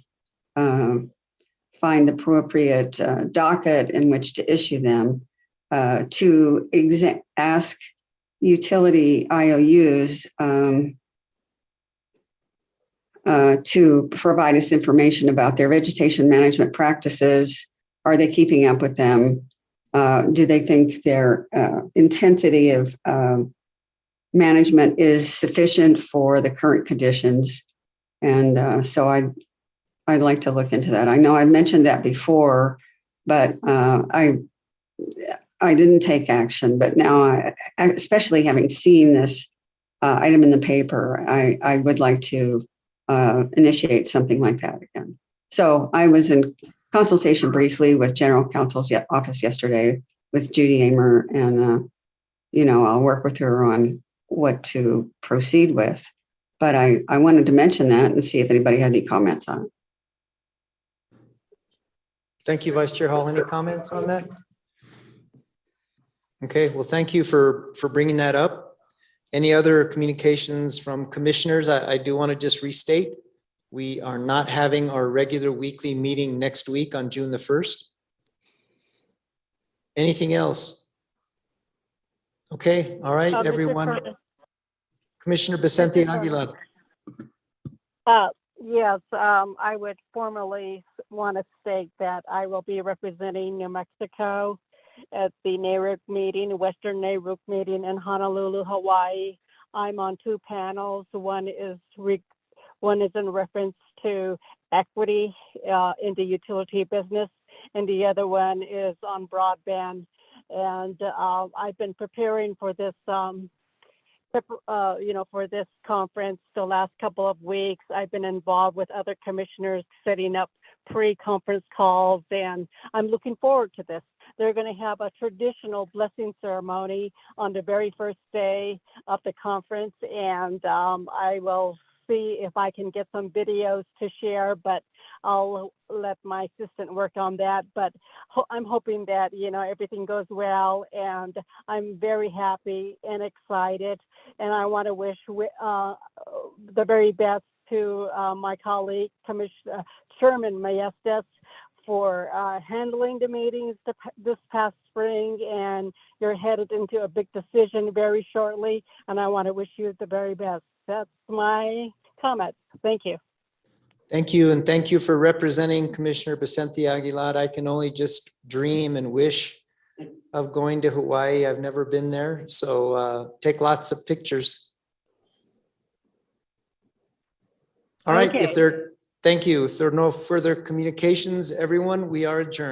find the appropriate docket in which to issue them to ask utility IOUs to provide us information about their vegetation management practices. Are they keeping up with them? Do they think their intensity of management is sufficient for the current conditions? And so I'd like to look into that. I know I mentioned that before, but I didn't take action. But now, especially having seen this item in the paper, I would like to initiate something like that again. So I was in consultation briefly with General Counsel's office yesterday with Judy Amer, and I'll work with her on what to proceed with. But I wanted to mention that and see if anybody had any comments on it. Thank you, Vice Chair Hall. Any comments on that? Okay, well, thank you for bringing that up. Any other communications from commissioners? I do want to just restate, we are not having our regular weekly meeting next week on June the 1st. Anything else? Okay, all right, everyone. Commissioner Vicente Aguilar. Yes, I would formally want to state that I will be representing New Mexico at the NARUC meeting, Western NARUC meeting in Honolulu, Hawaii. I'm on two panels. One is in reference to equity in the utility business, and the other one is on broadband. And I've been preparing for this for this conference the last couple of weeks. I've been involved with other commissioners setting up pre-conference calls, and I'm looking forward to this. They're going to have a traditional blessing ceremony on the very first day of the conference, and I will see if I can get some videos to share, but I'll let my assistant work on that. But I'm hoping that, everything goes well, and I'm very happy and excited. And I want to wish the very best to my colleague, Commissioner Chairman Maestas, for handling the meetings this past spring, and you're headed into a big decision very shortly, and I want to wish you the very best. That's my comment. Thank you. Thank you, and thank you for representing Commissioner Vicente Aguilar. I can only just dream and wish of going to Hawaii. I've never been there, so take lots of pictures. All right, Okay. thank you. If there are no further communications, everyone, we are adjourned.